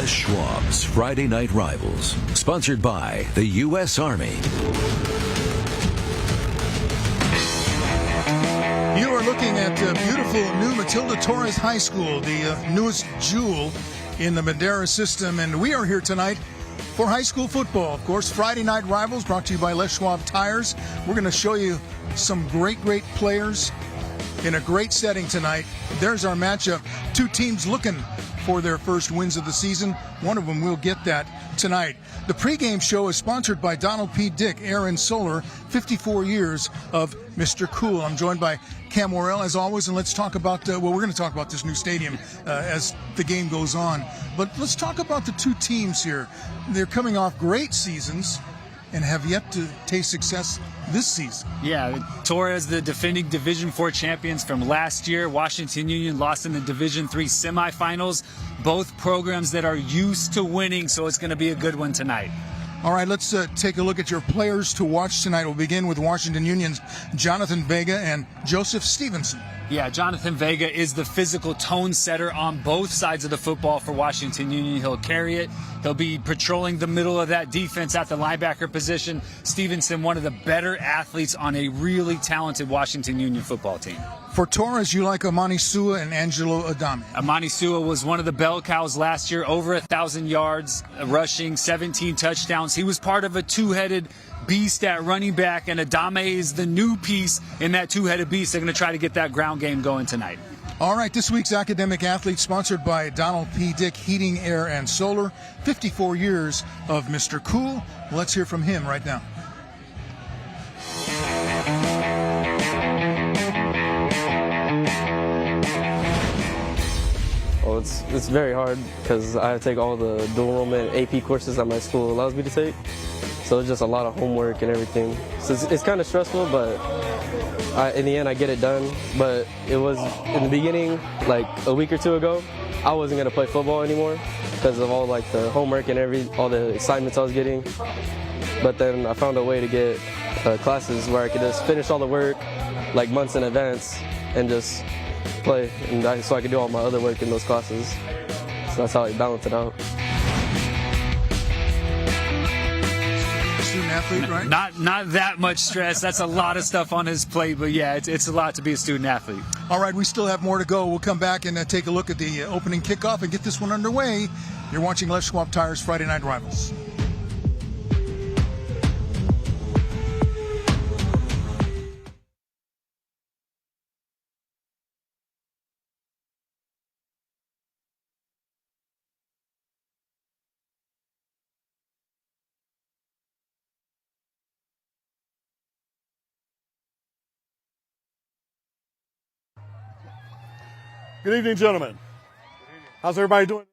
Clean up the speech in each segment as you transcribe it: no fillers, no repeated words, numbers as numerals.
Les Schwab's Friday Night Rivals, sponsored by the U.S. Army. You are looking at beautiful new Matilda Torres High School, the newest jewel in the Madera system, and we are here tonight for high school football. Of course, Friday Night Rivals brought to you by Les Schwab Tires. We're going to show you some great players in a great setting tonight. There's our matchup. Two teams looking for their first wins of the season. One of them will get that tonight. The pregame show is sponsored by Donald P. Dick, Air and Solar, 54 years of Mr. Cool. I'm joined by Cam Worrell, as always, and let's talk about, we're going to talk about this new stadium as the game goes on. But let's talk about the two teams here. They're coming off great seasons and have yet to taste success this season. Yeah, Torres, the defending Division IV champions from last year. Washington Union lost in the Division III semifinals. Both programs that are used to winning, so it's going to be a good one tonight. All right, let's take a look at your players to watch tonight. We'll begin with Washington Union's Jonathan Vega and Joseph Stevenson. Yeah, Jonathan Vega is the physical tone setter on both sides of the football for Washington Union. He'll carry it. He'll be patrolling the middle of that defense at the linebacker position. Stevenson, one of the better athletes on a really talented Washington Union football team. For Torres, you like Amani Sua and Angelo Adame. Amani Sua was one of the bell cows last year, over 1,000 yards rushing, 17 touchdowns. He was part of a two-headed beast at running back, and Adame is the new piece in that two-headed beast. They're going to try to get that ground game going tonight. All right, this week's Academic Athlete sponsored by Donald P. Dick Heating, Air, and Solar. 54 years of Mr. Cool. Let's hear from him right now. Well, it's very hard because I take all the dual enrollment AP courses that my school allows me to take. So it's just a lot of homework and everything. So it's kind of stressful, but in the end I get it done. But it was in the beginning, like a week or two ago, I wasn't going to play football anymore because of all like the homework and all the assignments I was getting. But then I found a way to get classes where I could just finish all the work like months in advance and just play, and so I could do all my other work in those classes. So that's how I balance it out. Student athlete, right? Not that much stress. That's a lot of stuff on his plate, but yeah, it's a lot to be a student athlete. All right, we still have more to go. We'll come back and take a look at the opening kickoff and get this one underway. You're watching Les Schwab Tires Friday Night Rivals. Good evening, gentlemen. How's everybody doing?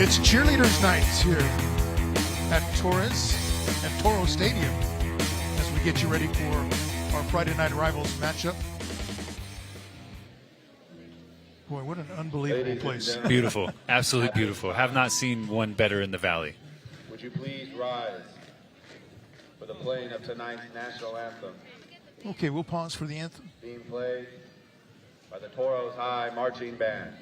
It's cheerleaders night here at Toros Stadium as we get you ready for our Friday Night Rivals matchup. Boy, what an unbelievable place. Beautiful. Absolutely beautiful. Have not seen one better in the Valley. Would you please rise for the playing of tonight's national anthem? Okay, we'll pause for the anthem. Being played by the Toros High Marching Band.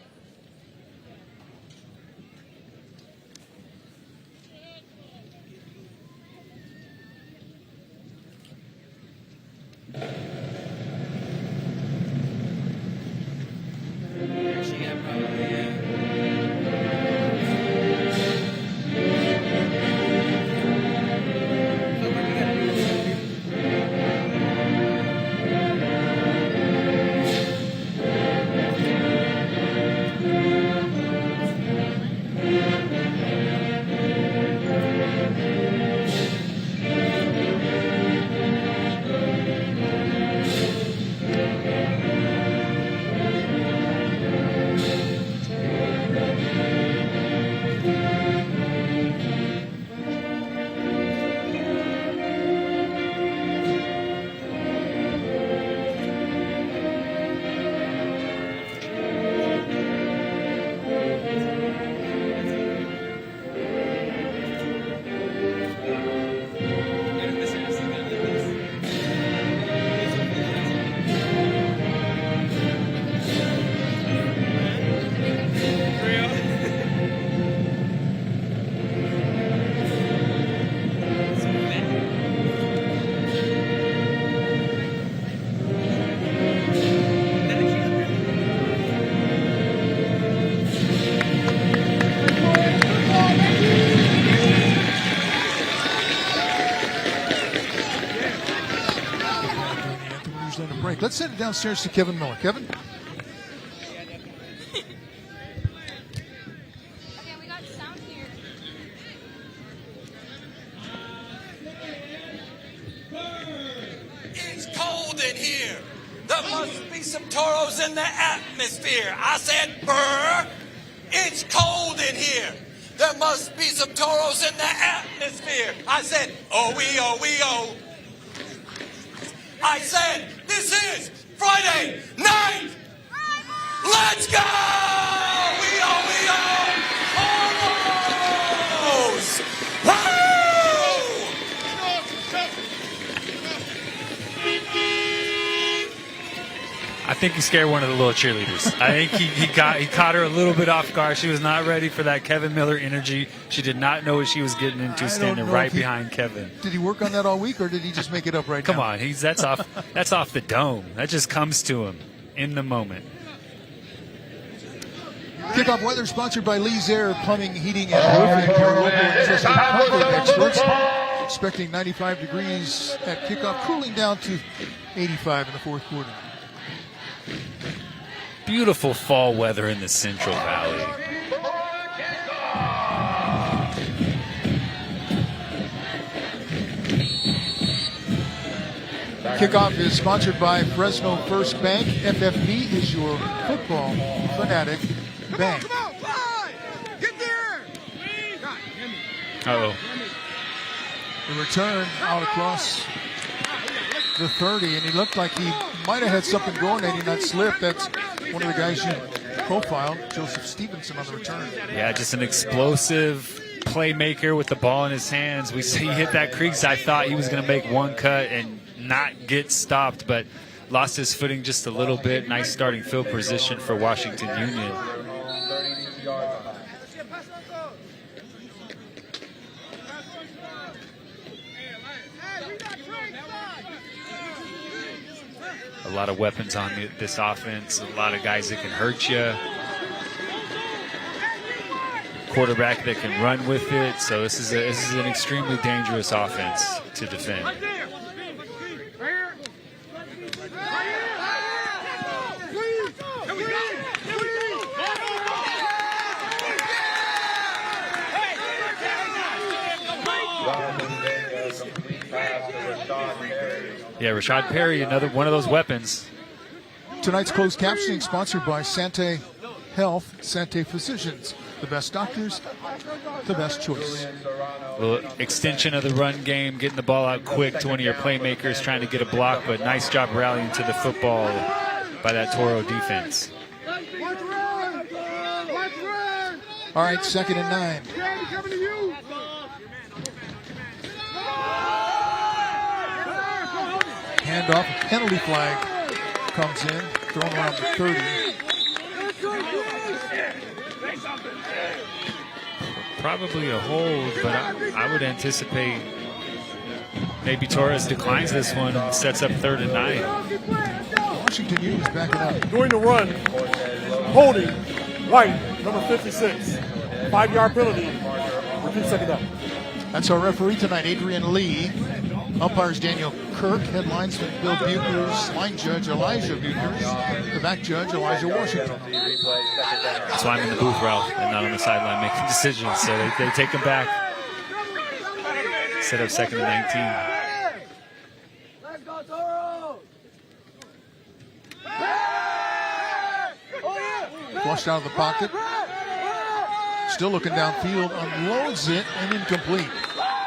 Let's send it downstairs to Kevin Miller. Kevin? Okay, we got sound here. It's cold in here. There must be some toros in the atmosphere. I said, brr. It's cold in here. There must be some toros in the atmosphere. I said, oh. I said, this is Friday night. Let's go! We Toros! Woo! I think he scared one of the little cheerleaders. I think he caught her a little bit off guard. She was not ready for that Kevin Miller energy. She did not know what she was getting into standing right behind Kevin. Did he work on that all week, or did he just make it up right Come now? on, that's off the dome. That just comes to him in the moment. Kickoff weather sponsored by Lee's Air Plumbing, Heating, and Roofing. Your local and trusted comfort experts. Expecting 95 degrees at kickoff, cooling down to 85 in the fourth quarter. Beautiful fall weather in the Central Valley. Kickoff is sponsored by Fresno First Bank. FFB is your football fanatic bank. Come on, fly! Get there! Uh-oh. The return out across the 30, and he looked like he might have had something going and he not slipped. That's one of the guys you profiled, Joseph Stevenson, on the return. Yeah, just an explosive playmaker with the ball in his hands. We see he hit that crease. I thought he was going to make one cut and not get stopped, but lost his footing just a little bit. Nice starting field position for Washington Union. A lot of weapons on this offense, a lot of guys that can hurt you. Quarterback that can run with it. So this is an extremely dangerous offense to defend. Yeah, Rashad Perry, another one of those weapons. Tonight's closed captioning sponsored by Sante Health, Sante Physicians. the best doctors, the best choice. Little extension of the run game, getting the ball out quick to one of your playmakers, trying to get a block, but nice job rallying to the football by that Toro defense. All right, 2nd and 9. Handoff, penalty flag comes in, thrown around the 30. Probably a hold, but I would anticipate maybe Torres declines this one and sets up 3rd and 9. Washington Union's backing up. During the run, holding, White, number 56. 5-yard penalty. Repeat 2nd down. That's our referee tonight, Adrian Lee. Umpires Daniel Kirk, head linesman Bill Buchers, line judge Elijah Buchers, the back judge Elijah Washington. That's why I'm in the booth, Ralph, and not on the sideline making decisions. So they take him back. Set up 2nd and 19. Let's go, Toros! Flushed out of the pocket. Still looking downfield, unloads it, and incomplete.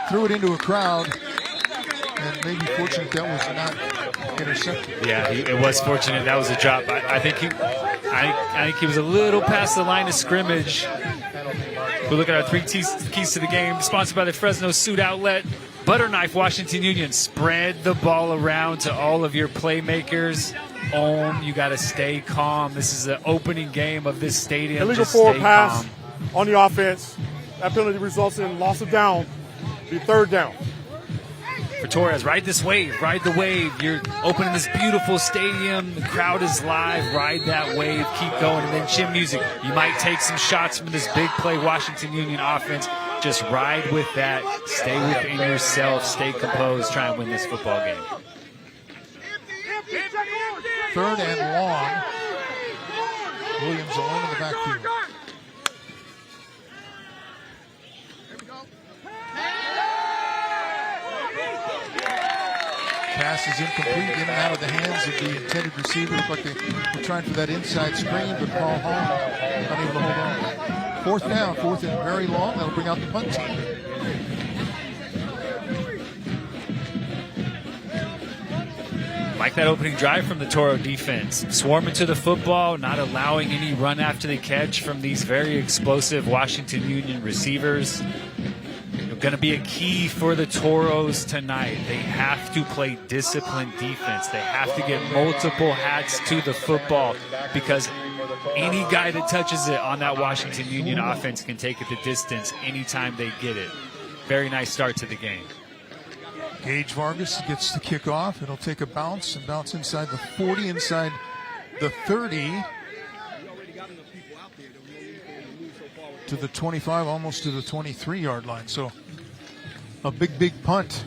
Threw it into a crowd, and maybe fortunate that was not intercepted. Yeah, it was fortunate that was a drop. I think he was a little past the line of scrimmage. We look at our 3 keys to the game, sponsored by the Fresno Suit Outlet. Butter Knife Washington Union. Spread the ball around to all of your playmakers. You got to stay calm. This is the opening game of this stadium. Illegal Just forward stay pass calm. on the offense. That penalty results in loss of down. Be 3rd down. For Torres, ride this wave, ride the wave. You're opening this beautiful stadium. The crowd is live. Ride that wave. Keep going. And then chin music. You might take some shots from this big play Washington Union offense. Just ride with that. Stay within yourself. Stay composed. Try and win this football game. 3rd and long. Williams alone in the backfield. Pass is incomplete, in and out of the hands of the intended receiver. Looked like they were trying for that inside screen, but Paul Hall unable to hold on. 4th down, 4th and very long. That'll bring out the punt team. Like that opening drive from the Toro defense. Swarming to the football, not allowing any run after the catch from these very explosive Washington Union receivers. Going to be a key for the Toros tonight. They have to play disciplined defense. They have to get multiple hats to the football because any guy that touches it on that Washington Union offense can take it the distance anytime they get it. Very nice start to the game. Gage Vargas gets the kickoff. It'll take a bounce and bounce inside the 40, inside the 30. To the 25, almost to the 23-yard line. So a big punt.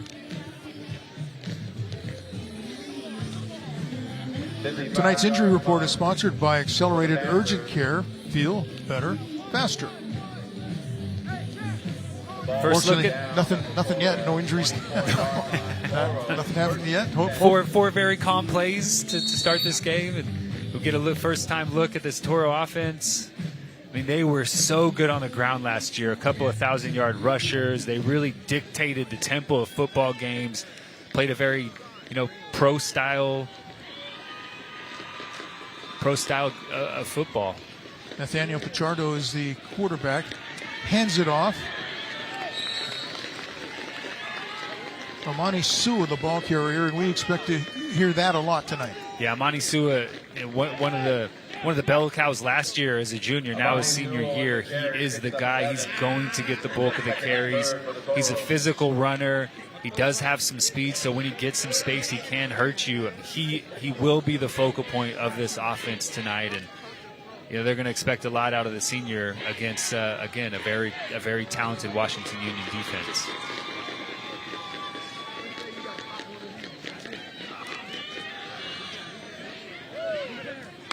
Tonight's injury report is sponsored by Accelerated Urgent Care. Feel better, faster. First look at nothing yet. No injuries. Nothing happened yet. Four very calm plays to start this game, and we'll get a first-time look at this Toro offense. I mean, they were so good on the ground last year. A couple of 1,000-yard rushers. They really dictated the tempo of football games. Played a very, pro style of football. Nathaniel Pichardo is the quarterback. Hands it off. Amani Sua, the ball carrier, and we expect to hear that a lot tonight. Yeah, Amani Sua, one of the bell cows last year as a junior, now his senior year. He is the guy. He's going to get the bulk of the carries. He's a physical runner. He does have some speed, so when he gets some space, he can hurt you. He will be the focal point of this offense tonight, and they're going to expect a lot out of the senior against again a very talented Washington Union defense.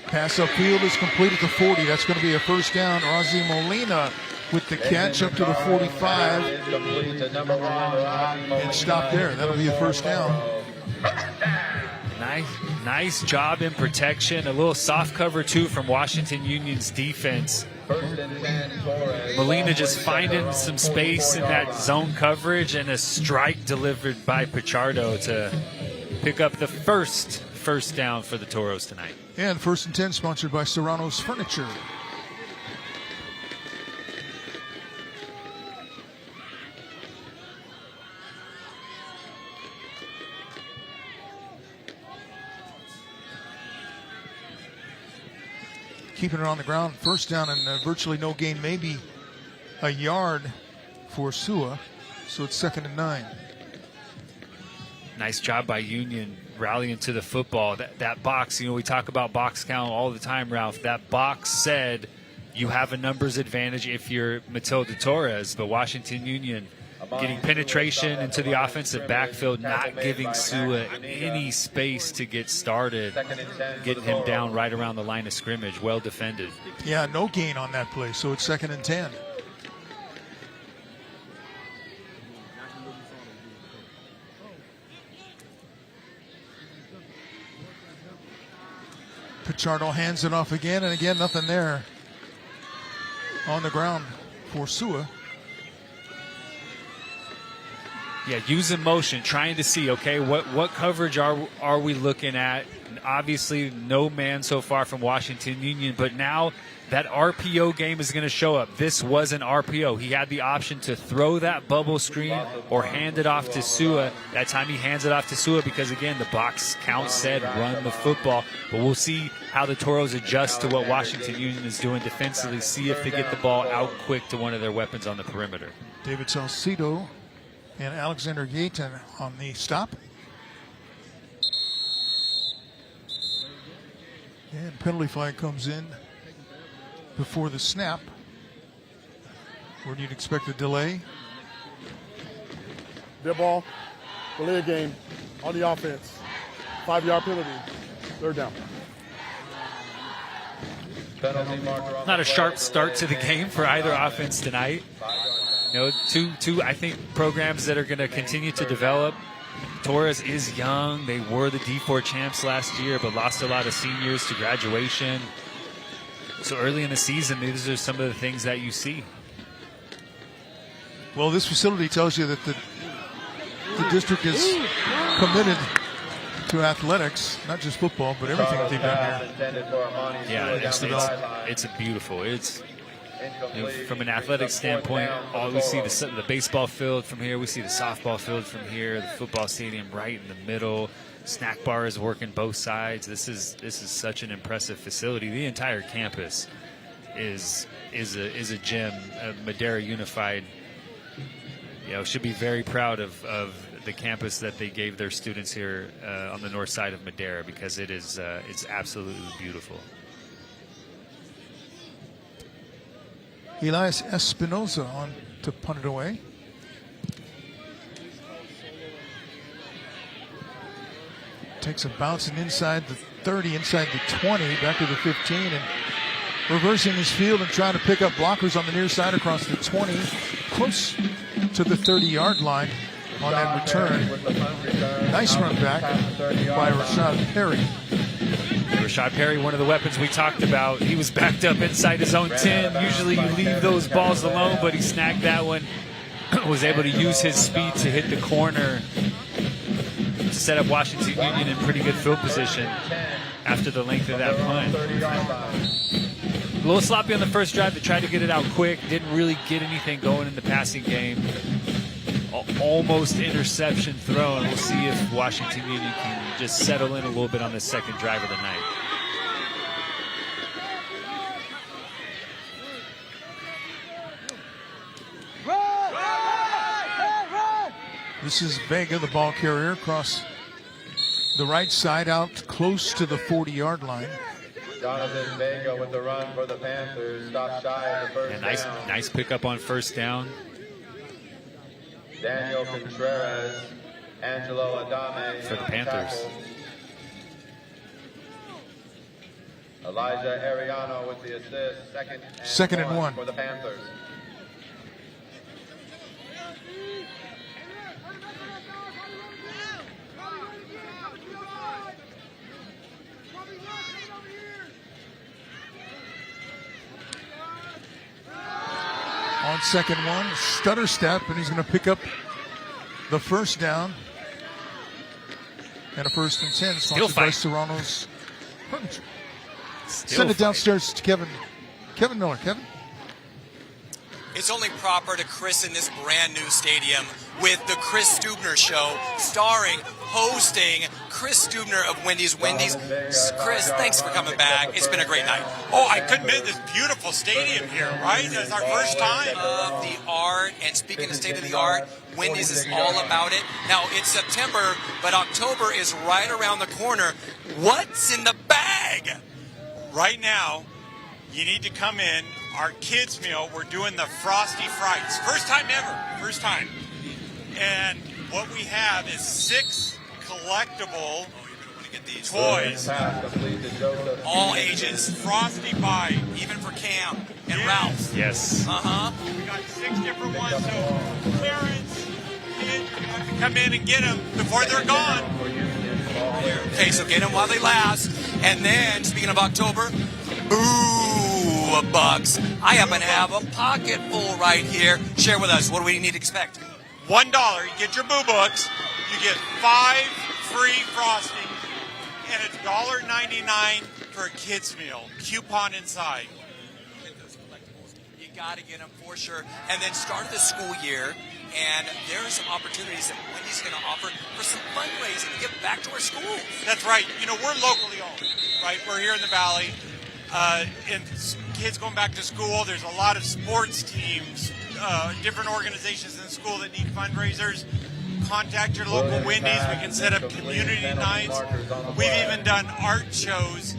Pass upfield is complete at the 40. That's going to be a first down. Ozzy Molina with the catch up to the 45. And stop there. That'll be a first down. Nice job in protection. A little soft cover, too, from Washington Union's defense. First and 10, Torres. Molina just finding some space in that zone coverage, and a strike delivered by Pichardo to pick up the first down for the Toros tonight. And first and 10 sponsored by Serrano's Furniture. Keeping it on the ground, first down and virtually no gain, maybe a yard for Sua. So it's 2nd and 9. Nice job by Union rallying to the football. That box, we talk about box count all the time, Ralph. That box said you have a numbers advantage if you're Matilda Torres, but Washington Union getting penetration into the offensive backfield, not giving Sua any space to get started, getting him down right around the line of scrimmage. Well defended. Yeah, no gain on that play, so it's 2nd and 10. Pichardo hands it off again, and again, nothing there on the ground for Sua. Yeah, using motion, trying to see, okay, what coverage are we looking at? And obviously, no man so far from Washington Union, but now that RPO game is going to show up. This was an RPO. He had the option to throw that bubble screen or hand it off to Sua. That time he hands it off to Sua because, again, the box count said run the football. But we'll see how the Toros adjust to what Washington Union is doing defensively, see if they get the ball out quick to one of their weapons on the perimeter. David Salcido and Alexander Yaton on the stop. And penalty flag comes in before the snap. Where do you expect a delay? Dead ball, delay a game on the offense. 5-yard penalty, 3rd down. Not a sharp start to the game for either offense tonight. Two I think programs that are going to continue to develop. Torres is young. They were the D4 champs last year, but lost a lot of seniors to graduation. So early in the season, these are some of the things that you see. Well, this facility tells you that the district is committed to athletics, not just football, but everything that they've done here. Yeah, it's beautiful. It's from an athletic standpoint, we see the baseball field from here. We see the softball field from here. The football stadium right in the middle. Snack bar is working both sides. This is such an impressive facility. The entire campus is a gem. Madera Unified, should be very proud of the campus that they gave their students here on the north side of Madera, because it's absolutely beautiful. Elias Espinoza on to punt it away. Takes a bouncing inside the 30, inside the 20, back to the 15, and reversing his field and trying to pick up blockers on the near side across the 20, close to the 30-yard line on that return. Nice run back by Rashad Perry. Rashad Perry, one of the weapons we talked about. He was backed up inside his own 10. Usually you leave those balls alone, but he snagged that one. Was able to use his speed to hit the corner to set up Washington Union in pretty good field position after the length of that punt. A little sloppy on the first drive. They tried to get it out quick. Didn't really get anything going in the passing game. Almost interception throw, and we'll see if Washington Union can just settle in a little bit on the second drive of the night. This is Vega, the ball carrier, across the right side out close to the 40-yard line. Jonathan Vega with the run for the Panthers. Stop shy of the first down. Nice pickup on first down. Daniel Contreras, Angelo Adame for the Panthers. Tackle. Elijah Ariano with the assist. Second and one for the Panthers. On 2nd one, stutter step, and he's going to pick up the first down. And a 1st and 10, sponsored by Serrano's Furniture. Send it downstairs to Kevin Miller. Kevin? It's only proper to christen this brand new stadium with the Chris Stubner Show, hosting Chris Stubner of Wendy's. Chris, thanks for coming back. It's been a great night. Oh, I couldn't miss this beautiful stadium here, right? It's our first time. Of the art, and speaking of state of the art, Wendy's is all about it. Now, it's September, but October is right around the corner. What's in the bag? Right now, you need to come in. Our kids' meal, we're doing the Frosty Frights. First time ever. First time. And what we have is 6 collectible toys. All ages. Frosty Bite. Even for Cam and Ralph. Yes. Uh-huh. We got 6 different ones, so parents, kids, you have to come in and get them before they're gone. Okay, so get them while they last. And then, speaking of October, bucks. I happen to have a pocket full right here. Share with us. What do we need to expect? $1. You get your boo books. You get 5 free frosting, and it's $1.99 for a kids meal. Coupon inside. You got to get them for sure. And then start of the school year, and there are some opportunities that Wendy's going to offer for some fundraising to give back to our schools. That's right. You know, we're locally owned, right? We're here in the Valley. And kids going back to school, there's a lot of sports teams, different organizations in the school that need fundraisers. Contact your local Wendy's. We can set up community nights. We've even done art shows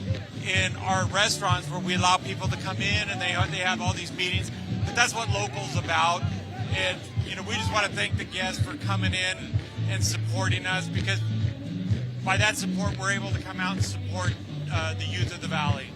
in our restaurants where we allow people to come in and they have all these meetings. But that's what local's about. And, you know, we just want to thank the guests for coming in and supporting us, because by that support, we're able to come out and support the youth of the Valley.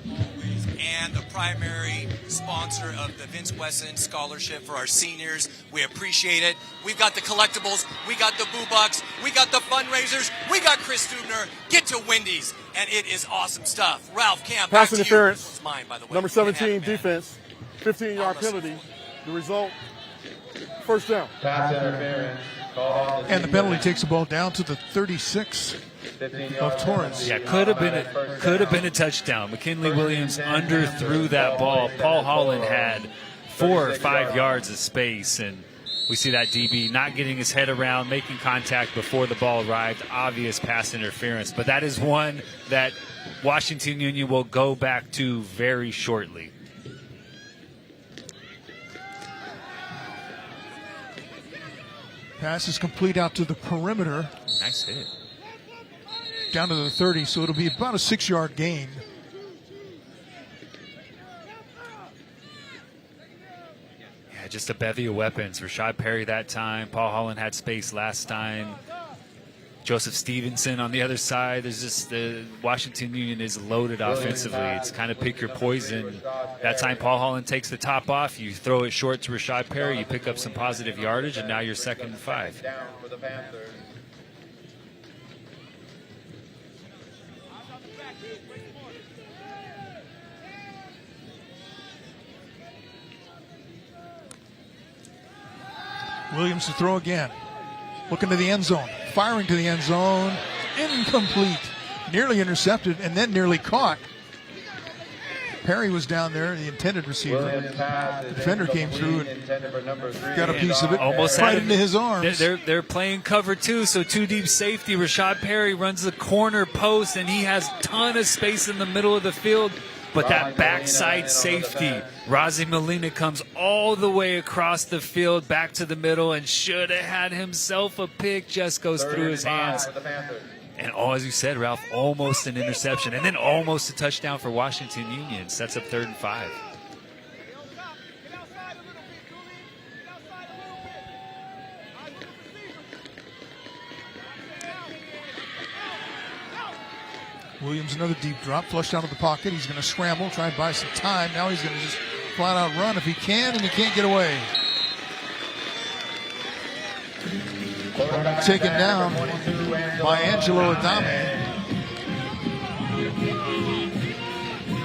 And the primary sponsor of the Vince Wesson Scholarship for our seniors. We appreciate it. We've got the collectibles. We got the boo bucks. We got the fundraisers. We got Chris Stubner. Get to Wendy's, and it is awesome stuff. Ralph, Cam, pass back interference. To you. It's mine, by the way. Number 17, defense. 15-yard penalty. The result, 1st down. Pass interference. And the penalty takes the ball down to the 36 of Torres. Yeah, could have been a touchdown. McKinley Williams underthrew that ball. Paul Holland had 4 or 5 yards of space, and we see that DB not getting his head around, making contact before the ball arrived. Obvious pass interference, but that is one that Washington Union will go back to very shortly. Pass is complete out to the perimeter. Nice hit. Down to the 30, so it'll be about a 6-yard gain. Yeah, just a bevy of weapons. Rashad Perry that time. Paul Holland had space last time. Joseph Stevenson on the other side. There's just the Washington Union is loaded offensively. It's kind of pick your poison. That time Paul Holland takes the top off. You throw it short to Rashad Perry. You pick up some positive yardage, and now you're 2nd and 5. Down for the Panthers. Williams to throw again. Looking to the end zone. Firing to the end zone. Incomplete. Nearly intercepted and then nearly caught. Perry was down there, the intended receiver. The defender came through and got a piece of it almost right into his arms. They're playing cover 2, so 2 deep safety. Rashad Perry runs the corner post, and he has a ton of space in the middle of the field. But that backside safety, Razi Molina, comes all the way across the field back to the middle and should have had himself a pick. Just goes through his hands. And as you said, Ralph, almost an interception. And then almost a touchdown for Washington Union. Sets up 3rd and 5. Williams, another deep drop, flushed out of the pocket. He's going to scramble, try and buy some time. Now he's going to just flat out run if he can, and he can't get away. Taken down by Angelo Adame.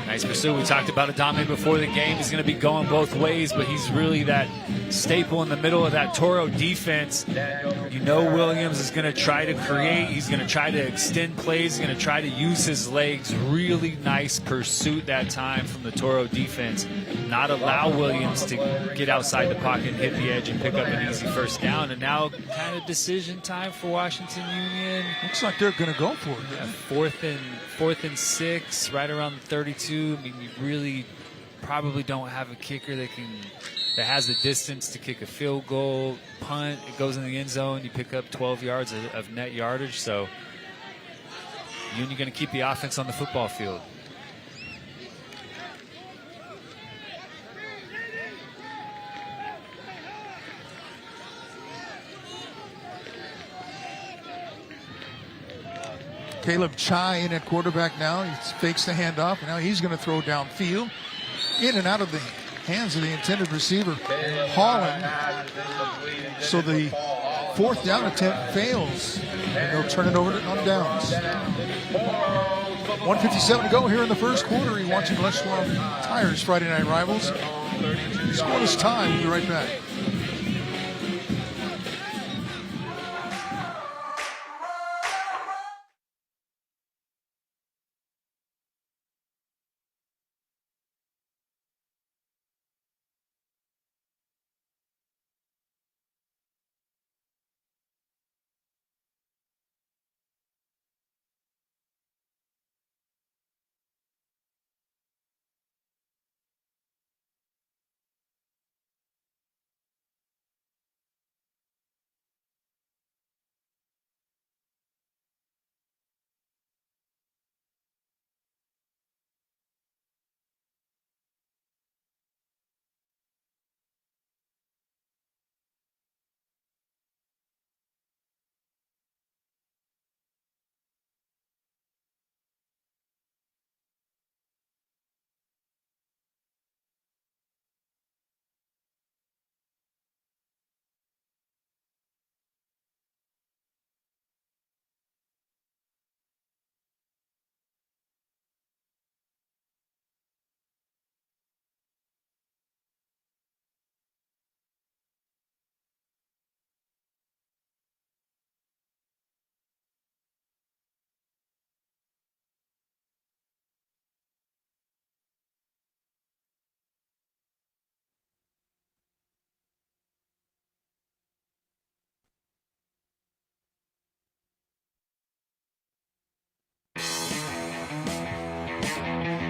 Nice pursuit. We talked about Adame before the game. He's going to be going both ways, but he's really that staple in the middle of that Toro defense. You know Williams is going to try to create. He's going to try to extend plays. He's going to try to use his legs. Really nice pursuit that time from the Toro defense. Not allow Williams to get outside the pocket, hit the edge, and pick up an easy first down. And now kind of decision time for Washington Union. Looks like they're going to go for it. Yeah, fourth and 6, right around the 32. I mean, you really probably don't have a kicker that has the distance to kick a field goal, punt, it goes in the end zone, you pick up 12 yards of net yardage. So you're going to keep the offense on the football field. Caleb Chai in at quarterback now. He fakes the handoff, and now he's going to throw downfield. In and out of the hands of the intended receiver, Holland. So the 4th down attempt fails, and they'll turn it over on downs. 1:57 to go here in the first quarter. You're watching Leshwell Tires Friday Night Rivals. Scoreless time. We'll be right back.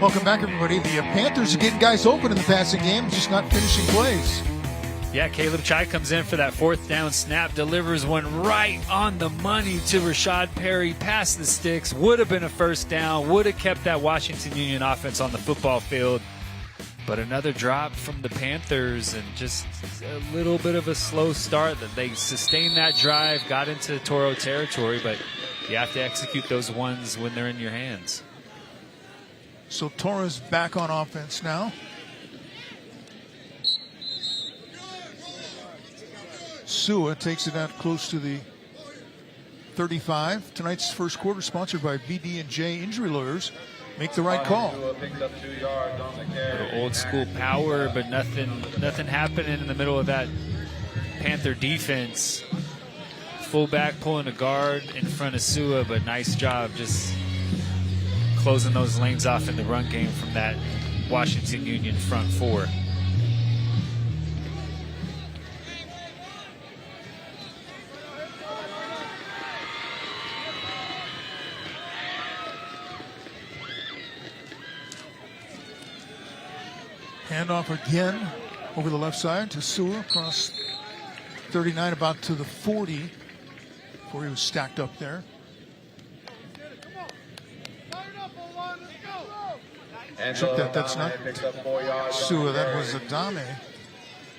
Welcome back, everybody. The Panthers are getting guys open in the passing game, just not finishing plays. Yeah, Caleb Chai comes in for that 4th down snap, delivers one right on the money to Rashad Perry, past the sticks. Would have been a first down, would have kept that Washington Union offense on the football field. But another drop from the Panthers, and just a little bit of a slow start. That they sustained that drive, got into Toro territory, but you have to execute those ones when they're in your hands. So Torres back on offense now. Sua takes it out close to the 35. Tonight's first quarter sponsored by BD&J Injury Lawyers. Make the right call. Old school power, but nothing happening in the middle of that Panther defense. Fullback pulling a guard in front of Sua, but nice job just closing those lanes off in the run game from that Washington Union front 4. Handoff again over the left side to Sua across 39, about to the 40, before he was stacked up there. Trick that, that's not Sua, that was Adame.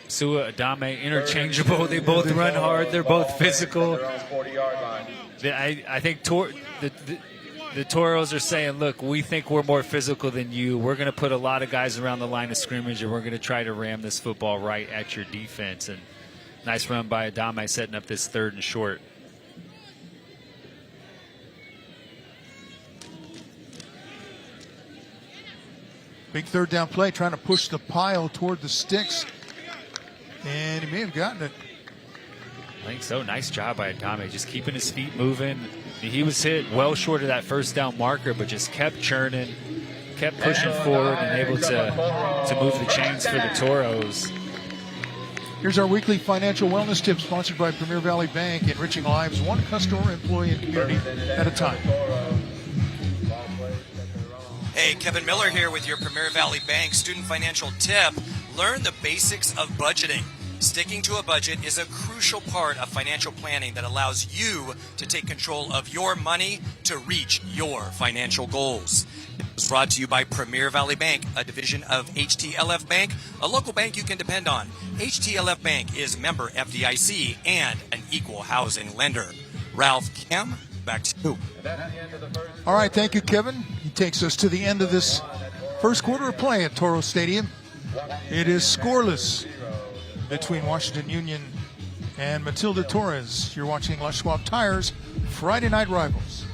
Sua, Adame, interchangeable. They both run hard. They're both physical. I think the Toros are saying, look, we think we're more physical than you. We're going to put a lot of guys around the line of scrimmage, and we're going to try to ram this football right at your defense. And nice run by Adame setting up this 3rd and short. Big 3rd down play, trying to push the pile toward the sticks. And he may have gotten it. I think so. Nice job by Adame, just keeping his feet moving. He was hit well short of that first down marker, but just kept churning, kept pushing forward, and able to move the chains for the Toros. Here's our weekly financial wellness tip sponsored by Premier Valley Bank, enriching lives one customer, employee, and community at a time. Hey, Kevin Miller here with your Premier Valley Bank student financial tip. Learn the basics of budgeting. Sticking to a budget is a crucial part of financial planning that allows you to take control of your money to reach your financial goals. It was brought to you by Premier Valley Bank, a division of HTLF Bank, a local bank you can depend on. HTLF Bank is member FDIC and an equal housing lender. Ralph Kim, back to you. All right, thank you, Kevin. He takes us to the end of this first quarter of play at Toros Stadium. It is scoreless between Washington Union and Matilda Torres. You're watching Lush Swap Tires Friday Night Rivals.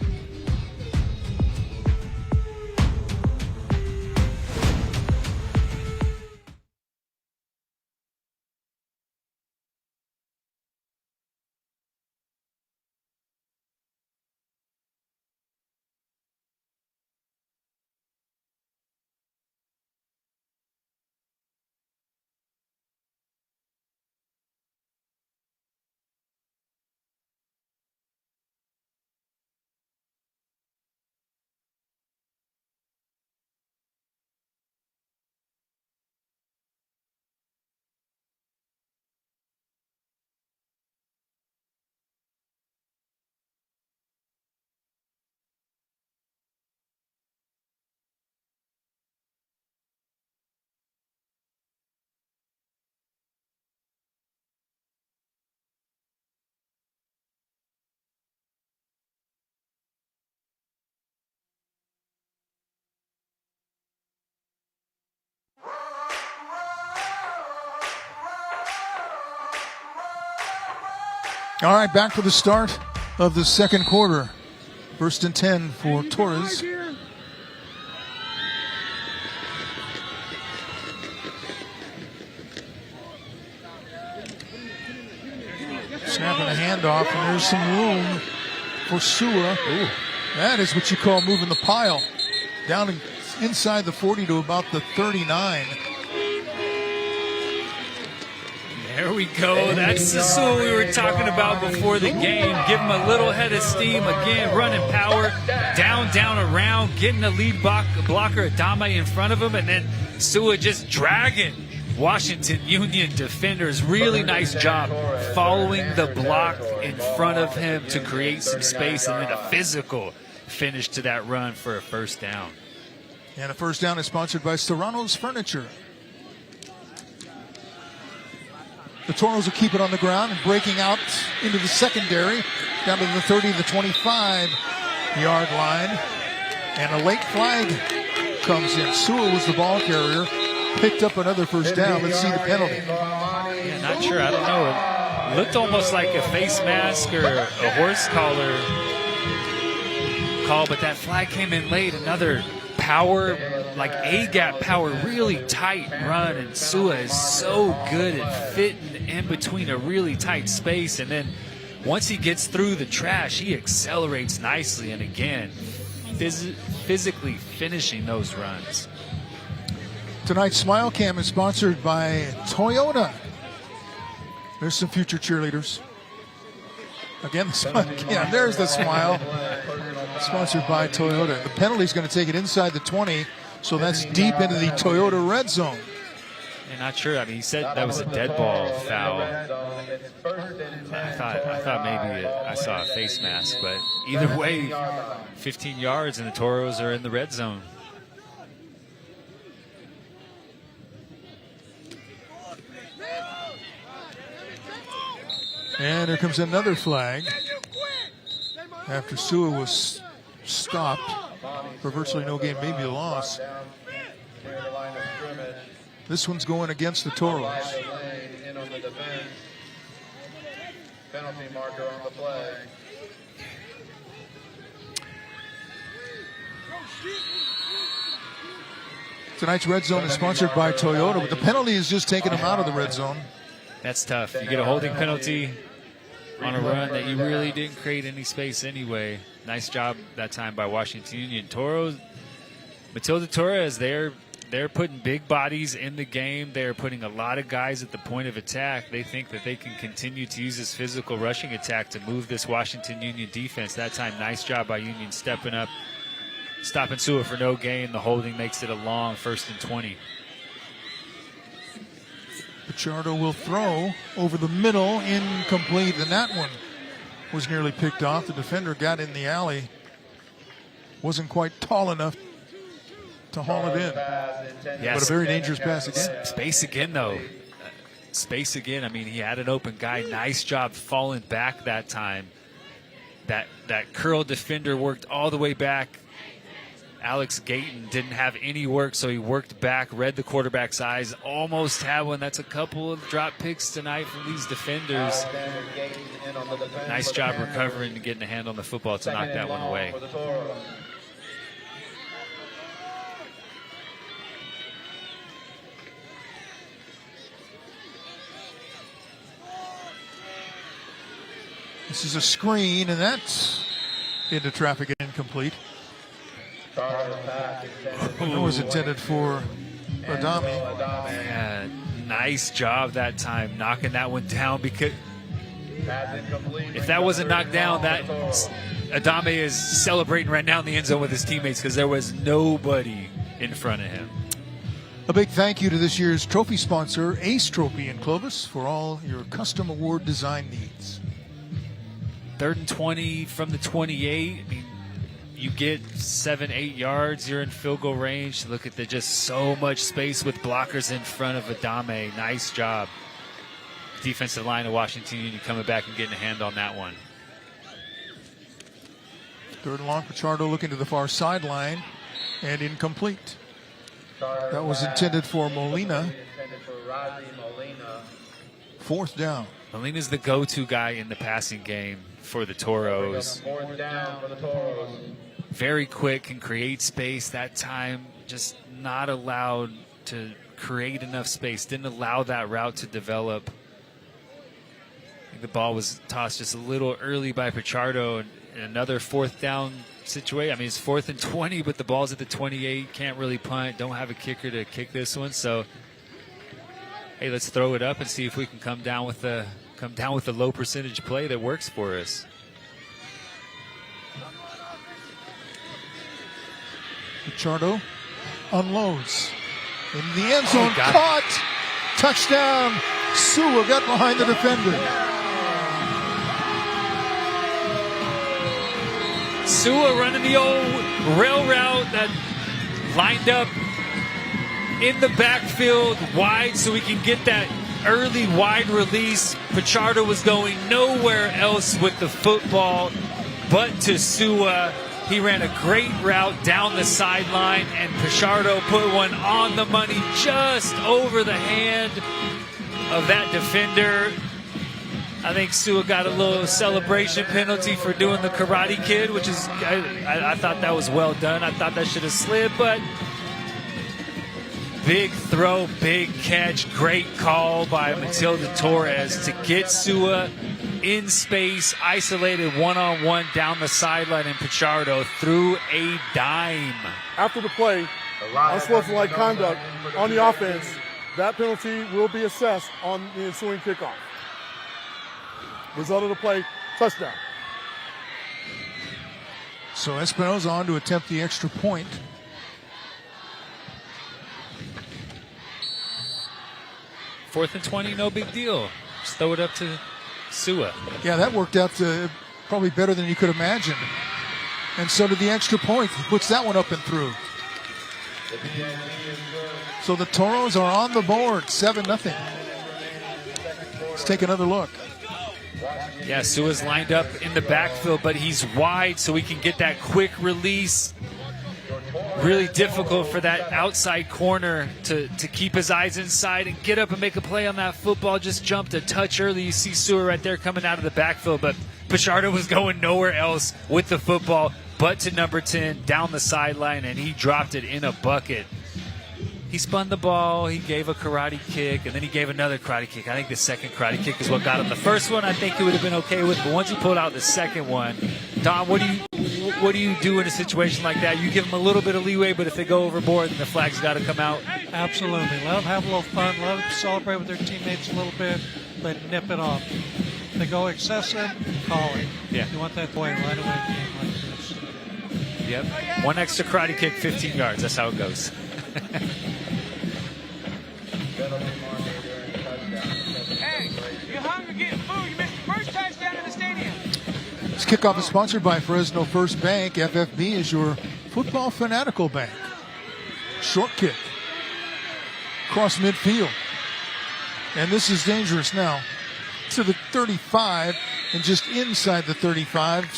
All right, back for the start of the second quarter. First and 10 for Torres. Snapping a handoff, and there's some room for Sua. Ooh. That is what you call moving the pile. Down inside the 40 to about the 39. There we go. That's the Sua we were talking about before the game. Give him a little head of steam. Again, running power. Down, around. Getting the lead blocker, Adame, in front of him. And then Sua just dragging Washington Union defenders. Really nice job following the block in front of him to create some space. And then a physical finish to that run for a first down. And a first down is sponsored by Serrano's Furniture. The Toros will keep it on the ground and breaking out into the secondary, down to the 30, the 25-yard line. And a late flag comes in. Sewell was the ball carrier, picked up another first down. Let's see the penalty. Yeah, not sure. I don't know. It looked almost like a face mask or a horse collar call, but that flag came in late. Another power, like A-gap power, really tight run, and Sua is so good at fitting in between a really tight space, and then once he gets through the trash, he accelerates nicely, and again, physically finishing those runs. Tonight's Smile Cam is sponsored by Toyota. There's some future cheerleaders. Again, the Smile Cam. There's the smile. Sponsored by Toyota. The penalty is going to take it inside the 20, so that's deep into the Toyota red zone. Yeah, not sure. I mean, he said that was a dead ball foul. I thought maybe I saw a face mask, but either way, 15 yards and the Toros are in the red zone. And here comes another flag after Sua was stopped for virtually no gain, maybe a loss. This one's going against the Toros. Penalty marker on the play. Tonight's red zone is sponsored by Toyota, but the penalty is just taking them out of the red zone. That's tough. You get a holding penalty on a run that you really didn't create any space anyway. Nice job that time by Washington Union. Toros, Matilda Torres, they're putting big bodies in the game. They're putting a lot of guys at the point of attack. They think that they can continue to use this physical rushing attack to move this Washington Union defense. That time, nice job by Union stepping up, stopping Sua for no gain. The holding makes it a long 1st and 20. Pichardo will throw over the middle, incomplete, and that one was nearly picked off. The defender got in the alley, wasn't quite tall enough to haul it in. Yes. But a very dangerous pass again. Space again, though. Space again. I mean, he had an open guy. Nice job falling back that time. That curl defender worked all the way back. Alex Gayton didn't have any work, so he worked back, read the quarterback's eyes, almost had one. That's a couple of drop picks tonight from these defenders. Nice job recovering and getting a hand on the football to knock that one away. This is a screen, and that's into traffic and incomplete. It was intended for Adami. Yeah, nice job that time, knocking that one down, because if that wasn't knocked down, that Adame is celebrating right now in the end zone with his teammates because there was nobody in front of him. A big thank you to this year's trophy sponsor, Ace Trophy in Clovis, for all your custom award design needs. 3rd and 20 from the 28. I mean, you get 7-8 yards, you're in field goal range. Look at just so much space with blockers in front of Adame. Nice job. Defensive line of Washington Union coming back and getting a hand on that one. 3rd and long, Pichardo looking to the far sideline and incomplete. That was intended for Molina. 4th down. Molina's the go-to guy in the passing game for the Toros. Very quick, can create space. That time just not allowed to create enough space. Didn't allow that route to develop. I think the ball was tossed just a little early by Pichardo, and another 4th down situation. I mean, it's 4th and 20, but the ball's at the 28. Can't really punt. Don't have a kicker to kick this one. So, hey, let's throw it up and see if we can come down with a low percentage play that works for us. Pichardo unloads in the end zone, caught, touchdown. Sua got behind the defender. Sua running the old rail route that lined up in the backfield wide so we can get that early wide release. Pichardo was going nowhere else with the football but to Sua. He ran a great route down the sideline, and Pichardo put one on the money just over the hand of that defender. I think Sua got a little celebration penalty for doing the Karate Kid, which is, I thought that was well done. I thought that should have slid, but big throw, big catch, great call by Matilda Torres to get Sua in space, isolated one-on-one down the sideline, and Pichardo threw a dime. After the play, unsportsmanlike conduct on the offense, that penalty will be assessed on the ensuing kickoff. Result of the play, touchdown. So Espinosa on to attempt the extra point. Fourth and 20, no big deal. Just throw it up to Sua. Yeah, that worked out probably better than you could imagine. And so did the extra point. He puts that one up and through. So the Toros are on the board, 7-0. Let's take another look. Yeah, Sua's lined up in the backfield, but he's wide so we can get that quick release. Really difficult for that outside corner to keep his eyes inside and get up and make a play on that football. Just jumped a touch early. You see Sua right there coming out of the backfield, but Pichardo was going nowhere else with the football but to number 10 down the sideline, and he dropped it in a bucket. He spun the ball, he gave a karate kick, and then he gave another karate kick. I think the second karate kick is what got him. The first one I think he would have been okay with, but once he pulled out the second one, Tom, what do you do in a situation like that? You give them a little bit of leeway, but if they go overboard, then the flag's got to come out. Absolutely. Let them have a little fun. Let them celebrate with their teammates a little bit, but nip it off. If they go excessive, call it. Yeah. You want that boy right away in a game like this. Yep. One extra karate kick, 15 yards. That's how it goes. Hey, you're hungry getting food. You missed the first touchdown in the stadium. This kickoff is sponsored by Fresno First Bank. FFB is your football fanatical bank. Short kick. Cross midfield. And this is dangerous now. To the 35 and just inside the 35.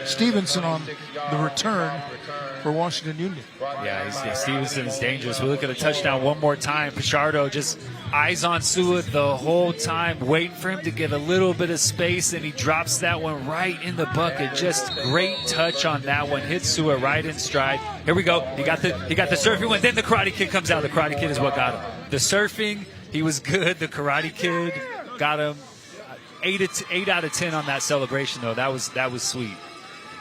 Stevenson on the return for Washington Union. Yeah, Stevenson is dangerous. We look at a touchdown one more time. Pichardo just eyes on Sua the whole time, waiting for him to get a little bit of space, and he drops that one right in the bucket. Just great touch on that one. Hits Sua right in stride. Here we go. He got the surfing one. Then the karate kid comes out. The karate kid is what got him. The surfing, he was good. The karate kid got him 8 out of 10 on that celebration, though. That was sweet.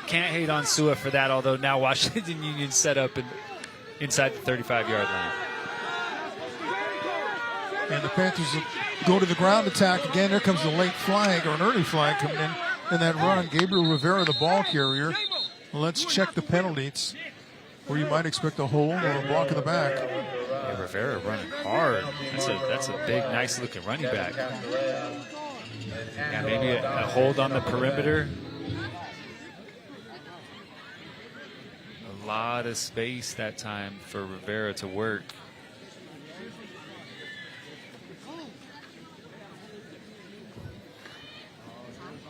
Can't hate on Sua for that, although now Washington Union set up inside the 35-yard line. And the Panthers go to the ground attack again. There comes the late flag, or an early flag coming in that run. Gabriel Rivera, the ball carrier. Let's check the penalties, where you might expect a hold or a block in the back. Yeah, Rivera running hard. That's a big, nice-looking running back. Yeah, maybe a hold on the perimeter. A lot of space that time for Rivera to work.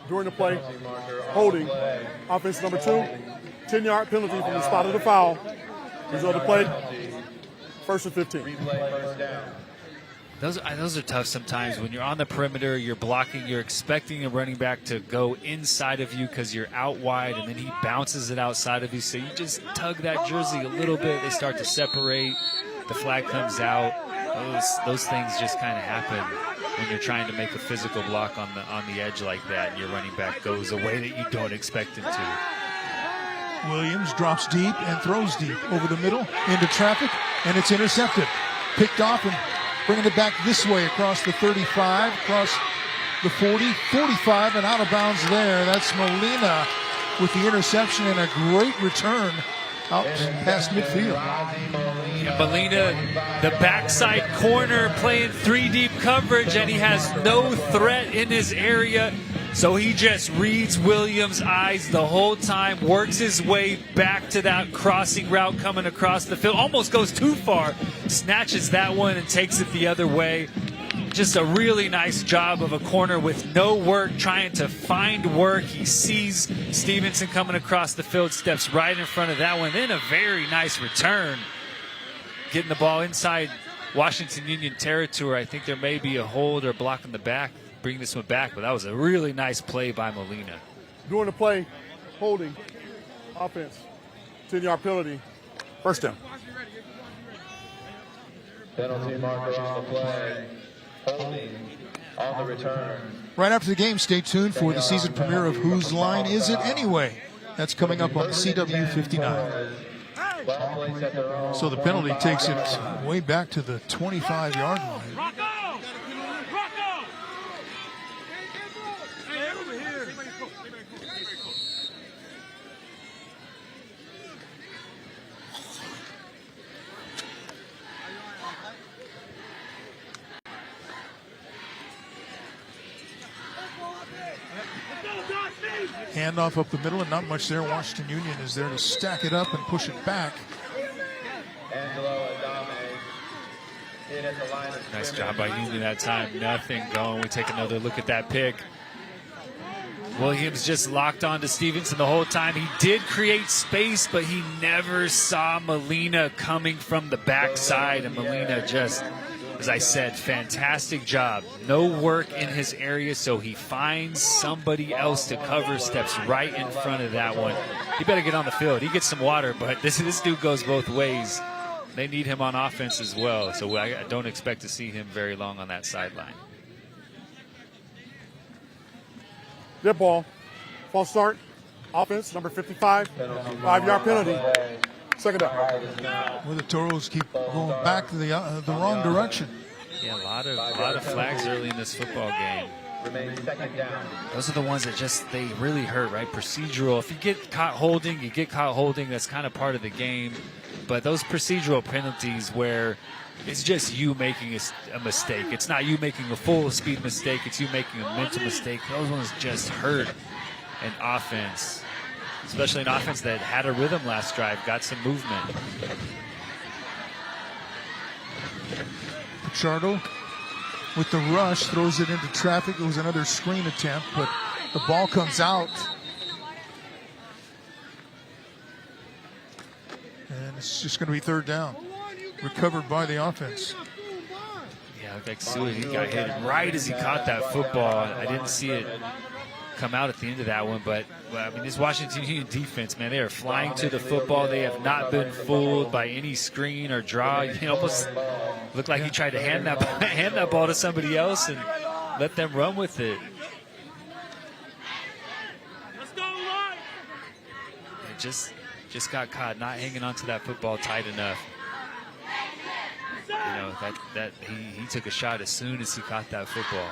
During the play, holding, offense number 2, 10-yard penalty from the spot of the foul. Result of the play, 1st and 15. Those are tough sometimes. When you're on the perimeter, you're blocking, you're expecting a running back to go inside of you because you're out wide, and then he bounces it outside of you. So you just tug that jersey a little bit. They start to separate. The flag comes out. Those things just kind of happen when you're trying to make a physical block on the edge like that, and your running back goes a way that you don't expect him to. Williams drops deep and throws deep over the middle into traffic, and it's intercepted. Picked off and bringing it back this way across the 35, across the 40, 45, and out of bounds there. That's Molina with the interception and a great return out past midfield. And Molina, the backside corner, playing 3 deep coverage, and he has no threat in his area. So he just reads Williams' eyes the whole time, works his way back to that crossing route coming across the field, almost goes too far, snatches that one and takes it the other way. Just a really nice job of a corner with no work, trying to find work. He sees Stevenson coming across the field, steps right in front of that one. Then a very nice return, getting the ball inside Washington Union territory. I think there may be a hold or block in the back, bring this one back, but that was a really nice play by Molina. During the play, holding, offense, 10-yard penalty, 1st down. Penalty marker on the play. Holding on the return. Right after the game, stay tuned for the season premiere of Whose Line Is It Anyway? That's coming up on CW 59. So the penalty takes it way back to the 25-yard line. Handoff up the middle, and not much there. Washington Union is there to stack it up and push it back. Nice job by Union that time. Nothing going. We take another look at that pick. Williams just locked on to Stevenson the whole time. He did create space, but he never saw Molina coming from the backside. And Molina just, as I said, fantastic job. No work in his area, so he finds somebody else to cover, steps right in front of that one. He better get on the field. He gets some water, but this dude goes both ways. they need him on offense as well. So I don't expect to see him very long on that sideline. Dead ball. False start. Offense, number 55. 5-yard penalty. Second down. Well, the Toros keep going back the wrong direction. Yeah, a lot of flags early in this football game. Those are the ones that they really hurt, right? Procedural. If you get caught holding, you get caught holding. That's kind of part of the game. But those procedural penalties where it's just you making a mistake. It's not you making a full speed mistake. It's you making a mental mistake. Those ones just hurt an offense, especially an offense that had a rhythm last drive, got some movement. Pichardo with the rush throws it into traffic. It was another screen attempt, but the ball comes out. And it's just going to be third down. Recovered by the offense. Yeah, like Seward, he got hit right as he caught that football. I didn't see it come out at the end of that one, but I mean, this Washington Union defense, man, they are flying to the football. They have not been fooled by any screen or draw. You almost looked like he tried to hand that ball to somebody else and let them run with it. It just got caught not hanging onto that football tight enough. You know, that he took a shot as soon as he caught that football.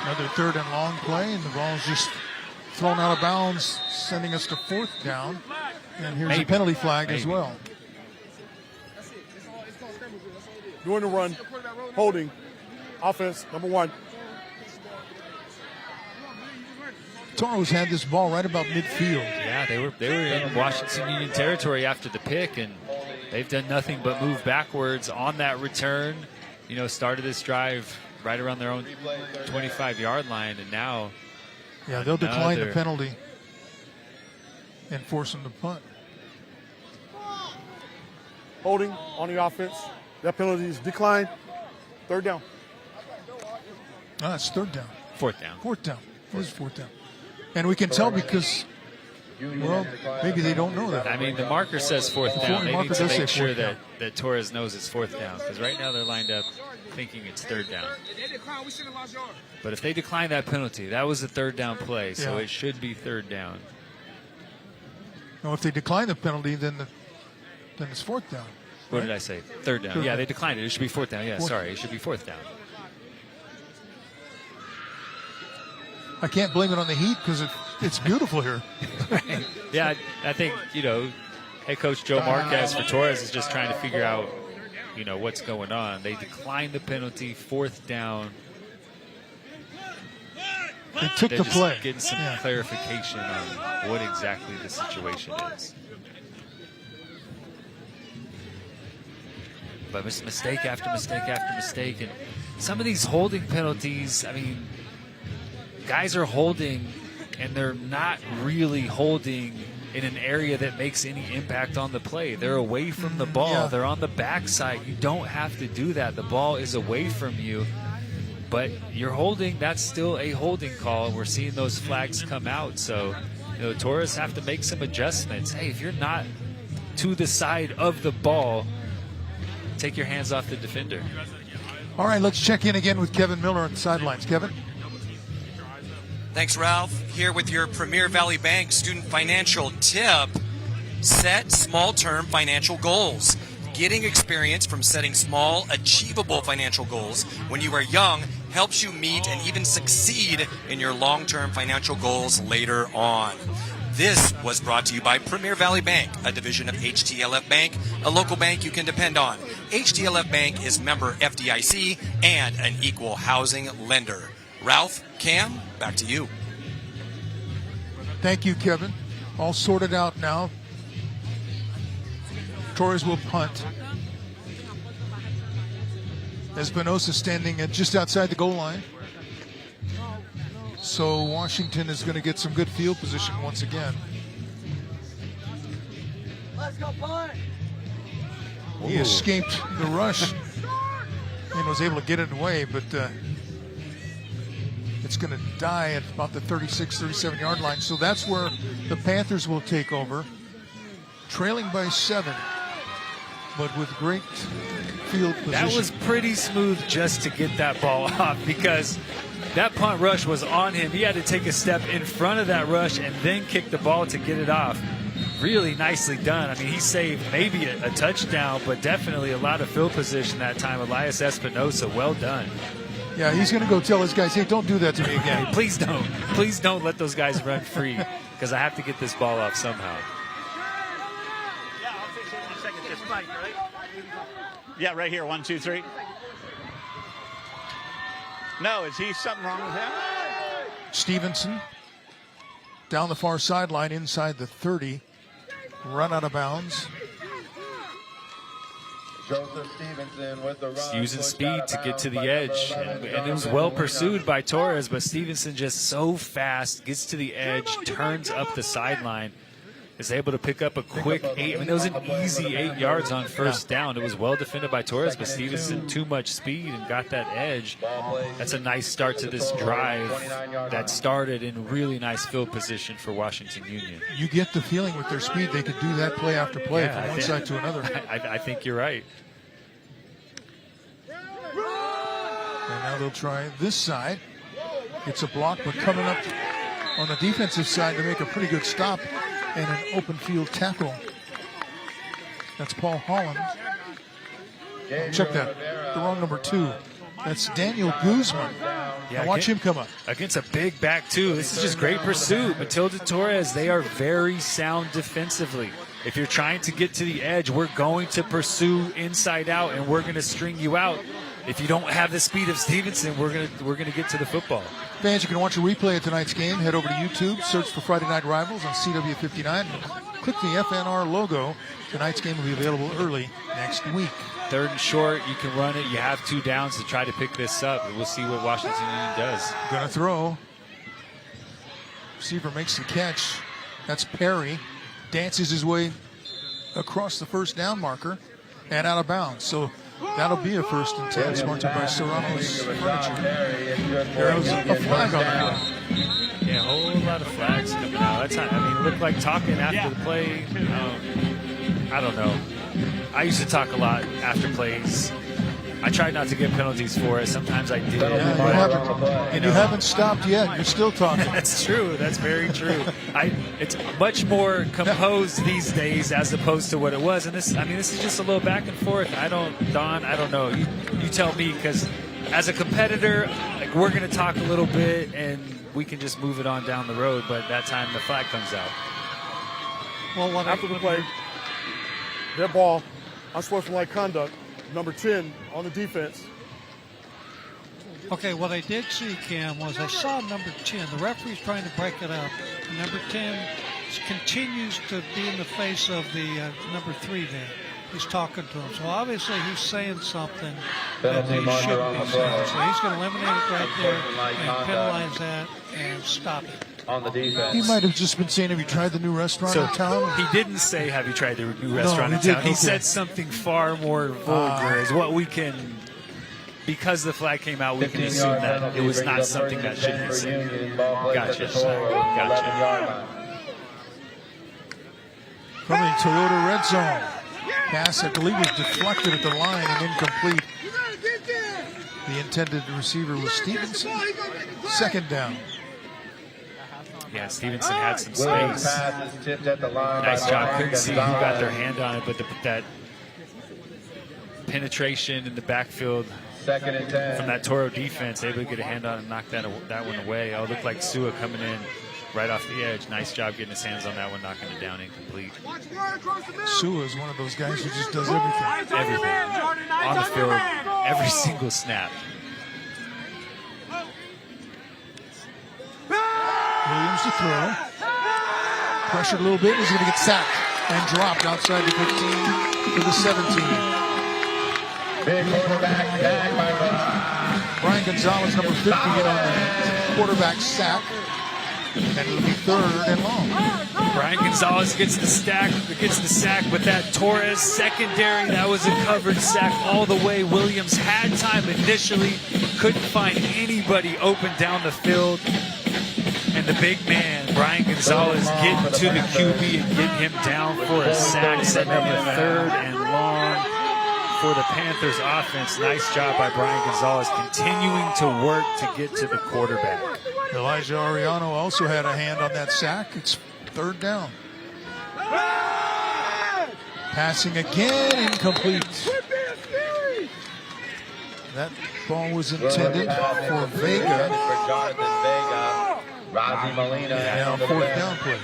Another third and long play, and the ball's just thrown out of bounds, sending us to fourth down. And here's a penalty flag as well. Doing the run, holding, offense, number 1. Toros had this ball right about midfield. Yeah, they were in Washington Union territory after the pick, and they've done nothing but move backwards on that return. You know, started this drive right around their own 25-yard line, and now they'll decline the penalty and force them to punt. Holding on the offense. That penalty is declined. Third down. No, it's third down. Fourth down. Fourth down. It is fourth down. And we can tell because, well, maybe they don't know that. I mean, the marker says fourth down. They need to make sure that Torres knows it's fourth down, because right now they're lined up thinking it's third down. But if they decline that penalty, that was a third down play, so it should be third down. No, if they decline the penalty, then it's fourth down. What did I say? Third down. Yeah, they declined it. It should be fourth down. Yeah, sorry. It should be fourth down. I can't blame it on the heat because it's beautiful here. Right. Yeah, I think, head coach Joe Marquez for Torres is just trying to figure out, what's going on. They declined the penalty, fourth down. They took the play. Getting some clarification on what exactly the situation is. But mistake after mistake after mistake. And some of these holding penalties, I mean, guys are holding and they're not really holding in an area that makes any impact on the play. They're away from the ball. Yeah. They're on the backside. You don't have to do that. The ball is away from you. But you're holding, that's still a holding call. And we're seeing those flags come out. So, Torres have to make some adjustments. Hey, if you're not to the side of the ball, take your hands off the defender. All right, let's check in again with Kevin Miller on the sidelines. Kevin? Thanks, Ralph. Here with your Premier Valley Bank student financial tip. Set small-term financial goals. Getting experience from setting small, achievable financial goals when you are young helps you meet and even succeed in your long-term financial goals later on. This was brought to you by Premier Valley Bank, a division of HTLF Bank, a local bank you can depend on. HTLF Bank is member FDIC and an equal housing lender. Ralph, Cam, back to you. Thank you, Kevin. All sorted out now. Torres will punt. Espinosa standing at just outside the goal line. So Washington is going to get some good field position once again. Let's go punt. He escaped the rush and was able to get it away, but it's going to die at about the 36, 37-yard line. So that's where the Panthers will take over. trailing by 7, but with great field position. That was pretty smooth just to get that ball off, because that punt rush was on him. He had to take a step in front of that rush and then kick the ball to get it off. Really nicely done. I mean, he saved maybe a touchdown, but definitely a lot of field position that time. Elias Espinosa, well done. Yeah, he's going to go tell his guys, hey, don't do that to me again. Hey, please don't. Please don't let those guys run free, because I have to get this ball off somehow. Yeah, I'll fix it in a second. This mic, right? Yeah, right here. 1, 2, 3. No, is he something wrong with him? Stevenson down the far sideline inside the 30. Run out of bounds. Joseph Stevenson with the run. Just using speed to get to the edge. And it was well pursued by Torres, but Stevenson just so fast, gets to the edge, turns up the sideline, is able to pick up a quick 8. I mean, it was an easy 8 yards on first down. It was well defended by Torres, but Stevenson too much speed and got that edge. That's a nice start to this drive that started in really nice field position for Washington Union. You get the feeling with their speed they could do that play after play from one side to another. I think you're right. And now they'll try this side. It's a block, but coming up on the defensive side to make a pretty good stop and an open field tackle. That's Paul Holland. Check that. The wrong number 2. That's Daniel Guzman. Yeah, watch him come up. Against a big back, too. This is just great pursuit. Matilda Torres, they are very sound defensively. If you're trying to get to the edge, we're going to pursue inside out, and we're going to string you out. If you don't have the speed of Stevenson, we're gonna get to the football. Fans, you can watch a replay of tonight's game. Head over to YouTube, search for Friday Night Rivals on CW59. Click the FNR logo. Tonight's game will be available early next week. 3rd and short, you can run it. You have 2 downs to try to pick this up. We'll see what Washington Union does. Gonna throw. Receiver makes the catch. That's Perry. Dances his way across the first down marker and out of bounds. So that'll be a 1st and 10, sponsored by Serrano's Furniture. There was a flag on the ground. Yeah, a whole lot of flags coming out. That's not, I mean, it looked like talking after the play. I don't know. I used to talk a lot after plays. I tried not to get penalties for it. Sometimes I did. Yeah, you haven't stopped yet. You're still talking. That's true. That's very true. It's much more composed these days as opposed to what it was. And this is just a little back and forth. Don, I don't know. You tell me, because as a competitor, like, we're going to talk a little bit and we can just move it on down the road. But that time the flag comes out. Well, after the play, that ball, unsportsmanlike conduct. Number 10 on the defense. Okay, what I did see, Cam, was I saw number 10. The referee's trying to break it up. And number 10 continues to be in the face of the number 3 there. He's talking to him. So obviously he's saying something that he shouldn't be saying. So he's going to eliminate it right there and penalize that and stop it. On the defense. He might have just been saying, have you tried the new restaurant in town? He didn't say, have you tried the new restaurant in town? He said something far more vulgar, is what we can, because the flag came out, we can assume that it was not something that should be said. Gotcha. From the Toyota red zone. Pass, I believe, was deflected at the line and incomplete. The intended receiver was Stevenson. 2nd down. Yeah, Stevenson had some space. Nice job. Couldn't see who got their hand on it, but that penetration in the backfield 2nd and 10 from that Toro defense, able to get a hand on and knock that one away. Oh, it looked like Sua coming in right off the edge. Nice job getting his hands on that one, knocking it down incomplete. Sua is one of those guys who just does everything. Everything. On the field, every single snap. Williams to throw. Pressured a little bit. He's going to get sacked and dropped outside the 15 to the 17. Big quarterback tag by Brian Gonzalez, number 50, in on the quarterback sack. And it'll be 3rd and long. Brian Gonzalez gets the sack, but that Torres secondary, that was a covered sack all the way. Williams had time initially, couldn't find anybody open down the field. And And the big man, Brian Gonzalez, getting to the QB and getting him down for a sack, setting up a 3rd and long for the Panthers offense. Nice job by Brian Gonzalez, continuing to work to get to the quarterback. Elijah Ariano also had a hand on that sack. It's 3rd down. Passing again, incomplete. That ball was intended for Vega. Now 4th down play.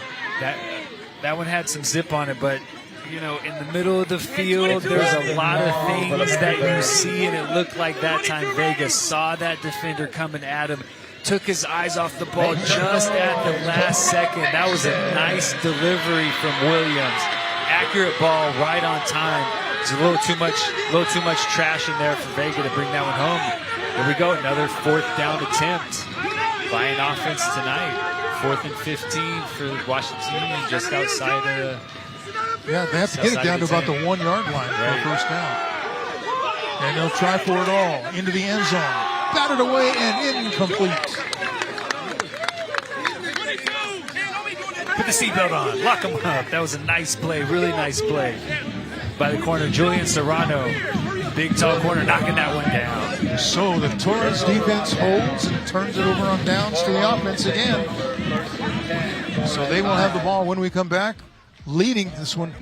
That one had some zip on it, but you know, in the middle of the field, there's a lot of things that you see, and it looked like that time Vega saw that defender coming at him, took his eyes off the ball just at the last second. That was a nice delivery from Williams. Accurate ball, right on time. There's a little too much trash in there for Vega to bring that one home. Here we go, another 4th down attempt by an offense tonight. 4th and 15 for Washington Union, just outside of. Yeah, they have to get it down to about the 1 yard line for a 1st down. And they'll try for it all into the end zone. Batted away and incomplete. Put the seatbelt on, lock him up. That was a nice play, really nice play by the corner. Julian Serrano, big tall corner, knocking that one down. So the Toros defense holds and turns it over on downs to the offense again. So they will have the ball when we come back, leading this one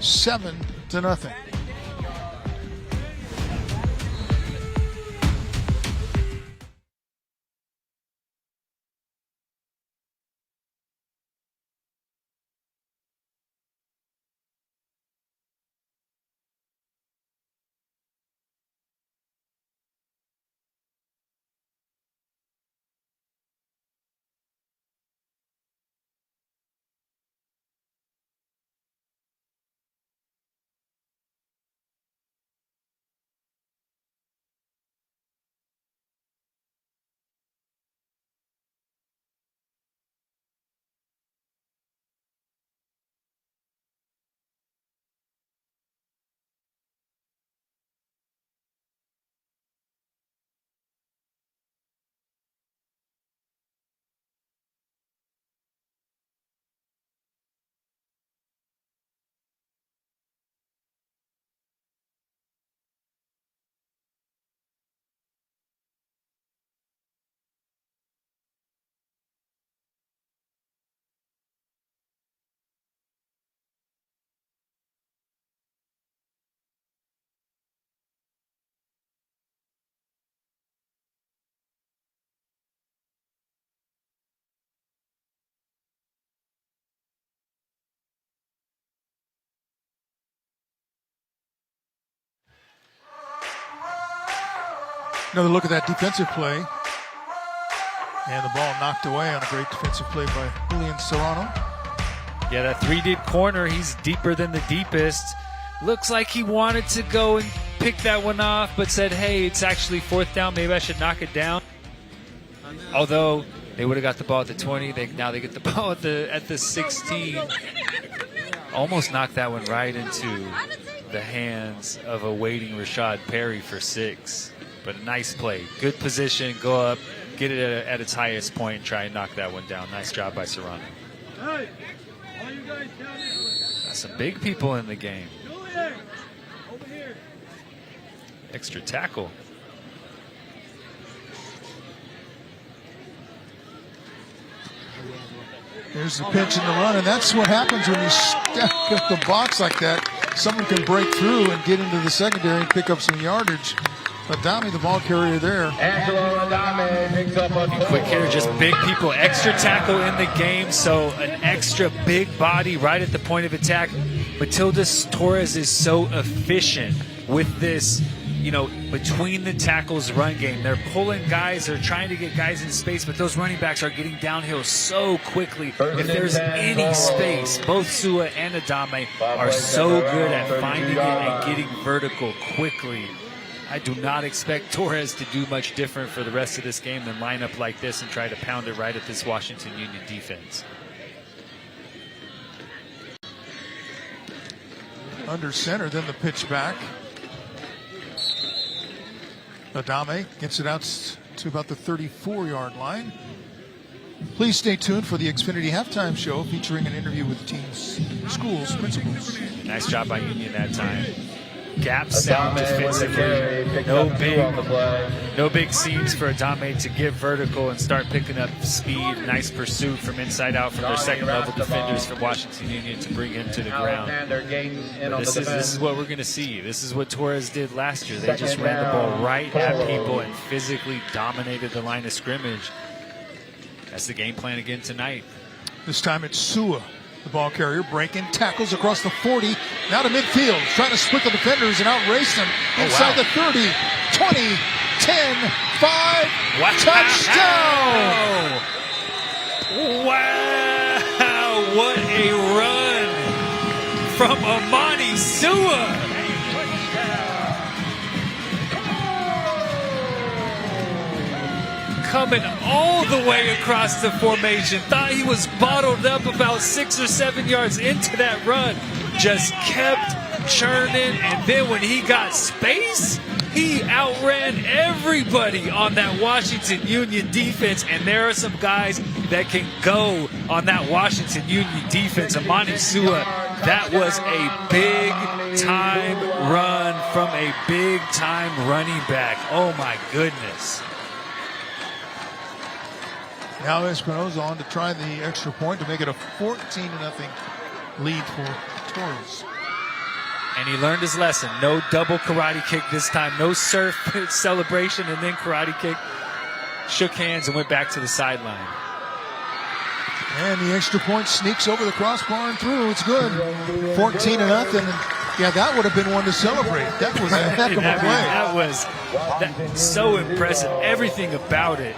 7-0. Another look at that defensive play. And the ball knocked away on a great defensive play by Julian Serrano. Yeah, that 3 deep corner, he's deeper than the deepest. Looks like he wanted to go and pick that one off, but said, hey, it's actually 4th down. Maybe I should knock it down. Although they would have got the ball at the 20. Now they get the ball at the 16. Almost knocked that one right into the hands of a waiting Rashad Perry for 6. But a nice play. Good position. Go up, get it at its highest point, and try and knock that one down. Nice job by Serrano. Got some big people in the game. Extra tackle. There's the pitch and the run, and that's what happens when you stack up the box like that. Someone can break through and get into the secondary and pick up some yardage. Adame, the ball carrier there. Quick hitter, just big people. Extra tackle in the game, so an extra big body right at the point of attack. Matilda Torres is so efficient with this, you know, between the tackles run game. They're pulling guys, they're trying to get guys in space, but those running backs are getting downhill so quickly. If there's any space, both Sua and Adame are so good at finding it and getting vertical quickly. I do not expect Torres to do much different for the rest of this game than line up like this and try to pound it right at this Washington Union defense. Under center, then the pitch back. Adame gets it out to about the 34-yard line. Please stay tuned for the Xfinity Halftime Show featuring an interview with the team's schools principals. Nice job by Union that time. Gap sound defensively. No big seams for Adame to get vertical and start picking up speed. Nice pursuit from inside out from their second level defenders from Washington Union to bring him to the ground. This is what we're going to see. This is what Torres did last year. They just ran the ball right at people and physically dominated the line of scrimmage. That's the game plan again tonight. This time it's Sua, the ball carrier, breaking, tackles across the 40, now to midfield, trying to split the defenders and outrace them inside the 30, 20, 10, 5, touchdown! Wow, what a run from Amani Sua! Coming all the way across the formation. Thought he was bottled up about 6 or 7 yards into that run. Just kept churning, and then when he got space, he outran everybody on that Washington Union defense, and there are some guys that can go on that Washington Union defense. Amani Sua, that was a big-time run from a big-time running back. Oh, my goodness. Now Espinoza on to try the extra point to make it a 14-0 lead for Toros. And he learned his lesson. No double karate kick this time. No surf celebration and then karate kick. Shook hands and went back to the sideline. And the extra point sneaks over the crossbar and through. It's good. 14-0. Yeah, that would have been one to celebrate. That was a heck of a play. That was so impressive. Everything about it.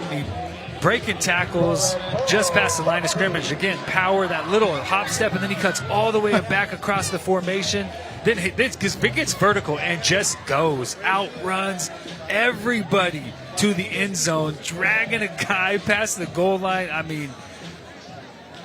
Breaking tackles just past the line of scrimmage. Again, power, that little hop step, and then he cuts all the way back across the formation. Then it gets vertical and just goes, outruns everybody to the end zone, dragging a guy past the goal line. I mean,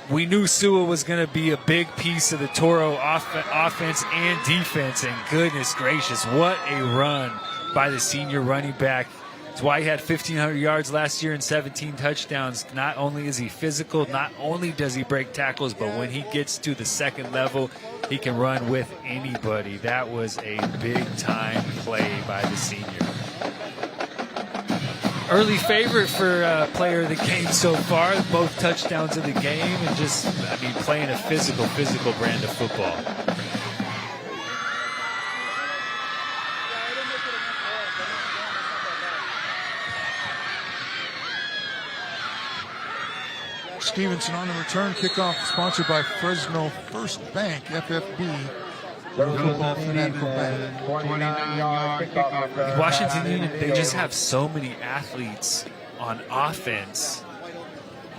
we knew Sua was going to be a big piece of the Toro offense and defense, and goodness gracious, what a run by the senior running back. That's why he had 1,500 yards last year and 17 touchdowns. Not only is he physical, not only does he break tackles, but when he gets to the second level, he can run with anybody. That was a big-time play by the senior. Early favorite for player of the game so far. Both touchdowns of the game, and just, playing a physical brand of football. Stevenson on the return kickoff, sponsored by Fresno First Bank, FFB. Washington Union, they just have so many athletes on offense,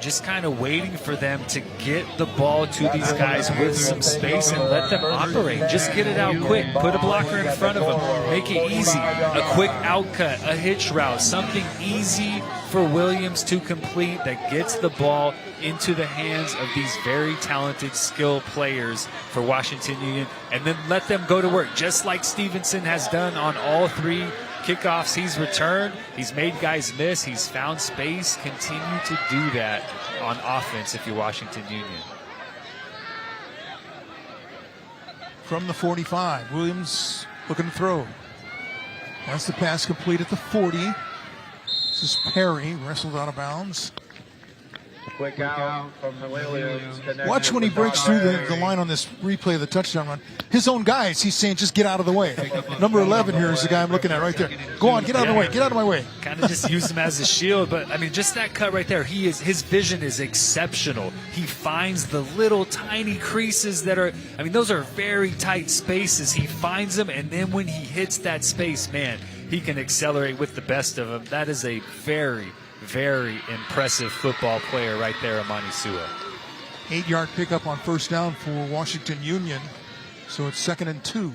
just kind of waiting for them to get the ball to these guys with some space and let them operate. Just get it out quick. Put a blocker in front of them. Make it easy. A quick outcut, a hitch route, something easy for Williams to complete that gets the ball into the hands of these very talented, skilled players for Washington Union, and then let them go to work, just like Stevenson has done on all three kickoffs he's returned. He's made guys miss. He's found space. Continue to do that on offense if you're Washington Union. From the 45, Williams looking to throw. That's the pass complete at the 40. This is Perry, wrestled out of bounds. Quick out from Williams. Watch when he breaks through the line on this replay of the touchdown run. His own guys, he's saying, just get out of the way. Number 11 here is the guy I'm looking at right there. Go on, get out of the way. Get out of my way. Kind of just use him as a shield, but just that cut right there. His vision is exceptional. He finds the little tiny creases that are, those are very tight spaces. He finds them, and then when he hits that space, man, he can accelerate with the best of them. That is a very, very impressive football player right there, Amani Sua. 8-yard pickup on first down for Washington Union. So it's 2nd and 2.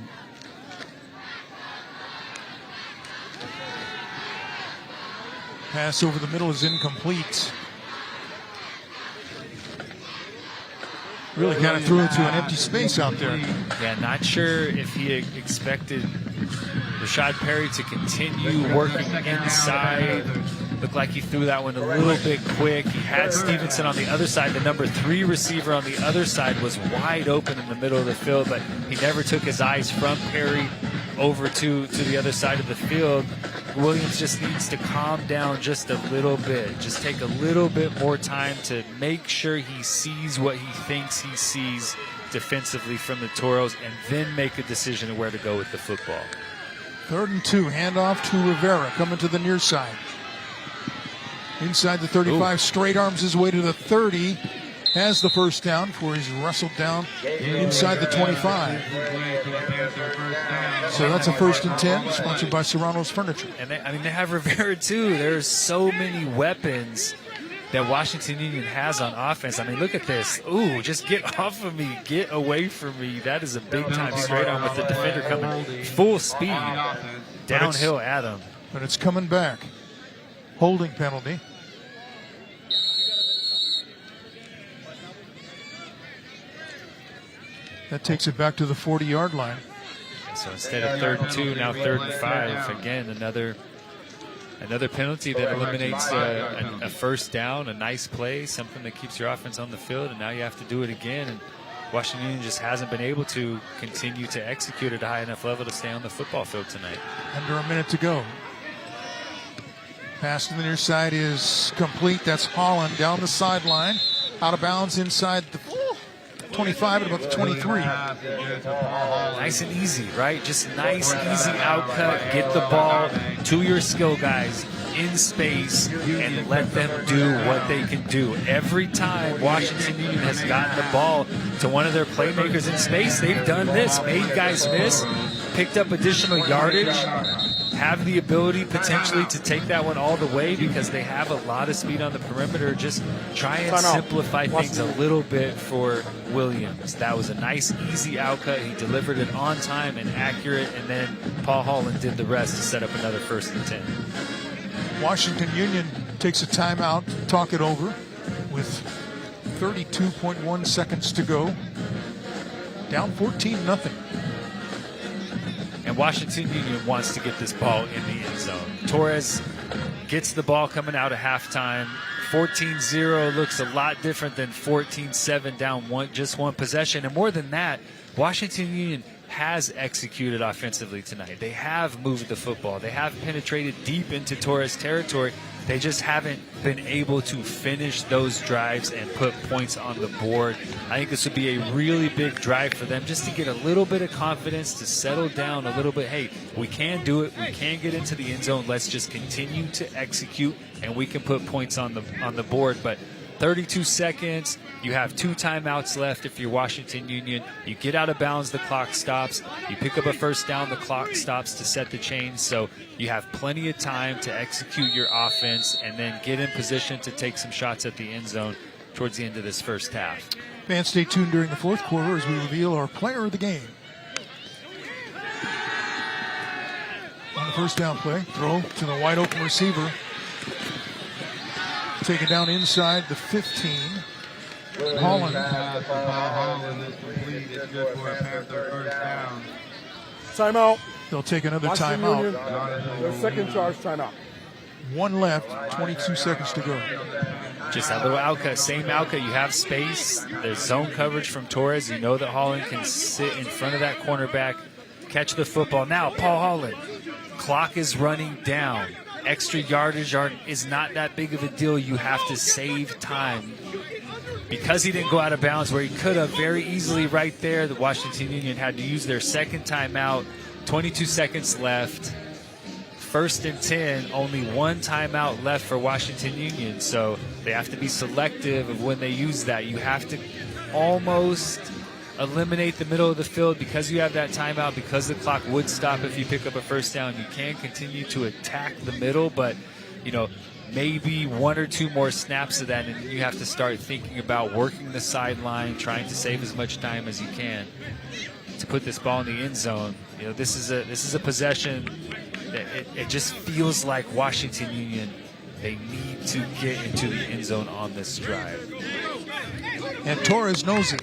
Pass over the middle is incomplete. Really kind of threw into an empty space out there. Yeah, not sure if he expected Rashad Perry to continue working inside Looked like he threw that one a little bit quick. He had Stevenson on the other side. The number 3 receiver on the other side was wide open in the middle of the field, but he never took his eyes from Perry over to the other side of the field. Williams just needs to calm down just a little bit. Just take a little bit more time to make sure he sees what he thinks he sees defensively from the Toros, and then make a decision of where to go with the football. 3rd and 2, handoff to Rivera, coming to the near side. Inside the 35, straight arms his way to the 30. Has the first down before he's wrestled down inside the 25. So that's a 1st and 10, sponsored by Serrano's Furniture. And they have Rivera too. There's so many weapons that Washington Union has on offense. I mean, look at this. Ooh, just get off of me. Get away from me. That is a big-time straight arm with the defender coming full speed downhill at him. But it's coming back. Holding penalty. That takes it back to the 40-yard line. So instead of 3rd and 2, now 3rd and 5. Again, another penalty that eliminates a first down, a nice play, something that keeps your offense on the field, and now you have to do it again. And Washington Union just hasn't been able to continue to execute at a high enough level to stay on the football field tonight. Under a minute to go. Pass to the near side is complete. That's Holland down the sideline. Out of bounds inside the 25 at about the 23. Nice and easy, right? Just nice, easy outcut. Get the ball to your skill guys in space and let them do what they can do. Every time Washington Union has gotten the ball to one of their playmakers in space, they've done this. Made guys miss, picked up additional yardage, have the ability potentially to take that one all the way because they have a lot of speed on the perimeter. Just try and simplify things a little bit for Williams. That was a nice, easy outcut. He delivered it on time and accurate, and then Paul Holland did the rest to set up another 1st and 10. Washington Union takes a timeout to talk it over with 32.1 seconds to go. Down 14-0. And Washington Union wants to get this ball in the end zone. Torres gets the ball coming out of halftime. 14-0 looks a lot different than 14-7 down just one possession. And more than that, Washington Union has executed offensively tonight. They have moved the football. They have penetrated deep into Torres territory. They just haven't been able to finish those drives and put points on the board. I think this would be a really big drive for them just to get a little bit of confidence, to settle down a little bit. Hey, we can do it. We can get into the end zone. Let's just continue to execute, and we can put points on the board. But 32 seconds. You have 2 timeouts left if you're Washington Union. You get out of bounds, the clock stops. You pick up a first down, the clock stops to set the chain. So you have plenty of time to execute your offense and then get in position to take some shots at the end zone towards the end of this first half. Fans, stay tuned during the 4th quarter as we reveal our player of the game. On the first down play, throw to the wide open receiver. Taken down inside the 15. Holland. Timeout. They'll take another Washington timeout. Union, their second charge timeout. 1 left, 22 seconds to go. Just that little outcut, same outcut. You have space. There's zone coverage from Torres. You know that Holland can sit in front of that cornerback, catch the football. Now, Paul Holland, clock is running down. Extra yardage is not that big of a deal. You have to save time. Because he didn't go out of bounds where he could have very easily right there, the Washington Union had to use their second timeout. 22 seconds left. 1st and 10, only 1 timeout left for Washington Union. So they have to be selective of when they use that. You have to almost eliminate the middle of the field because you have that timeout, because the clock would stop if you pick up a first down. You can continue to attack the middle, but, maybe 1 or 2 more snaps of that, and you have to start thinking about working the sideline, trying to save as much time as you can to put this ball in the end zone. This is a possession that it just feels like Washington Union, they need to get into the end zone on this drive. And Torres knows it.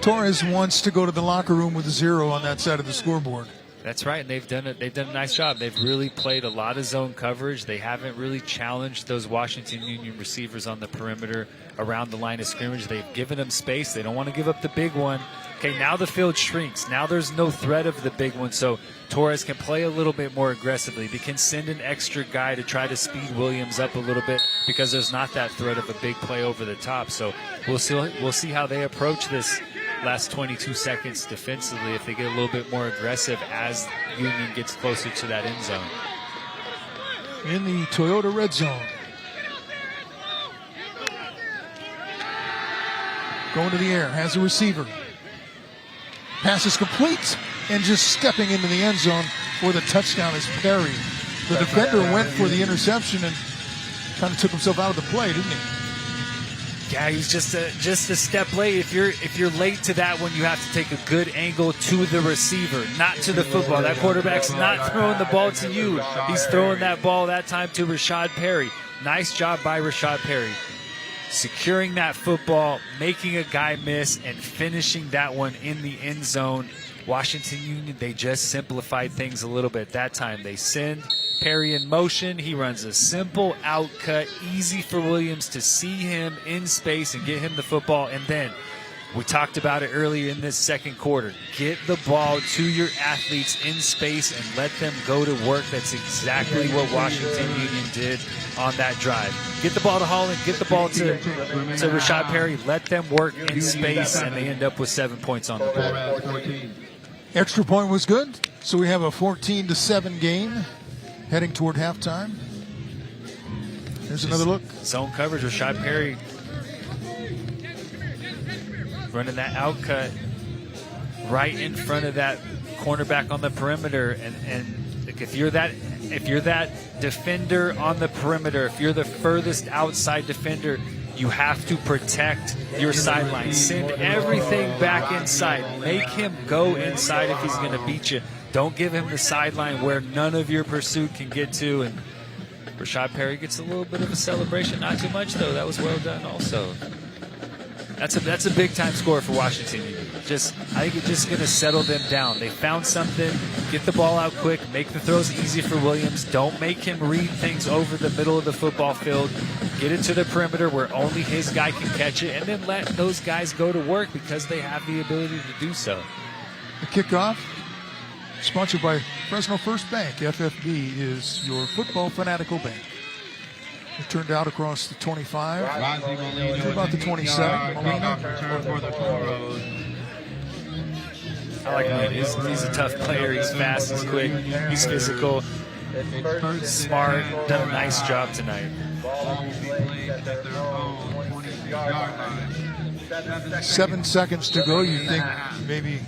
Torres wants to go to the locker room with a 0 on that side of the scoreboard. That's right, and they've done a nice job. They've really played a lot of zone coverage. They haven't really challenged those Washington Union receivers on the perimeter around the line of scrimmage. They've given them space. They don't want to give up the big one. Okay, now the field shrinks. Now there's no threat of the big one, so Torres can play a little bit more aggressively. They can send an extra guy to try to speed Williams up a little bit because there's not that threat of a big play over the top. So we'll see how they approach this last 22 seconds defensively if they get a little bit more aggressive as Union gets closer to that end zone. In the Toyota red zone. Going to the air, has a receiver. Pass is complete, and just stepping into the end zone for the touchdown is Perry. The defender went for the interception and kind of took himself out of the play, didn't he? Yeah, he's just a step late. If you're late to that one, you have to take a good angle to the receiver, not to the football. That quarterback's not throwing the ball to you. He's throwing that ball that time to Rashad Perry. Nice job by Rashad Perry. Securing that football, making a guy miss, and finishing that one in the end zone. Washington Union, they just simplified things a little bit that time. They send Perry in motion. He runs a simple out cut, easy for Williams to see him in space and get him the football. And then we talked about it earlier in this second quarter. Get the ball to your athletes in space and let them go to work. That's exactly what Washington Union did on that drive. Get the ball to Holland, get the ball to Rashad Perry, let them work in space, and they end up with 7 points on the board. Extra point was good, so we have a 14-7 game heading toward halftime. There's another look. Zone coverage, Rashad Perry running that out cut right in front of that cornerback on the perimeter, and like if you're that defender on the perimeter, if you're the furthest outside defender, you have to protect your sideline. Send everything back inside. Make him go inside if he's going to beat you. Don't give him the sideline where none of your pursuit can get to. And Rashad Perry gets a little bit of a celebration. Not too much, though. That was well done also. That's a big-time score for Washington Union. I think it's just going to settle them down. They found something. Get the ball out quick. Make the throws easy for Williams. Don't make him read things over the middle of the football field. Get it to the perimeter where only his guy can catch it, and then let those guys go to work because they have the ability to do so. The kickoff, sponsored by Fresno First Bank. FFB is your football fanatical bank. It turned out across the 25 to about the 27. I like him. He's a tough player. He's fast. He's quick. He's physical. Smart. Done a nice job tonight. 7 seconds to go. You think maybe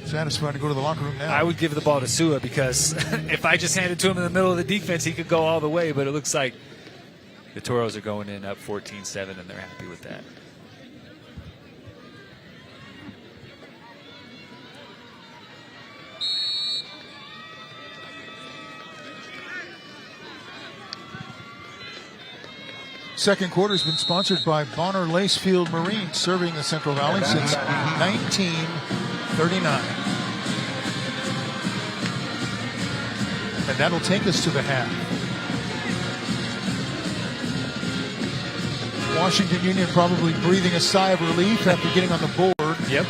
satisfied to go to the locker room now? I would give the ball to Sua because if I just hand it to him in the middle of the defense, he could go all the way. But it looks like the Toros are going in up 14-7, and they're happy with that. Second quarter has been sponsored by Bonner Lacefield Marine, serving the Central Valley since 1939. And that'll take us to the half. Washington Union probably breathing a sigh of relief after getting on the board. Yep.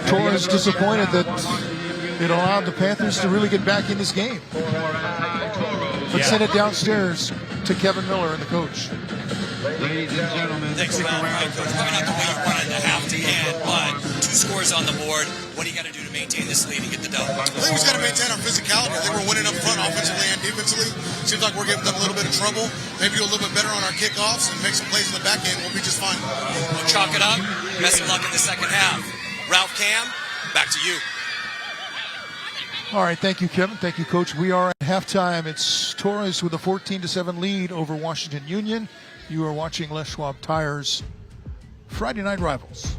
Torres disappointed that it allowed the Panthers to really get back in this game. Let's send it downstairs to Kevin Miller and the coach. Ladies and gentlemen, thanks a lot. Right, Coach. Probably not the way you wanted to have to end, but 2 scores on the board. What do you got to do to maintain this lead and get the dub? I think we just got to maintain our physicality. I think we're winning up front offensively and defensively. Seems like we're giving them a little bit of trouble. Maybe do a little bit better on our kickoffs and make some plays in the back end. We'll be just fine. We'll chalk it up. Best of luck in the second half. Ralph Cam, back to you. All right, thank you, Kevin. Thank you, Coach. We are at halftime. It's Torres with a 14-7 lead over Washington Union. You are watching Les Schwab Tires Friday Night Rivals.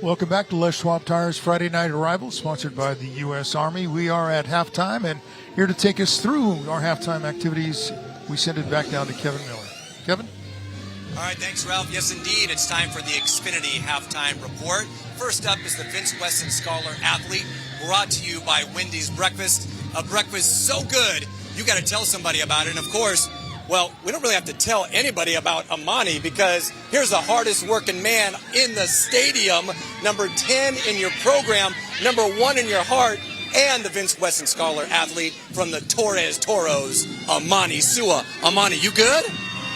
Welcome back to Les Schwab Tires Friday Night Arrival, sponsored by the U.S. Army. We are at halftime, and here to take us through our halftime activities, we send it back down to Kevin Miller. Kevin? All right, thanks, Ralph. Yes, indeed, it's time for the Xfinity Halftime Report. First up is the Vince Wesson Scholar Athlete, brought to you by Wendy's Breakfast. A breakfast so good, you got to tell somebody about it. And, of course, well, we don't really have to tell anybody about Amani, because here's the hardest working man in the stadium, number 10 in your program, number 1 in your heart, and the Vince Wesson Scholar Athlete from the Toros, Amani Sua. Amani, you good?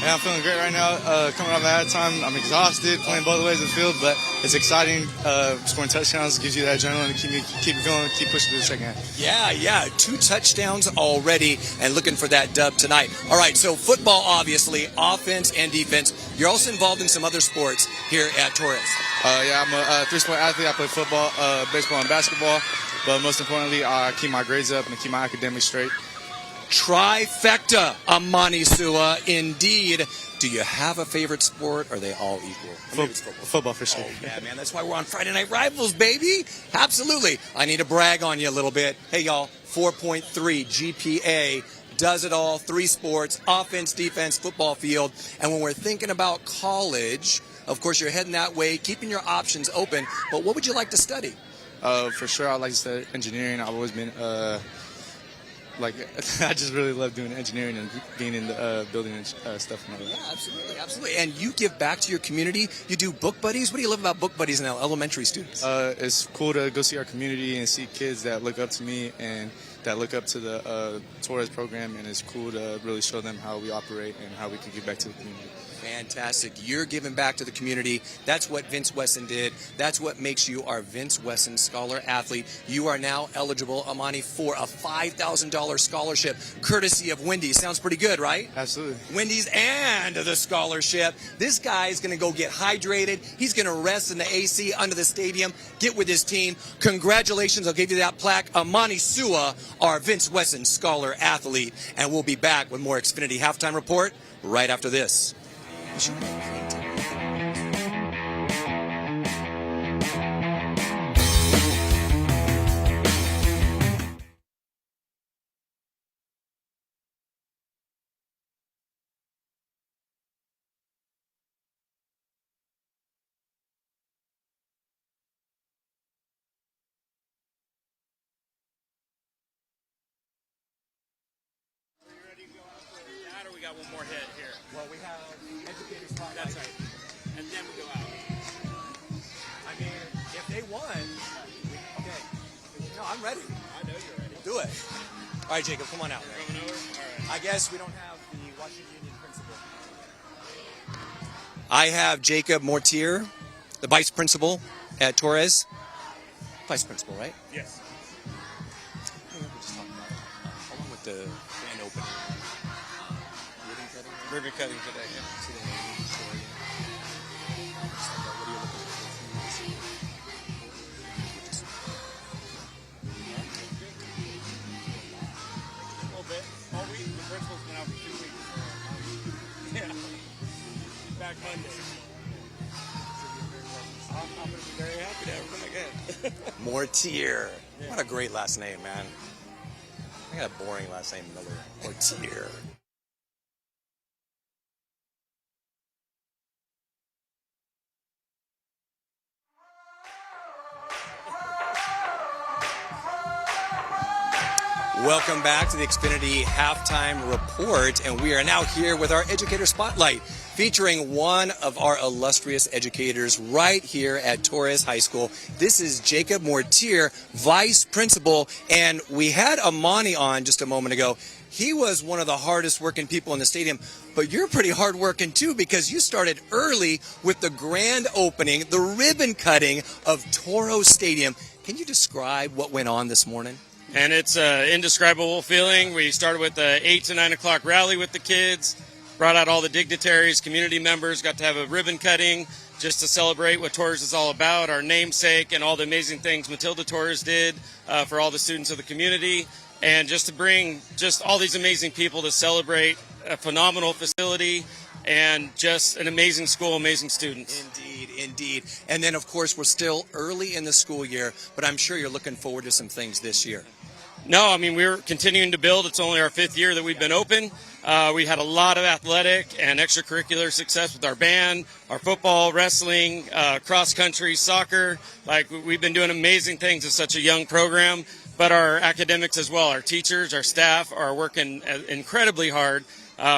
Yeah, I'm feeling great right now. Coming off at halftime, I'm exhausted playing both ways of the field, but it's exciting. Scoring touchdowns gives you that adrenaline to keep going, keep pushing through the second half. Yeah, 2 touchdowns already, and looking for that dub tonight. All right, so football, obviously, offense and defense. You're also involved in some other sports here at Torres. Yeah, I'm a 3-sport athlete. I play football, baseball, and basketball, but most importantly, I keep my grades up and keep my academics straight. Trifecta, Amani Sua, indeed. Do you have a favorite sport, or are they all equal? Football for sure. Oh, yeah, man, that's why we're on Friday Night Rivals, baby. Absolutely. I need to brag on you a little bit. Hey, y'all, 4.3 GPA. Does it all, 3 sports, offense, defense, football field. And when we're thinking about college, of course, you're heading that way, keeping your options open. But what would you like to study? For sure, I'd like to study engineering. I've always been... I just really love doing engineering and being in the building and stuff. And all that. Yeah, absolutely. And you give back to your community. You do book buddies. What do you love about book buddies and elementary students? It's cool to go see our community and see kids that look up to me and that look up to the Torres program, and it's cool to really show them how we operate and how we can give back to the community. Fantastic. You're giving back to the community. That's what Vince Wesson did. That's what makes you our Vince Wesson Scholar Athlete. You are now eligible, Amani, for a $5,000 scholarship, courtesy of Wendy's. Sounds pretty good, right? Absolutely. Wendy's and the scholarship. This guy is going to go get hydrated. He's going to rest in the AC under the stadium, get with his team. Congratulations. I'll give you that plaque. Amani Sua, our Vince Wesson Scholar Athlete. And we'll be back with more Xfinity Halftime Report right after this. We got one more hit here. Well, we have educators spotlight. That's right. And then we go out. I mean, if they won, okay. No, I'm ready. I know you're ready. Do it. All right, Jacob, come on out. Coming over? All right. I guess we don't have the Washington Union principal. I have Jacob Mortier, the vice principal at Torres. Vice principal, right? Yes. We're just talking about along with the grand opening. Ribbon cutting today, yeah. A little bit. All week. The principal's been out for 2 weeks. Yeah. He's back Monday. I'm going to be very happy to have him again. Mortier. Yeah. What a great last name, man. I got a boring last name, Miller. Mortier. Welcome back to the Xfinity Halftime Report, and we are now here with our Educator Spotlight, featuring one of our illustrious educators right here at Torres High School. This is Jacob Mortier, Vice Principal, and we had Amani on just a moment ago. He was one of the hardest working people in the stadium, but you're pretty hard working too, because you started early with the grand opening, the ribbon cutting of Toros Stadium. Can you describe what went on this morning? And it's an indescribable feeling. We started with the 8 to 9 o'clock rally with the kids, brought out all the dignitaries, community members, got to have a ribbon cutting just to celebrate what Torres is all about, our namesake, and all the amazing things Matilda Torres did for all the students of the community, and just to bring just all these amazing people to celebrate a phenomenal facility and just an amazing school, amazing students. Indeed. indeed. And then, of course, we're still early in the school year, but I'm sure you're looking forward to some things this year. No, I mean, we're continuing to build. It's only our 5th year that we've been open. We had a lot of athletic and extracurricular success with our band, our football, wrestling, cross country, soccer. Like, we've been doing amazing things in such a young program, but our academics as well. Our teachers, our staff are working incredibly hard.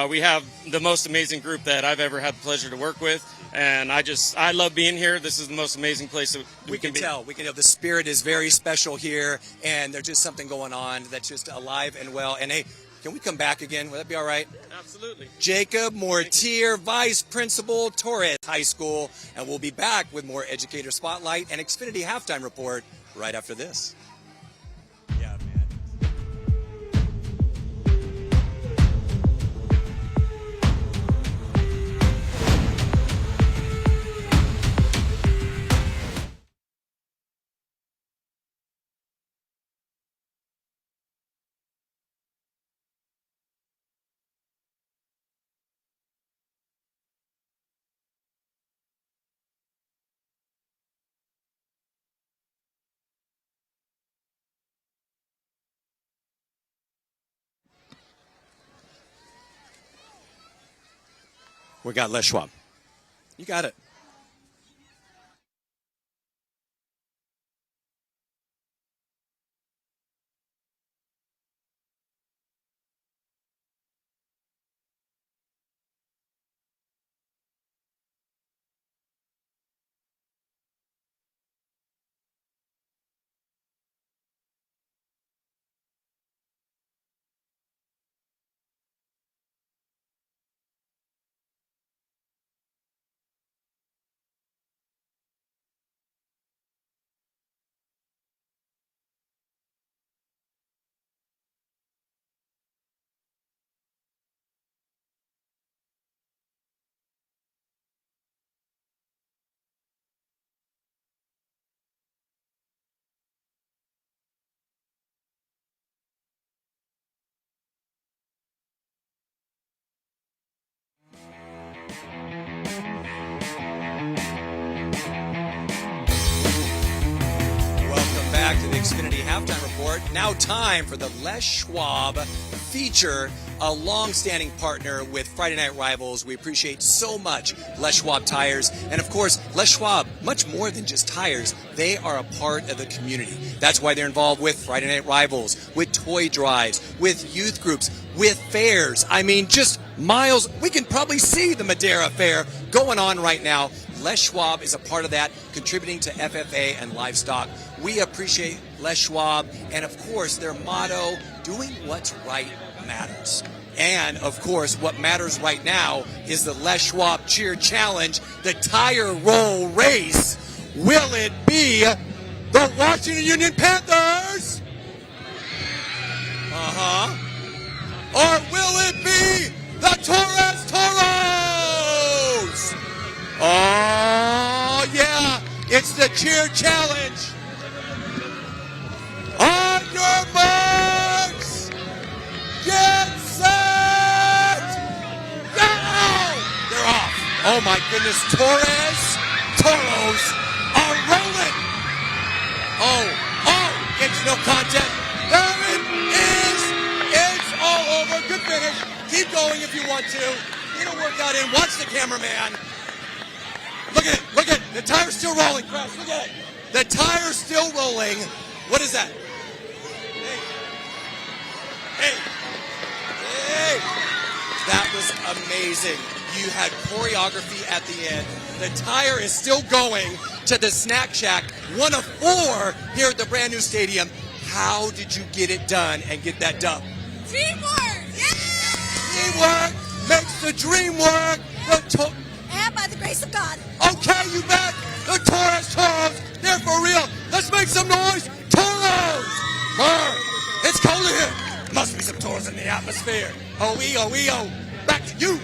We have the most amazing group that I've ever had the pleasure to work with. And I love being here. This is the most amazing place that we can be. We can tell the spirit is very special here, and there's just something going on that's just alive and well. And hey, can we come back again? Would that be all right? Absolutely. Jacob Mortier, Vice Principal, Torres High School, and we'll be back with more Educator Spotlight and Xfinity Halftime Report right after this. We got Les Schwab. You got it. Back to the Xfinity Halftime Report. Now time for the Les Schwab feature, a long-standing partner with Friday Night Rivals. We appreciate so much Les Schwab Tires. And of course, Les Schwab, much more than just tires, they are a part of the community. That's why they're involved with Friday Night Rivals, with toy drives, with youth groups, with fairs. I mean, just miles. We can probably see the Madera Fair going on right now. Les Schwab is a part of that, contributing to FFA and livestock. We appreciate Les Schwab, and of course, their motto, doing what's right matters. And of course, what matters right now is the Les Schwab Cheer Challenge, the tire roll race. Will it be the Washington Union Panthers? Or will it be the Toros? Oh, yeah, it's the cheer challenge. On your marks, get set, go! They're off. Oh, my goodness, Toros are rolling. Oh, it's no contest. There it is. It's all over. Good finish. Keep going if you want to. Get a workout in. Watch the cameraman. Look at it. The tire's still rolling, Crash. Look at it. The tire's still rolling. What is that? Hey. That was amazing. You had choreography at the end. The tire is still going to the Snack Shack, one of 4 here at the brand new stadium. How did you get it done and get that dub? Teamwork! Yeah! Teamwork makes the dream work. And by the grace of God. Okay, you bet. The Toros, they're for real. Let's make some noise. Toros! It's cold in here. Must be some Toros in the atmosphere. Oh. Back to you.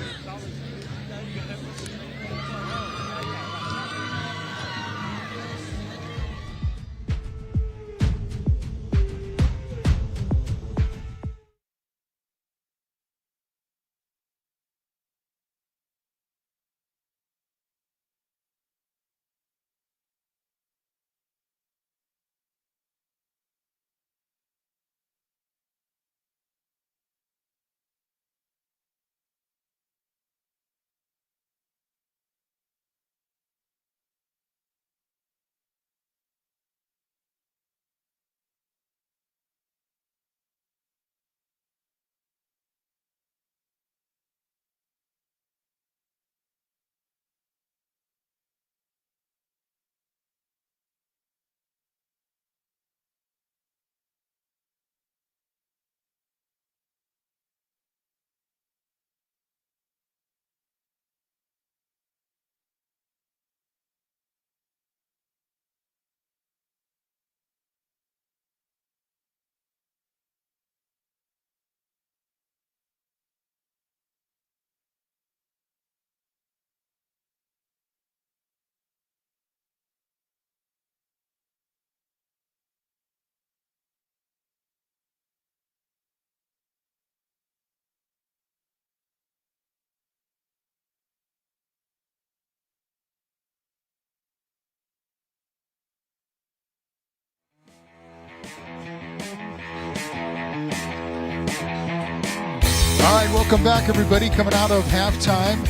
All right, welcome back, everybody. Coming out of halftime,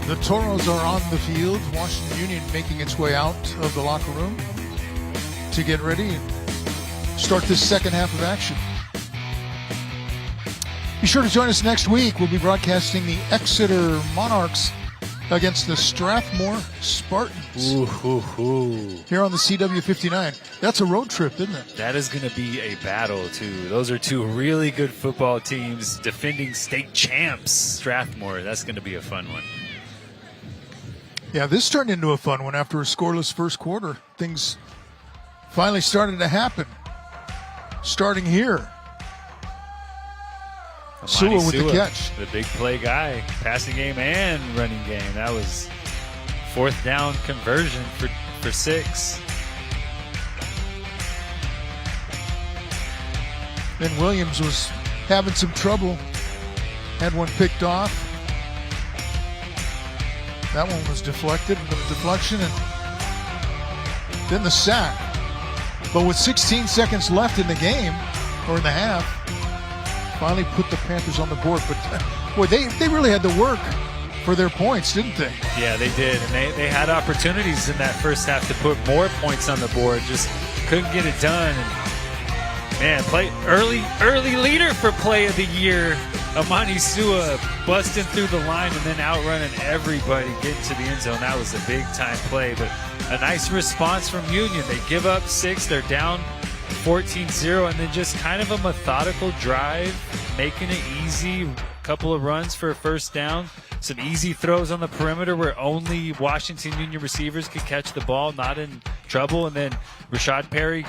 the Toros are on the field. Washington Union making its way out of the locker room to get ready and start this second half of action. Be sure to join us next week. We'll be broadcasting the Exeter Monarchs against the Strathmore Spartans. Here on the CW59. That's a road trip, isn't it? That is going to be a battle, too. Those are two really good football teams, defending state champs, Strathmore. That's going to be a fun one. Yeah, this turned into a fun one after a scoreless first quarter. Things finally started to happen. Starting here. Sua with the catch. The big play guy, passing game and running game. That was fourth down conversion for 6. Then Williams was having some trouble. Had one picked off. That one was deflected, the deflection, and then the sack. But with 16 seconds left in the game, or in the half, finally put the Panthers on the board. But boy, they really had to work for their points, didn't they? Yeah, they did. And they had opportunities in that first half to put more points on the board. Just couldn't get it done. And man, play early leader for play of the year. Amani Sua busting through the line and then outrunning everybody getting to the end zone. That was a big time play. But a nice response from Union. They give up 6. They're down 14-0, and then just kind of a methodical drive, making it easy. Couple of runs for a first down. Some easy throws on the perimeter where only Washington Union receivers could catch the ball, not in trouble. And then Rashad Perry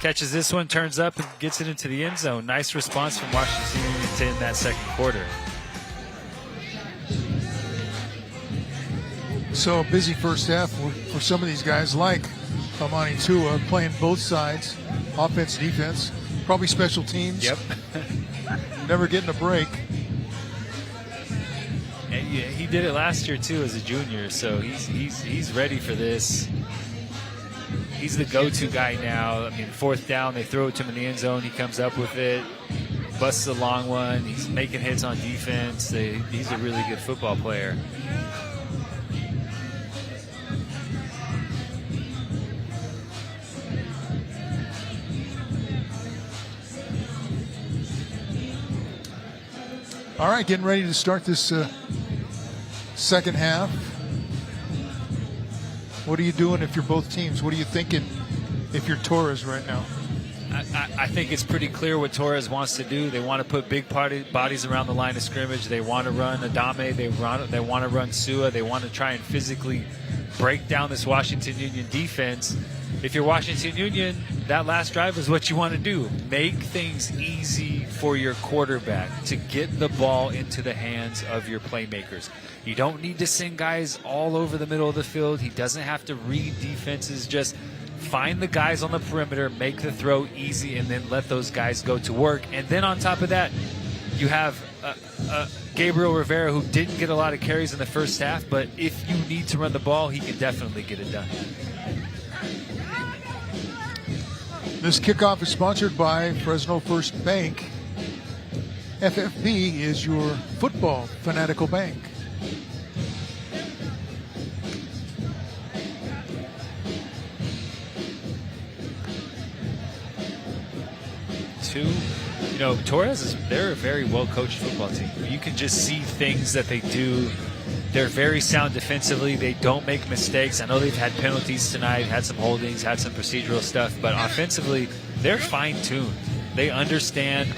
catches this one, turns up, and gets it into the end zone. Nice response from Washington Union to end that second quarter. So a busy first half for some of these guys like Amani Tua, playing both sides, offense, defense, probably special teams. Yep. Never getting a break. And yeah, he did it last year too as a junior, so he's ready for this. He's the go-to guy now. I mean, fourth down, they throw it to him in the end zone. He comes up with it, busts a long one. He's making hits on defense. He's a really good football player. All right, getting ready to start this second half. What are you doing if you're both teams? What are you thinking if you're Torres right now? I think it's pretty clear what Torres wants to do. They want to put big bodies around the line of scrimmage. They want to run Adame. They want to run Sua. They want to try and physically break down this Washington Union defense. If you're Washington Union, that last drive is what you want to do. Make things easy for your quarterback to get the ball into the hands of your playmakers. You don't need to send guys all over the middle of the field. He doesn't have to read defenses. Just find the guys on the perimeter, make the throw easy, and then let those guys go to work. And then on top of that, you have Gabriel Rivera, who didn't get a lot of carries in the first half, but if you need to run the ball, he can definitely get it done. This kickoff is sponsored by Fresno First Bank. FFB is your football fanatical bank. Torres, they're a very well-coached football team. You can just see things that they do. They're very sound defensively. They don't make mistakes. I know they've had penalties tonight, had some holdings, had some procedural stuff, but offensively, they're fine-tuned. They understand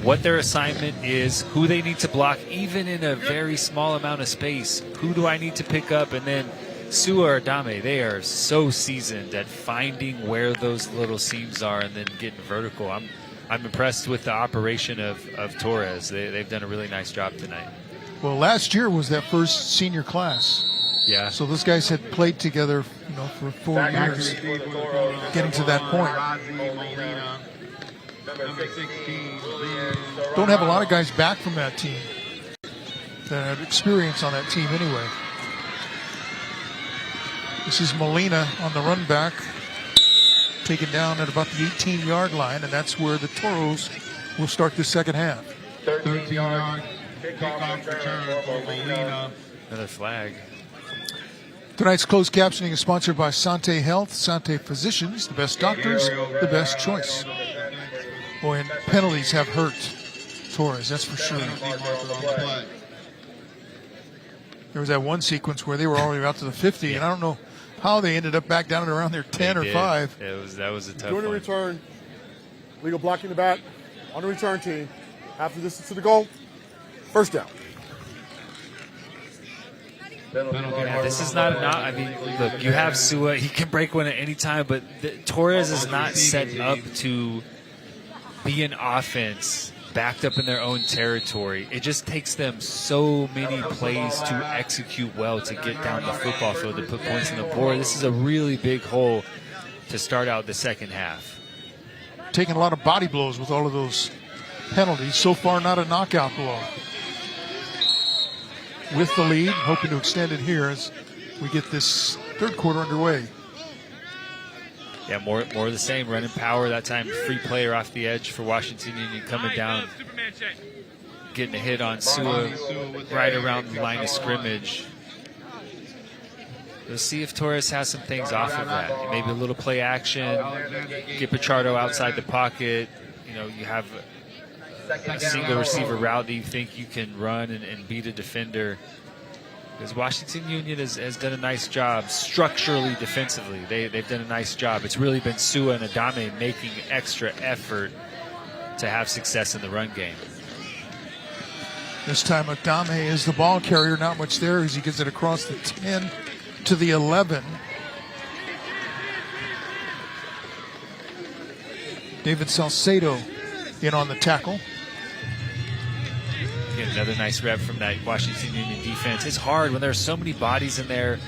what their assignment is, who they need to block, even in a very small amount of space. Who do I need to pick up? And then Sua or Adame, they are so seasoned at finding where those little seams are and then getting vertical. I'm impressed with the operation of Torres. They've done a really nice job tonight. Well, last year was that first senior class. Yeah. So those guys had played together, for 4 years, getting to that point. Don't have a lot of guys back from that team that have experience on that team anyway. This is Molina on the run back, taken down at about the 18-yard line, and that's where the Toros will start the second half. 13-yard kickoff return for Molina. Another flag. Tonight's closed captioning is sponsored by Sante Health, Sante Physicians, the best doctors, the best choice. Boy, and penalties have hurt Torres, that's for sure. There was that one sequence where they were already out to the 50, and I don't know how they ended up back down at around their 10 or 5. That was a tough During the one. return, legal blocking the back on the return team. After distance to the goal, first down. Yeah, this is not I mean, look, you have Sua. He can break one at any time, but Torres is not set up to be an offense backed up in their own territory. It just takes them so many plays to execute well to get down the football field to put points on the board. This is a really big hole to start out the second half. Taking a lot of body blows with all of those penalties. So far, not a knockout blow. With the lead, hoping to extend it here as we get this third quarter underway. Yeah, more of the same. Running power that time. Free player off the edge for Washington Union coming down, getting a hit on Sua right around the line of scrimmage. We'll see if Torres has some things off of that. Maybe a little play action, get Pichardo outside the pocket. You know, you have a single receiver route that you think you can run and beat a defender. Because Washington Union has done a nice job structurally defensively. They've done a nice job. It's really been Sua and Adame making extra effort to have success in the run game. This time Adame is the ball carrier. Not much there as he gets it across the 10 to the 11. David Salcedo in on the tackle. Again, another nice rep from that Washington Union defense. It's hard when there's so many bodies in there.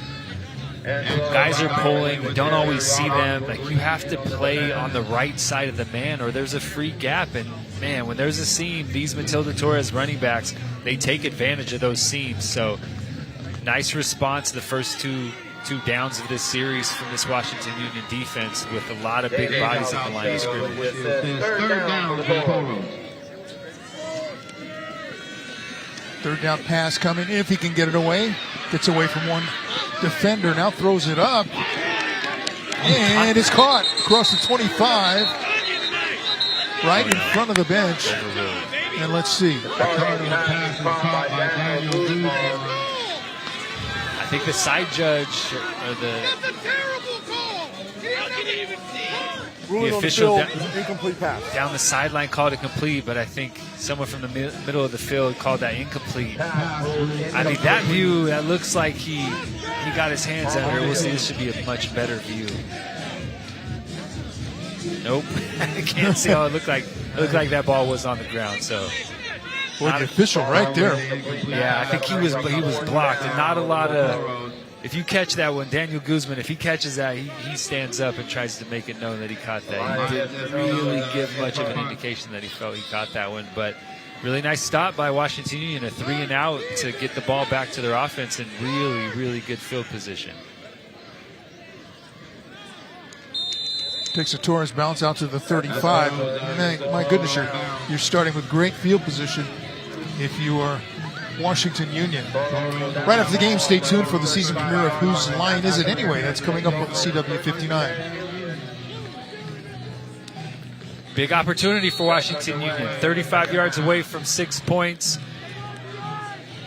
Guys are pulling. We don't always see them. Like, you have to play on the right side of the man or there's a free gap. And, man, when there's a seam, these Matilda Torres running backs, they take advantage of those seams. So, nice response the first two downs of this series from this Washington Union defense with a lot of big bodies at the line of scrimmage. Third down for Toros. Third down pass coming if he can get it away. Gets away from one defender, now throws it up. And it's caught across the 25. Right in front of the bench. And let's see. I think the side judge or the official incomplete pass down the sideline called it complete, but I think someone from the middle of the field called that incomplete. I mean, that view, that looks like he got his hands under it. We'll see. This should be a much better view. Nope. I can't see how it looked like. It looked like that ball was on the ground. So, boy, the official right there. Yeah, I think he was blocked, and not a lot of. If you catch that one, Daniel Guzman, if he catches that, he stands up and tries to make it known that he caught that. He didn't really give much of an indication that he felt he caught that one, but really nice stop by Washington Union, a 3-and-out to get the ball back to their offense in really, really good field position. Takes a Torres bounce out to the 35. My goodness, you're starting with great field position if you are Washington Union. Right after the game, stay tuned for the season premiere of Whose Line Is It Anyway? That's coming up on CW 59. Big opportunity for Washington Union. 35 yards away from 6 points.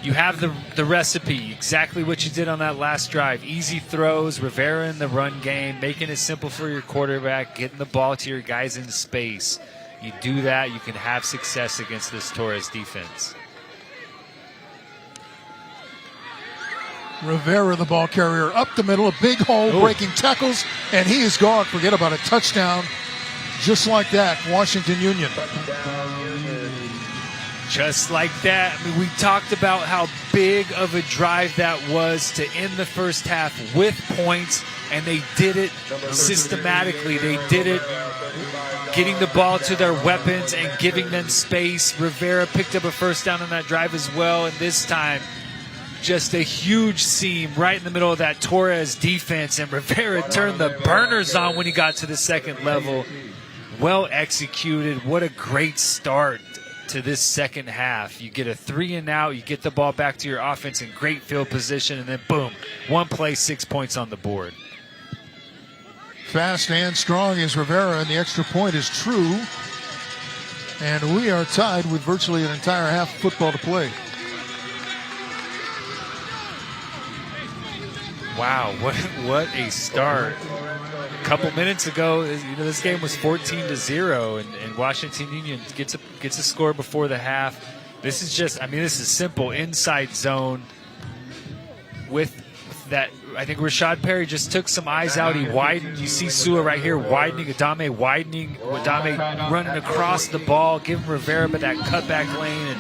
You have the recipe, exactly what you did on that last drive. Easy throws, Rivera in the run game, making it simple for your quarterback, getting the ball to your guys in space. You do that, you can have success against this Torres defense. Rivera, the ball carrier, up the middle, a big hole, breaking tackles, and he is gone. Forget about a touchdown. Just like that, Washington Union. Just like that. I mean, we talked about how big of a drive that was to end the first half with points, and they did it systematically. They did it getting the ball to their weapons and giving them space. Rivera picked up a first down on that drive as well, and this time just a huge seam right in the middle of that Torres defense, and Rivera turned the burners on when he got to the second level. Well executed. What a great start to this second half. You get a 3-and-out, you get the ball back to your offense in great field position, and then boom, one play, 6 points on the board. Fast and strong is Rivera, and the extra point is true. And we are tied with virtually an entire half of football to play. Wow, what a start. A couple minutes ago, this game was 14-0, and Washington Union gets a score before the half. This is this is simple inside zone with that. I think Rashad Perry just took some eyes out. He widened. You see Sua right here widening, Adame widening, Adame running across the ball, giving Rivera but that cutback lane, and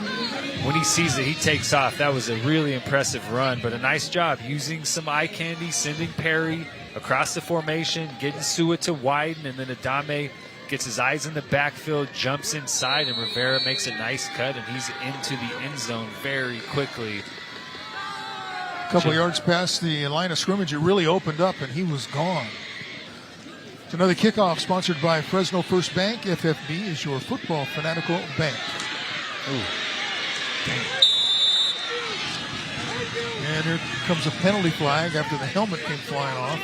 when he sees it, he takes off. That was a really impressive run, but a nice job using some eye candy, sending Perry across the formation, getting Sua to widen, and then Adame gets his eyes in the backfield, jumps inside, and Rivera makes a nice cut, and he's into the end zone very quickly. A couple yards past the line of scrimmage, it really opened up, and he was gone. It's another kickoff sponsored by Fresno First Bank. FFB is your football fanatical bank. Ooh. Dang. And here comes a penalty flag after the helmet came flying off.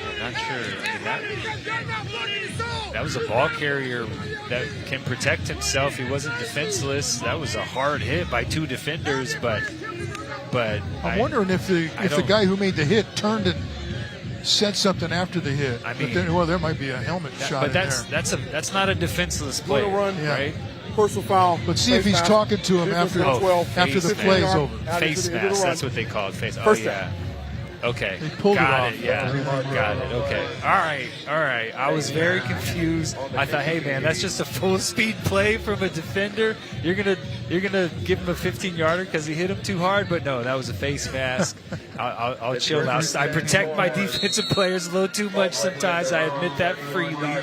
I'm not sure. That was a ball carrier that can protect himself. He wasn't defenseless. That was a hard hit by two defenders, but I'm wondering if the guy who made the hit turned and said something after the hit. I mean, there might be a helmet shot. But there. that's not a defenseless play, right? Personal foul. But see if he's talking to him after the play is over. Face mask, that's what they call it. Face. Oh yeah. Okay. They pulled got it off. Yeah. Got it. Okay. All right. I was very confused. I thought, hey man, that's just a full speed play from a defender. You're gonna give him a 15-yarder because he hit him too hard, but no, that was a face mask. I'll chill out. I protect my defensive players a little too much sometimes. I admit that freely.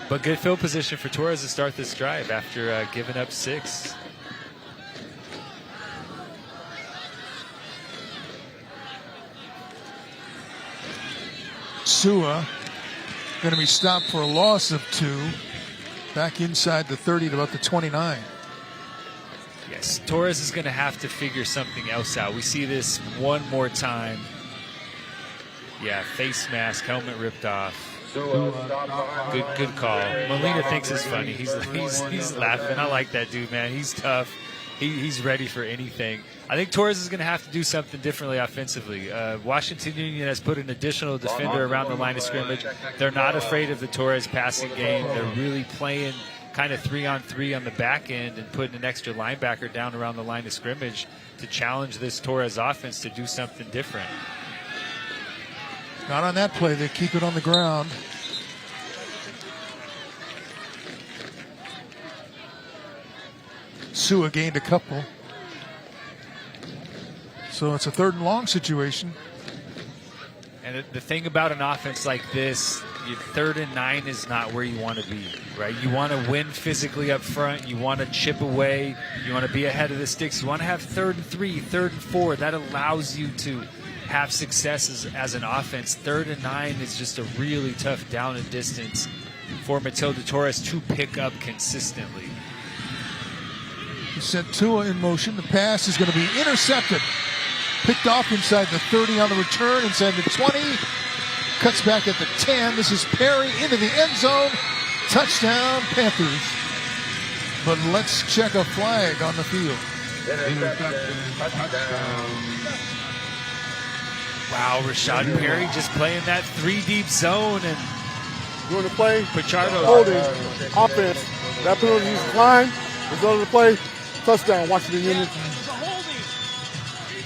But good field position for Torres to start this drive after giving up 6. Sua going to be stopped for a loss of 2. Back inside the 30 to about the 29. Yes, Torres is going to have to figure something else out. We see this one more time. Yeah, face mask, helmet ripped off. Good call. Molina thinks it's funny. He's laughing. I like that dude, man. He's tough. He's ready for anything. I think Torres is going to have to do something differently offensively. Washington Union has put an additional defender around the line of scrimmage. They're not afraid of the Torres passing game. They're really playing kind of 3-on-3 on the back end and putting an extra linebacker down around the line of scrimmage to challenge this Torres offense to do something different. Not on that play. They keep it on the ground. Sua gained a couple. So it's a 3rd and long situation. And the thing about an offense like this, your 3rd and 9 is not where you want to be, right? You want to win physically up front. You want to chip away. You want to be ahead of the sticks. You want to have 3rd and 3, 3rd and 4. That allows you to have success as an offense. 3rd and 9 is just a really tough down and distance for Matilda Torres to pick up consistently. He sent Tua in motion. The pass is going to be intercepted. Picked off inside the 30 on the return, inside the 20. Cuts back at the 10. This is Perry into the end zone. Touchdown, Panthers. But let's check a flag on the field. Wow, Rashad Perry just playing that 3-deep zone and doing the play. Pichardo holding offense. That penalty is declined. Result of the play. Touchdown, Washington Union.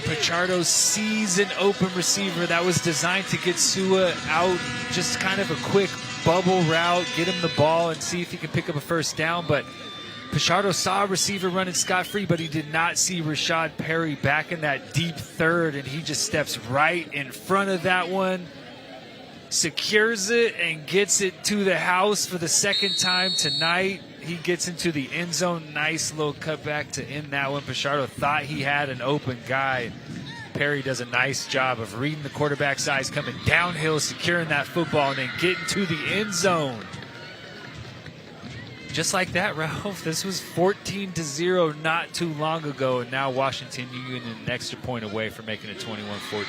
Pichardo sees an open receiver that was designed to get Sua out, just kind of a quick bubble route, get him the ball and see if he can pick up a first down. But Pichardo saw a receiver running scot-free, but he did not see Rashad Perry back in that deep 3rd, and he just steps right in front of that one, secures it, and gets it to the house for the 2nd time tonight. He gets into the end zone. Nice little cutback to end that one. Pichardo thought he had an open guy. Perry does a nice job of reading the quarterback's eyes, coming downhill, securing that football, and then getting to the end zone. just like that, Ralph, this was 14-0 not too long ago, and now Washington Union an extra point away from making it 21-14.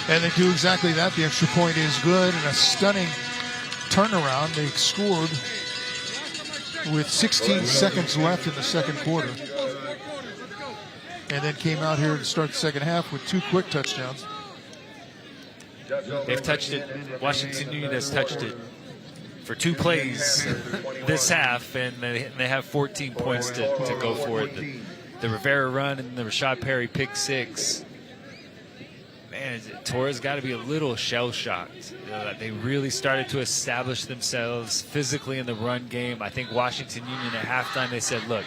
And they do exactly that. The extra point is good, and a stunning turnaround. They scored with 16 seconds left in the second quarter. And then came out here to start the second half with 2 quick touchdowns. They've touched it. Washington Union has touched it for 2 plays this half, and they have 14 points to go for it. The Rivera run and the Rashad Perry pick 6. Man, Torres got to be a little shell-shocked. They really started to establish themselves physically in the run game. I think Washington Union at halftime, they said, look,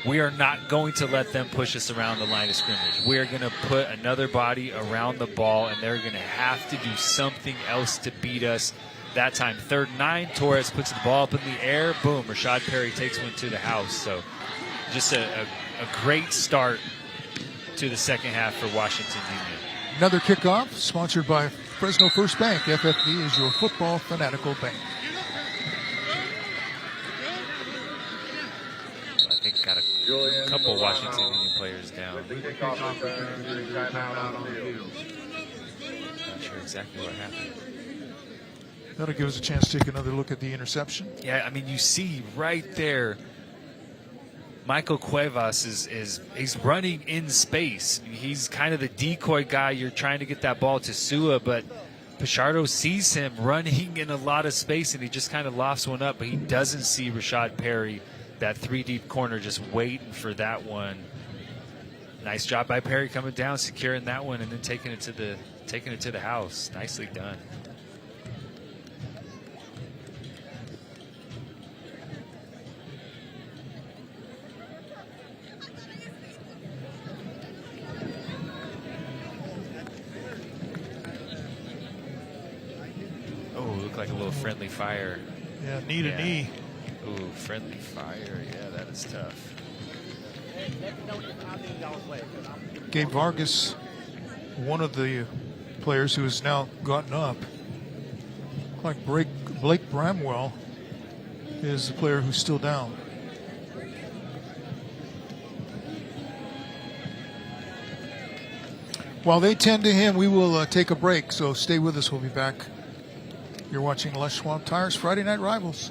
we are not going to let them push us around the line of scrimmage. We are going to put another body around the ball, and they're going to have to do something else to beat us. That time, 3rd and 9, Torres puts the ball up in the air. Boom, Rashad Perry takes one to the house. So just a great start to the second half for Washington Union. Another kickoff sponsored by Fresno First Bank. FFB is your football fanatical bank. I think got a couple Washington Union players down. Not sure exactly what happened. That'll give us a chance to take another look at the interception. Yeah, I mean, you see right there, Michael Cuevas he's running in space. He's kind of the decoy guy. You're trying to get that ball to Sua, but Pichardo sees him running in a lot of space, and he just kind of lofts one up, but he doesn't see Rashad Perry, that 3-deep corner, just waiting for that one. Nice job by Perry coming down, securing that one, and then taking it to the house. Nicely done. Like a little friendly fire. Yeah, knee to knee. Ooh, friendly fire. Yeah, that is tough. Gabe Vargas, one of the players who has now gotten up. Like Blake Bramwell is the player who's still down. While they tend to him, we will take a break, so stay with us. We'll be back. You're watching Les Schwab Tires Friday Night Rivals.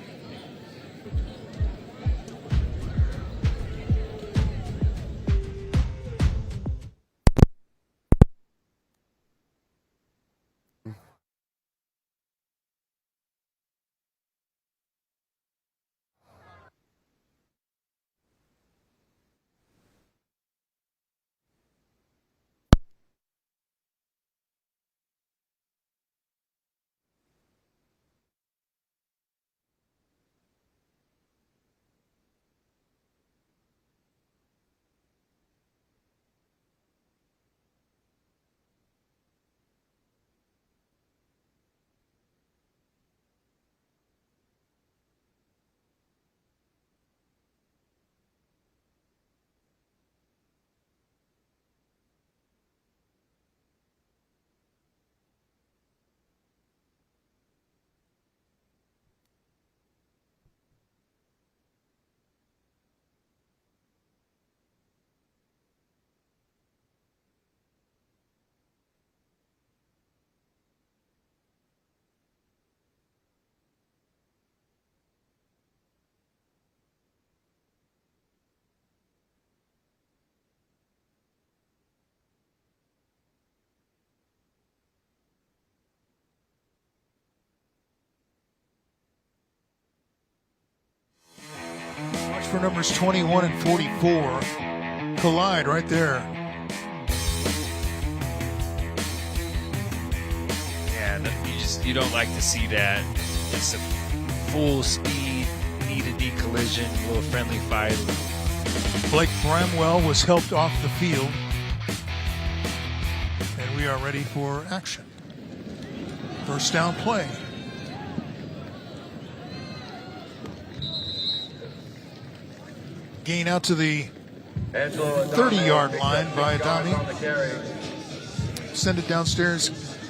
For numbers 21 and 44 collide right there. Yeah, you don't like to see that. It's a full speed, knee-to-knee collision, a little friendly fight. Blake Bramwell was helped off the field, and we are ready for action. First down play. Gain out to the 30-yard line by Adami. Send it downstairs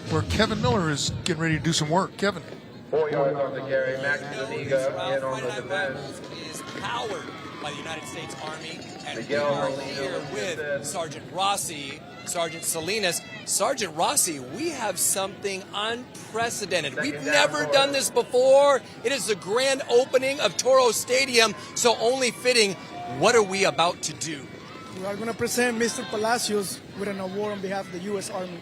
where Kevin Miller is getting ready to do some work. Kevin. 4 yards on the carry. Max Zuniga in on the defense. Is powered by the United States Army, and Miguel we are Molina here on the with defense. Sergeant Rossi, Sergeant Salinas. Sergeant Rossi, we have something unprecedented. We've never done this before. It is the grand opening of Toros Stadium, so only fitting. What are we about to do? We are going to present Mr. Palacios with an award on behalf of the U.S. Army.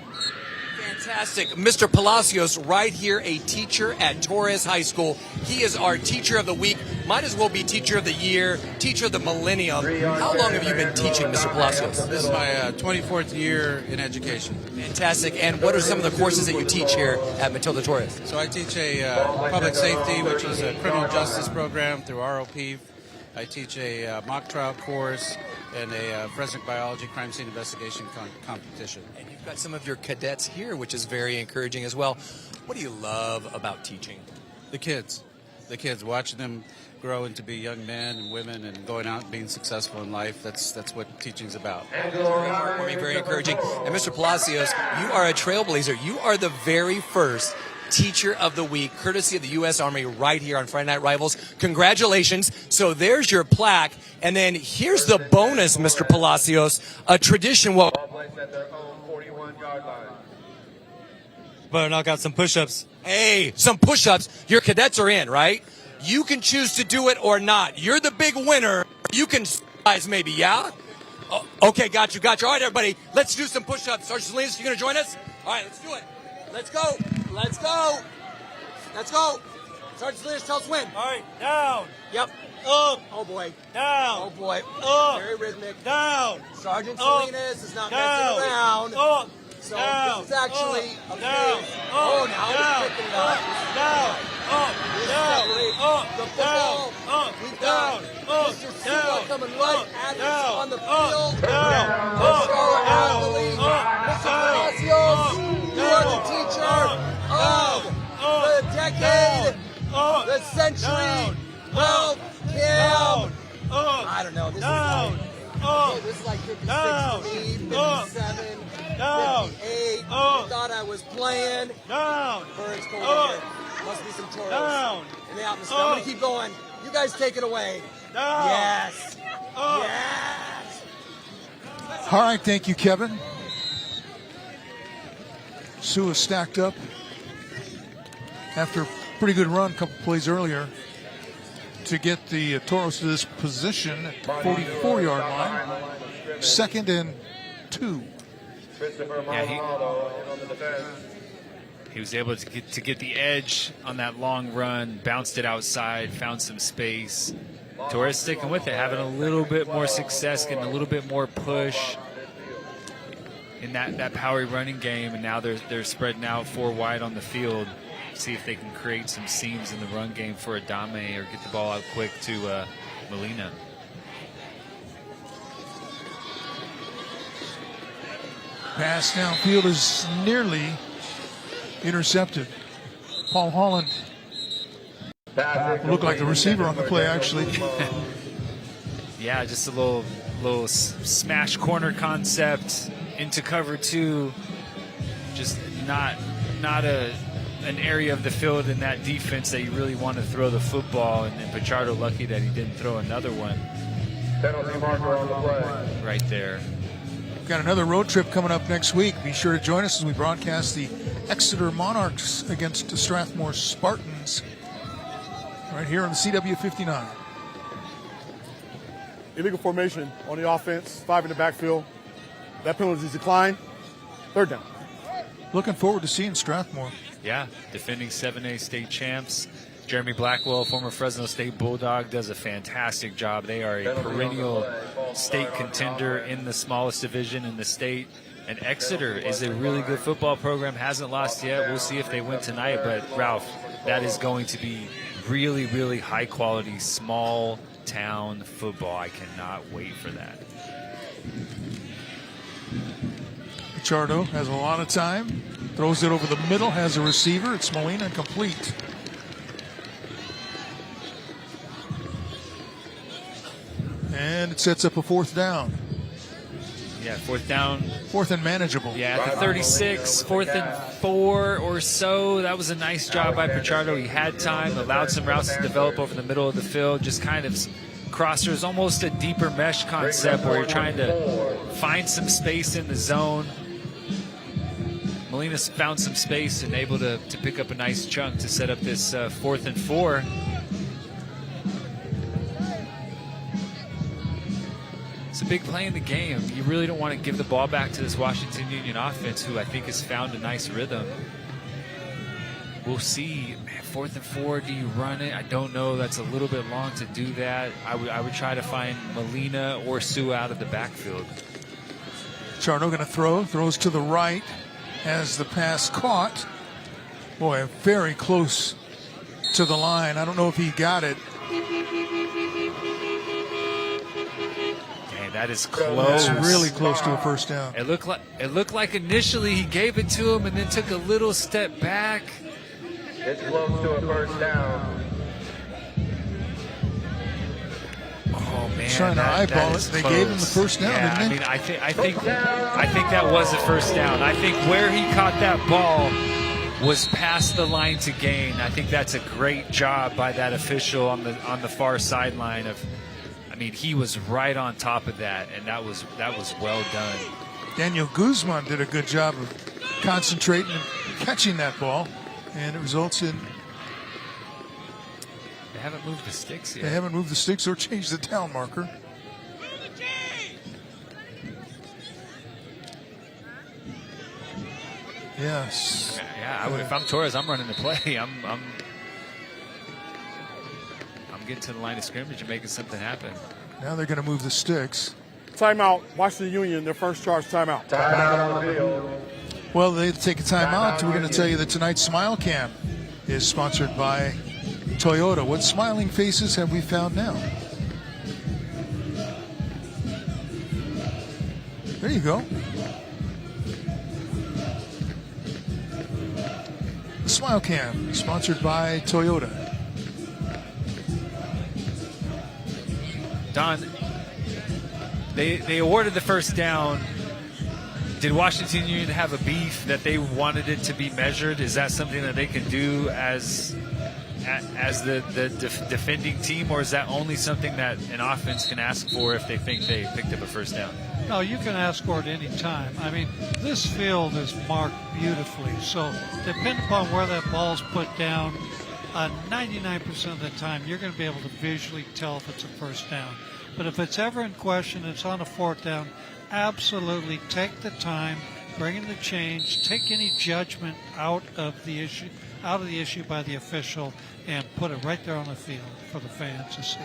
Fantastic. Mr. Palacios, right here, a teacher at Torres High School. He is our Teacher of the Week. Might as well be Teacher of the Year, Teacher of the Millennium. How long have you been teaching, Mr. Palacios? This is my 24th year in education. Fantastic. And what are some of the courses that you teach here at Matilda Torres? So I teach a public safety, which is a criminal justice program through ROP. I teach a mock trial course and a forensic biology crime scene investigation competition. And you've got some of your cadets here, which is very encouraging as well. What do you love about teaching? The kids, watching them grow into be young men and women and going out and being successful in life. That's what teaching's about. Very heartwarming, very encouraging. And Mr. Palacios, you are a trailblazer. You are the very first Teacher of the Week, courtesy of the U.S. Army, right here on Friday Night Rivals. Congratulations. So there's your plaque. And then here's the bonus, Mr. Palacios, a tradition. Ball placed at their own 41-yard line. Better knock out some push-ups. Hey, some push-ups. Your cadets are in, right? You can choose to do it or not. You're the big winner. You can guys maybe, yeah? Oh, okay, got you. All right, everybody, let's do some push-ups. Sergeant Salinas, you going to join us? All right, let's do it. Let's go. Sergeant Salinas, tell us when. All right, down. Yep. Up. Oh, boy. Down. Oh, boy. Up. Very rhythmic. Down. Sergeant Up. Salinas is not Down. messing around. Up. So Down. this is actually Up. a Down. big. Up. Oh, now Down. we're picking it up. Down. Up. This is Down. great. Up. The football. Down. We've Down. got Up. Mr. Suba Down. coming right at us on the field. Down. The star athlete, Mr. Palacios, you are the teacher of the decade, the century, well, Kim. I don't know. This is like 56 to me, 57, 58. You thought I was playing. Birds go over. Must be some Toros in the atmosphere. I'm going to keep going. You guys take it away. Yes. Yes. All right, thank you, Kevin. Sue is stacked up after a pretty good run a couple plays earlier to get the Toros to this position at 44-yard line. 2nd and 2. He was able to get the edge on that long run, bounced it outside, found some space. Torres sticking with it, having a little bit more success, getting a little bit more push in that power running game, and now they're spreading out 4 wide on the field. See if they can create some seams in the run game for Adame or get the ball out quick to Molina. Pass downfield is nearly intercepted. Paul Holland looked like the receiver on the play, actually. Yeah, just a little smash corner concept into cover 2. Just not an area of the field in that defense that you really want to throw the football. And then Pichardo lucky that he didn't throw another one. Penalty marker on the play. Right there. We've got another road trip coming up next week. Be sure to join us as we broadcast the Exeter Monarchs against the Strathmore Spartans right here on the CW 59. Illegal formation on the offense, 5 in the backfield. That penalty is declined. 3rd down. Looking forward to seeing Strathmore. Yeah, defending 7A state champs. Jeremy Blackwell, former Fresno State Bulldog, does a fantastic job. They are a perennial state contender in the smallest division in the state. And Exeter is a really good football program, hasn't lost yet. We'll see if they win tonight. But, Ralph, that is going to be really, really high-quality, small-town football. I cannot wait for that. Pichardo has a lot of time. Throws it over the middle, has a receiver. It's Molina, complete. And it sets up a 4th down. Yeah, fourth down. Fourth and manageable. Yeah, at the 36, 4th and 4 or so. That was a nice job by Pichardo. He had time, allowed some routes to develop over the middle of the field, just kind of crossers, almost a deeper mesh concept where you're trying to find some space in the zone. Molina's found some space and able to pick up a nice chunk to set up this 4th and 4. It's a big play in the game. You really don't want to give the ball back to this Washington Union offense, who I think has found a nice rhythm. We'll see. Man, 4th and 4, do you run it? I don't know. That's a little bit long to do that. I would try to find Molina or Sue out of the backfield. Charno going to throw. Throws to the right. Has the pass caught. Boy, very close to the line. I don't know if he got it. That is close. It's really close to a first down. It looked like initially he gave it to him and then took a little step back. It's close to a first down. Oh man, trying to eyeball it. They gave him the first down, yeah, didn't they? I mean, I think that was a first down. I think where he caught that ball was past the line to gain. I think that's a great job by that official on the far sideline of. I mean, he was right on top of that, and that was well done. Daniel Guzman did a good job of concentrating and catching that ball, and it results in. They haven't moved the sticks yet. They haven't moved the sticks or changed the down marker. Yes. Yeah. If I'm Torres, I'm running the play. I'm getting to the line of scrimmage and making something happen. Now they're going to move the sticks. Timeout. Washington Union, their first charge timeout. Timeout on the field. Well, they take a timeout. We're going to tell you that tonight's Smile Cam is sponsored by Toyota. What smiling faces have we found now? There you go. Smile Cam, sponsored by Toyota. Don, they awarded the first down. Did Washington Union have a beef that they wanted it to be measured? Is that something that they can do as the defending team, or is that only something that an offense can ask for if they think they picked up a first down? No, you can ask for it any time. I mean, this field is marked beautifully, so depending upon where that ball's put down, 99% of the time you're going to be able to visually tell if it's a first down. But if it's ever in question, it's on a fourth down, absolutely take the time, bring in the change, take any judgment out of the issue by the official, and put it right there on the field for the fans to see.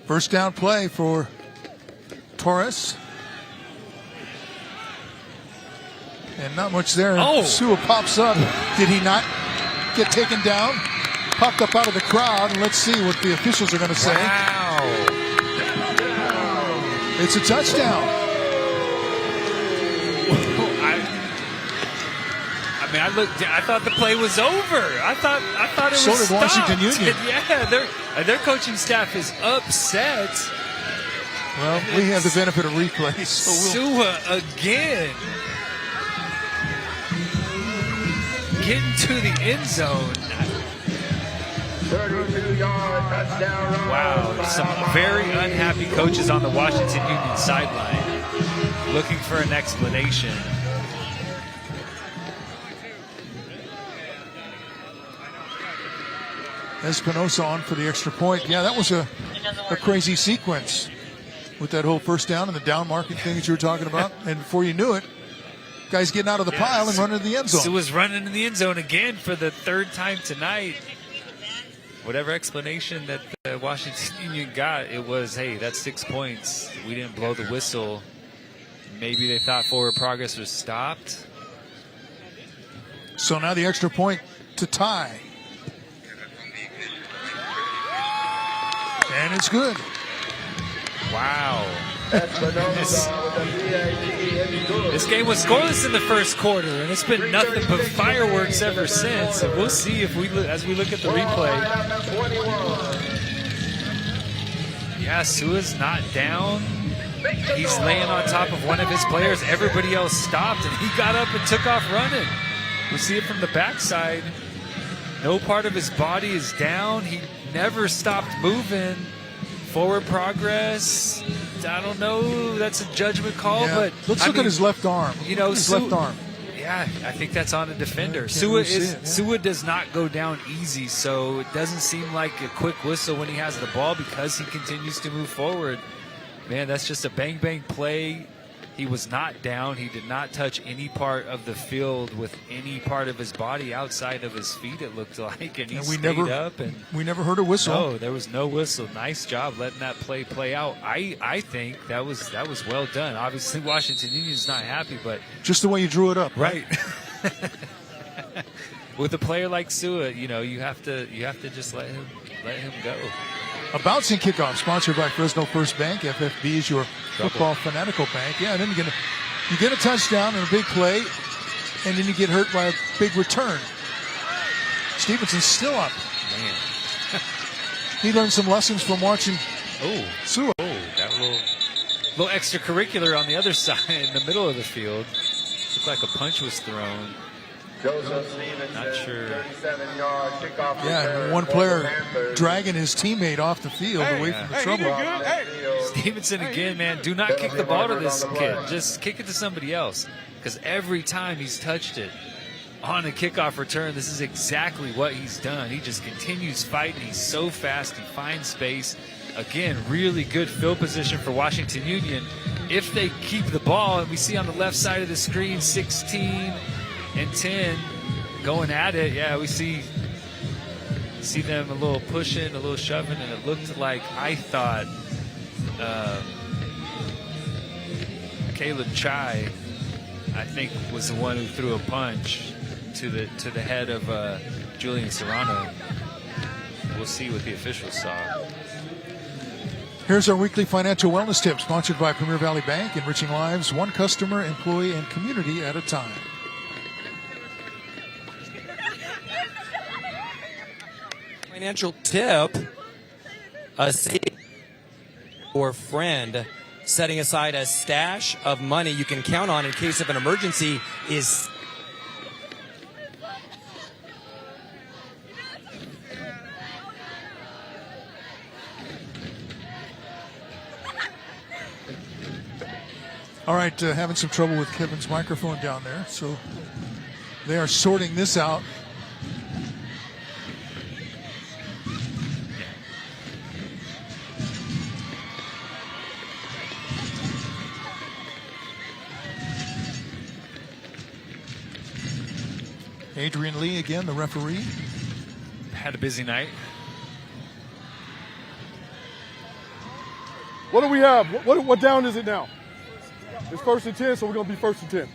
First down play for Torres. And not much there. Oh. Sua pops up. Did he not get taken down? Popped up out of the crowd. And let's see what the officials are going to say. Wow. It's a touchdown. I thought the play was over. I thought it was So did stopped. Washington Union. Yeah, their coaching staff is upset. Well, we have the benefit of replays. So Sua again. Getting to the end zone. 32-yard touchdown run. Wow, some very unhappy coaches on the Washington Union sideline looking for an explanation. Espinosa on for the extra point. Yeah, that was a crazy sequence with that whole first down and the down marking thing that you were talking about. And before you knew it, guys getting out of the pile and running to the end zone. Sua's running in the end zone again for the third time tonight. Whatever explanation that the Washington Union got, it was, hey, that's 6 points. We didn't blow the whistle. Maybe they thought forward progress was stopped. So now the extra point to tie. And it's good. Wow. This game was scoreless in the first quarter, and it's been nothing but fireworks ever since. And we'll see if as we look at the replay. Yeah, Sua's not down. he's laying on top of one of his players. Everybody else stopped, and he got up and took off running. We see it from the backside. No part of his body is down. He never stopped moving. Forward progress. I don't know. That's a judgment call, but let's look at his left arm. You know, his left arm. Yeah, I think that's on a defender. Sua does not go down easy, so it doesn't seem like a quick whistle when he has the ball because he continues to move forward. Man, that's just a bang-bang play. He was not down. He did not touch any part of the field with any part of his body outside of his feet, it looked like, and he stayed up. And we never heard a whistle. No, there was no whistle. Nice job letting that play out. I think that was well done. Obviously, Washington Union's not happy, but just the way you drew it up, right? With a player like Sua, you know, you have to just let him go. A bouncing kickoff sponsored by Fresno First Bank. FFB is your football fanatical bank. Yeah, and then you get a touchdown and a big play, and then you get hurt by a big return. Stevenson's still up. Man. He learned some lessons from watching Sua. Oh, that little extracurricular on the other side in the middle of the field. Looked like a punch was thrown. Not sure. 37-yard kickoff. Yeah, and one player dragging his teammate off the field away from the trouble. Stevenson again, man. Do not kick the ball to this kid. Just kick it to somebody else. Because every time he's touched it on a kickoff return, this is exactly what he's done. He just continues fighting. He's so fast. He finds space. Again, really good field position for Washington Union. If they keep the ball, and we see on the left side of the screen, 16 and 10 going at it. Yeah, we see them a little pushing, a little shoving, and it looked like, I thought, Caleb Chai, I think, was the one who threw a punch to the head of Julian Serrano. We'll see what the officials saw. Here's our weekly financial wellness tip, sponsored by Premier Valley Bank, enriching lives one customer, employee, and community at a time. Financial tip: a saving or friend setting aside a stash of money you can count on in case of an emergency is all right. Having some trouble with Kevin's microphone down there, so they are sorting this out. Adrian Lee again, the referee. Had a busy night. What do we have? What down is it now? It's 1st and 10, so we're going to be 1st and 10.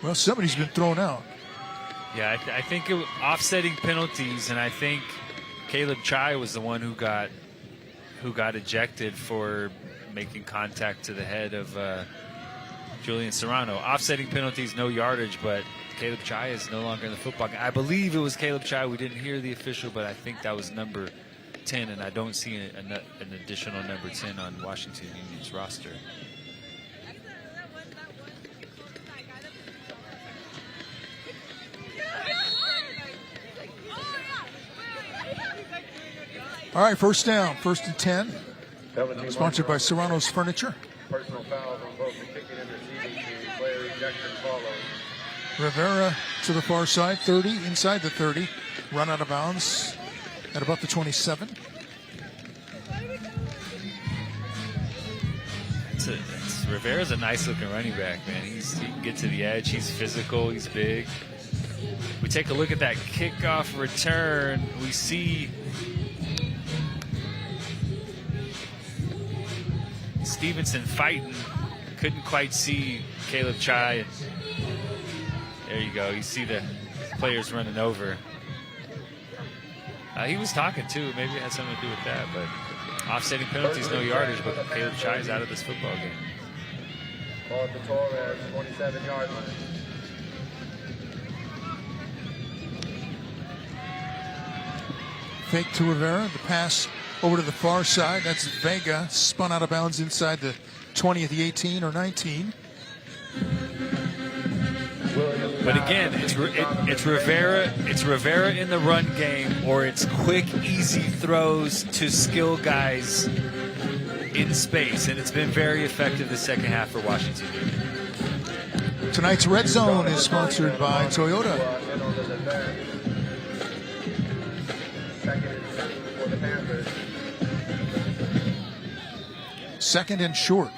Well, somebody's been thrown out. Yeah, I think it was offsetting penalties, and I think Caleb Chai was the one who got ejected for making contact to the head of Julian Serrano. Offsetting penalties, no yardage, but Caleb Chai is no longer in the football game. I believe it was Caleb Chai. We didn't hear the official, but I think that was number 10, and I don't see an additional number 10 on Washington Union's roster. All right, first down, 1st and 10. Sponsored by Serrano's Furniture. Personal fouls on both the kicking and receiving team. Player ejection follows. Rivera to the far side, 30, inside the 30. Run out of bounds at about the 27. Rivera's a nice-looking running back, man. He can get to the edge. He's physical. He's big. We take a look at that kickoff return. We see Stevenson fighting. Couldn't quite see Caleb Chai. There you go. You see the players running over. He was talking, too. Maybe it had something to do with that, but Offsetting penalties, no yardage, but Caleb Chai's out of this football game. Ball at the Torres, 27-yard line. Fake to Rivera. The pass over to the far side. That's Vega. Spun out of bounds inside the 20 of the 18 or 19. But again, it's Rivera. It's Rivera in the run game, or it's quick, easy throws to skill guys in space, and it's been very effective the second half for Washington Union. Tonight's Red Zone is sponsored by Toyota. Second and short.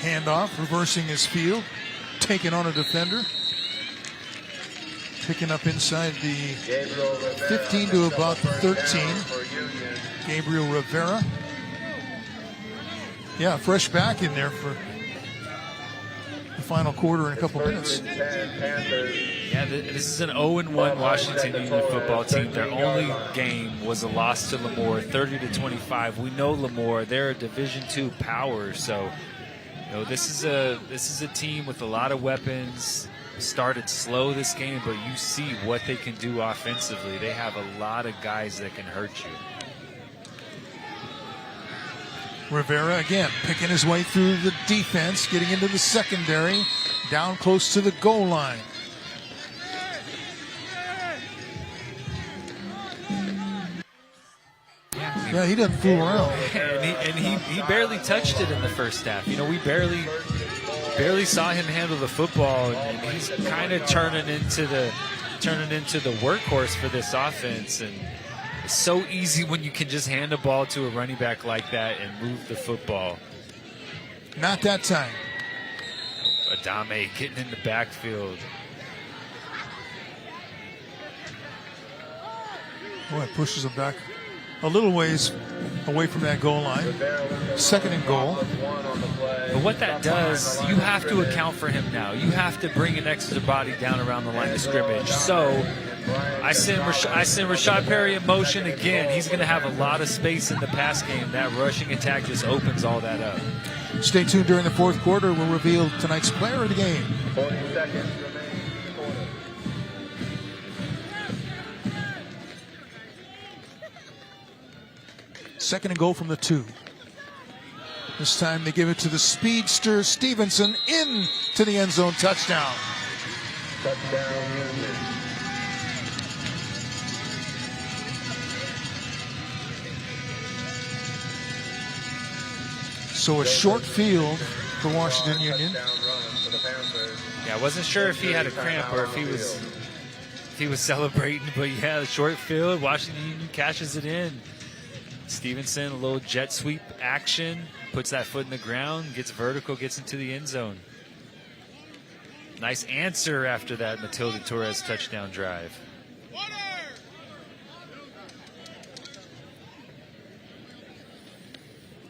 Handoff, reversing his field, taking on a defender. Picking up inside the 15 to about the 13. Gabriel Rivera. Yeah, fresh back in there for the final quarter in a couple minutes. Yeah, this is an 0-1 Washington Union football team. Their only game was a loss to Lemoore, 30-25. We know Lemoore; they're a Division II power. So, you know, this is a team with a lot of weapons. Started slow this game, but you see what they can do offensively. They have a lot of guys that can hurt you. Rivera again picking his way through the defense, getting into the secondary, down close to the goal line. Yeah, he doesn't fool around. And he barely touched it in the first half. You know, we barely saw him handle the football, and he's kind of turning into the workhorse for this offense. And it's so easy when you can just hand the ball to a running back like that and move the football. Not that time. Adame getting in the backfield. Boy, it pushes him back a little ways away from that goal line. Second and goal. But what that does, you have to account for him now. You have to bring an extra body down around the line of scrimmage. So I send Rashad Perry in motion again. He's going to have a lot of space in the pass game. That rushing attack just opens all that up. Stay tuned during the fourth quarter. We'll reveal tonight's player of the game. 40 seconds remaining. Second and goal from the 2. This time they give it to the speedster Stevenson into the end zone. Touchdown. Touchdown Union. So a short field for Washington Union. Yeah, I wasn't sure if he had a cramp or if he was celebrating, but yeah, the short field. Washington Union cashes it in. Stevenson, a little jet sweep action, puts that foot in the ground, gets vertical, gets into the end zone. Nice answer after that Matilda Torres touchdown drive.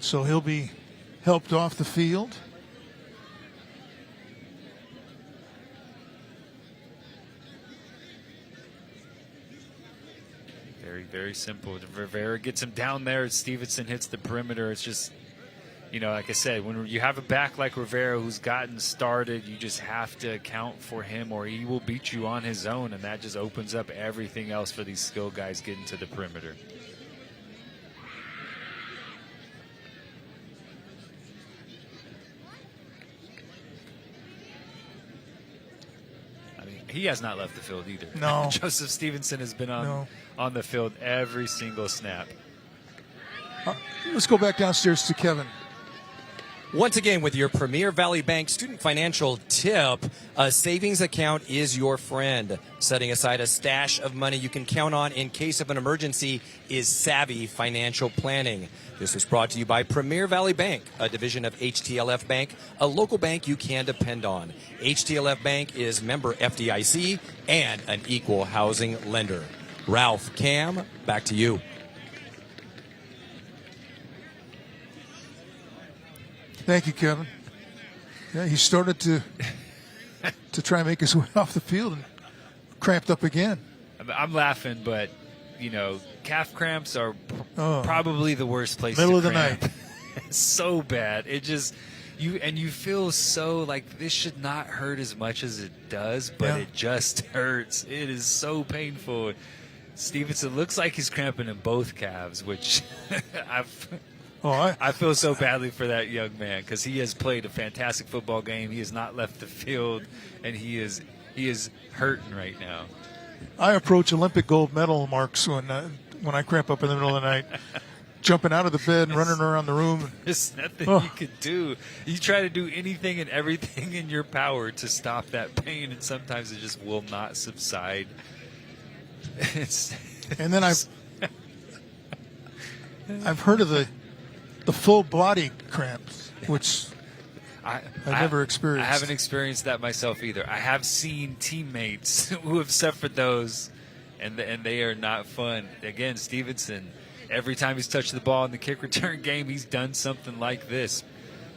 So he'll be helped off the field. Very, very simple. Rivera gets him down there. Stevenson hits the perimeter. It's just, you know, like I said, when you have a back like Rivera who's gotten started, you just have to account for him or he will beat you on his own, and that just opens up everything else for these skill guys getting to the perimeter. He has not left the field either. No. Joseph Stevenson has been on the field every single snap. Let's go back downstairs to Kevin. Once again, with your Premier Valley Bank student financial tip, a savings account is your friend. Setting aside a stash of money you can count on in case of an emergency is savvy financial planning. This was brought to you by Premier Valley Bank, a division of HTLF Bank, a local bank you can depend on. HTLF Bank is member FDIC and an equal housing lender. Ralph, Cam, back to you. Thank you, Kevin. Yeah, he started to to try and make his way off the field and cramped up again. I'm laughing, but, calf cramps are probably the worst place middle to of the cramp. night. It's so bad. It just you feel so like this should not hurt as much as it does, but it just hurts. It is so painful. Stevenson looks like he's cramping in both calves, which I feel so badly for that young man because he has played a fantastic football game. He has not left the field, and he is hurting right now. I approach Olympic gold medal marks when I cramp up in the middle of the night. Jumping out of the bed and running around the room. There's nothing you could do. You try to do anything and everything in your power to stop that pain, and sometimes it just will not subside. And then I've heard of the full body cramps, which I've never experienced. I haven't experienced that myself either. I have seen teammates who have suffered those, and they are not fun. Again, Stevenson, every time he's touched the ball in the kick return game, he's done something like this.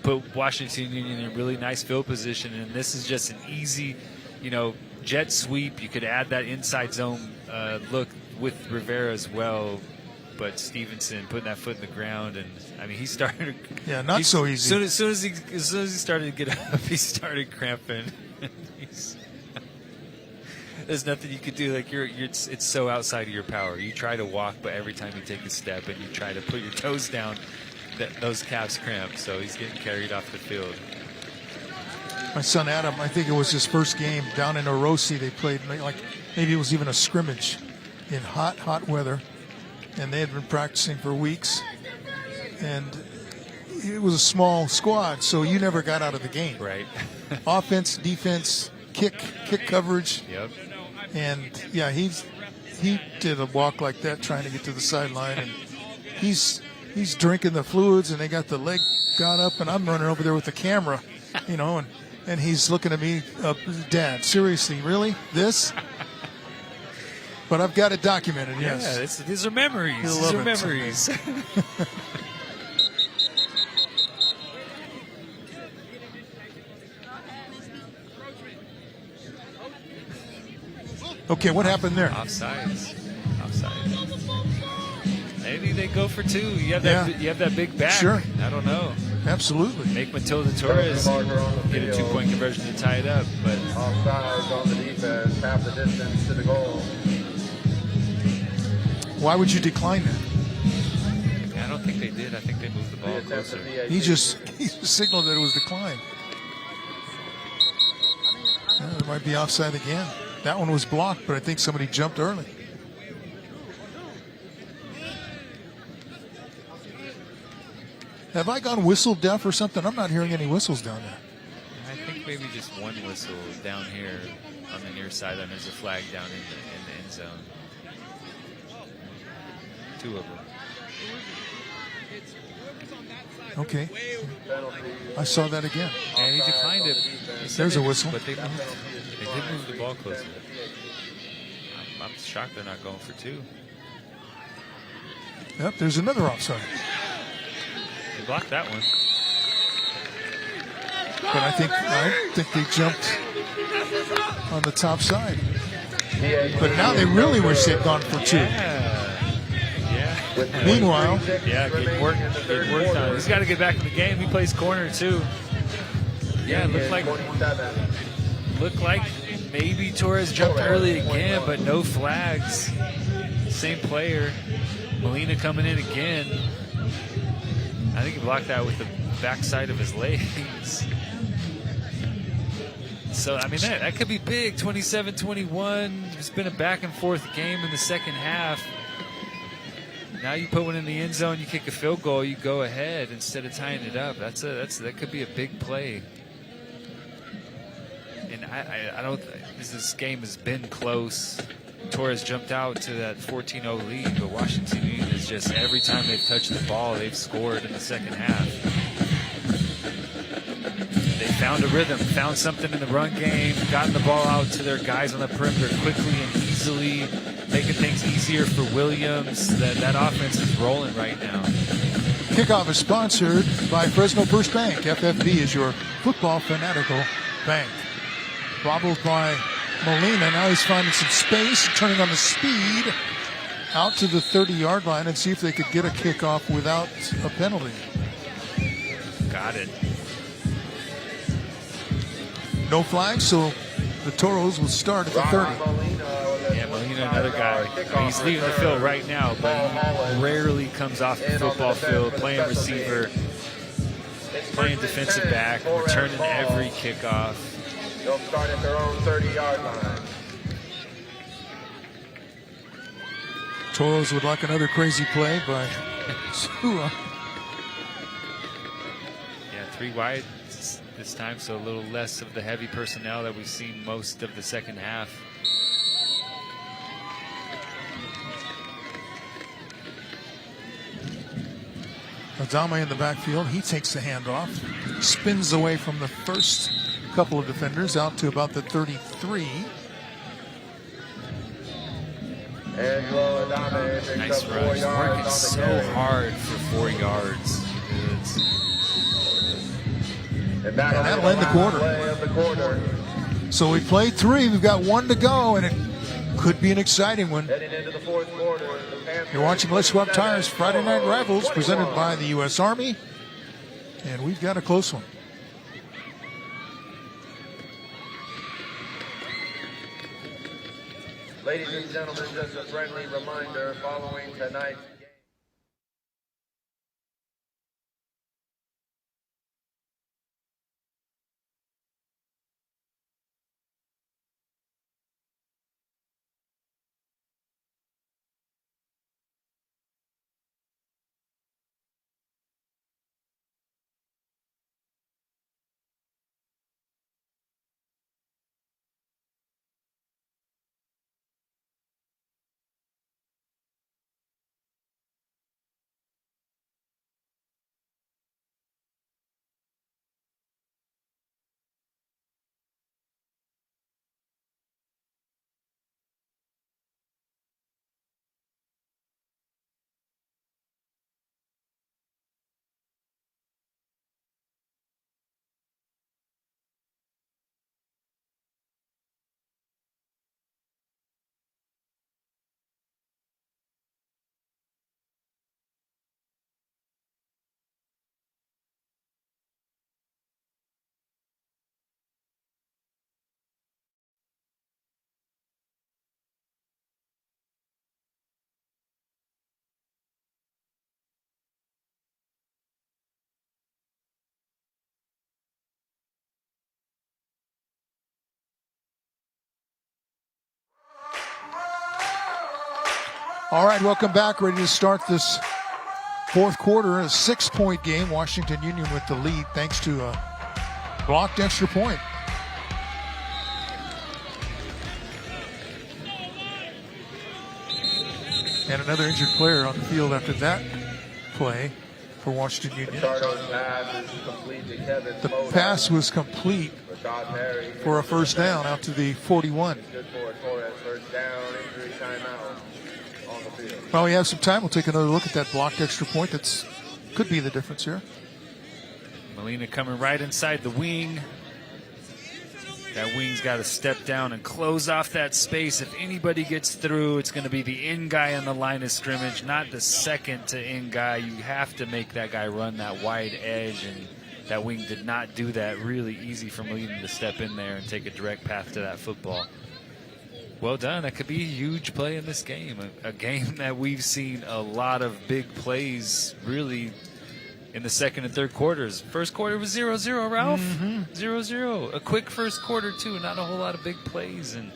Put Washington Union in a really nice field position, and this is just an easy, jet sweep. You could add that inside zone look with Rivera as well. But Stevenson putting that foot in the ground, and he started. Yeah, not so easy. As soon as he started to get up, he started cramping. There's nothing you could do. Like it's so outside of your power. You try to walk, but every time you take a step and you try to put your toes down, those calves cramp. So he's getting carried off the field. My son Adam, I think it was his first game down in Orosi. They played maybe it was even a scrimmage in hot weather, and they had been practicing for weeks. And it was a small squad, so you never got out of the game. Right. Offense, defense, kick coverage. Yep. And he did a walk like that trying to get to the sideline, and he's drinking the fluids, and they got the leg got up, and I'm running over there with the camera, and he's looking at me, Dad, seriously, really? This? But I've got it documented, yes. Yeah, these are memories. These are memories. Okay, what happened there? Offside. Maybe they go for two. You have that big back. Sure. I don't know. Absolutely. Make Matilda Torres get a 2-point conversion to tie it up. But Offsides on the defense, half the distance to the goal. Why would you decline that? I don't think they did. I think they moved the ball closer. He just signaled that it was declined. It might be offside again. That one was blocked, but I think somebody jumped early. Have I gone whistle deaf or something? I'm not hearing any whistles down there. I think maybe just one whistle down here on the near sideline. There's a flag down in the end zone. Two of them. Okay. I saw that again. And he declined it. There's a whistle. But they did move the ball closer. I'm shocked they're not going for two. Yep, there's another offside. They blocked that one. But I think they jumped on the top side. But now they really wish they'd gone for two. Yeah. Meanwhile, getting worked on. He's got to get back in the game. He plays corner too. Yeah, it looked like maybe Torres jumped early again, but no flags. Same player. Molina coming in again. I think he blocked that with the backside of his legs. So, that could be big. 27-21. It's been a back-and-forth game in the second half. Now you put one in the end zone, you kick a field goal, you go ahead instead of tying it up. That could be a big play. And I don't. This game has been close. Torres jumped out to that 14-0 lead, but Washington Union is just every time they've touched the ball, they've scored in the second half. They found a rhythm, found something in the run game, gotten the ball out to their guys on the perimeter quickly and easily, making things easier for Williams. That offense is rolling right now. Kickoff is sponsored by Fresno First Bank. FFB is your football fanatical bank. Bobbled by Molina. Now he's finding some space, turning on the speed out to the 30-yard line and see if they could get a kickoff without a penalty. Got it. No flag, so the Toros will start at the 30. Yeah, Molina, another guy. I mean, he's leaving the field right now, but he rarely comes off the football field, playing receiver, playing defensive back, returning every kickoff. They'll start at their own 30-yard line. Toros would like another crazy play by Sua. Yeah, 3 wide this time, so a little less of the heavy personnel that we've seen most of the second half. Adama in the backfield. He takes the handoff, spins away from the first couple of defenders out to about the 33. Nice rush. Working so hard for 4 yards. And that'll end the quarter. So we played 3. We've got 1 to go, and it could be an exciting one. You're watching Let's Swap Tires Friday Night Rivals presented by the U.S. Army, and we've got a close one. Ladies and gentlemen, just a friendly reminder following tonight's game. All right, welcome back. Ready to start this fourth quarter. A 6-point game. Washington Union with the lead thanks to a blocked extra point. And another injured player on the field after that play for Washington Union. The pass was complete for a first down out to the 41. While we have some time, we'll take another look at that blocked extra point. That's could be the difference here. Molina coming right inside the wing. That wing's got to step down and close off that space. If anybody gets through, it's going to be the in guy on the line of scrimmage, not the second to in guy. You have to make that guy run that wide edge, and that wing did not do that. Really easy for Molina to step in there and take a direct path to that football. Well done. That could be a huge play in this game. A game that we've seen a lot of big plays really in the second and third quarters. First quarter was 0-0, Ralph. 0-0. A quick first quarter, too. Not a whole lot of big plays. And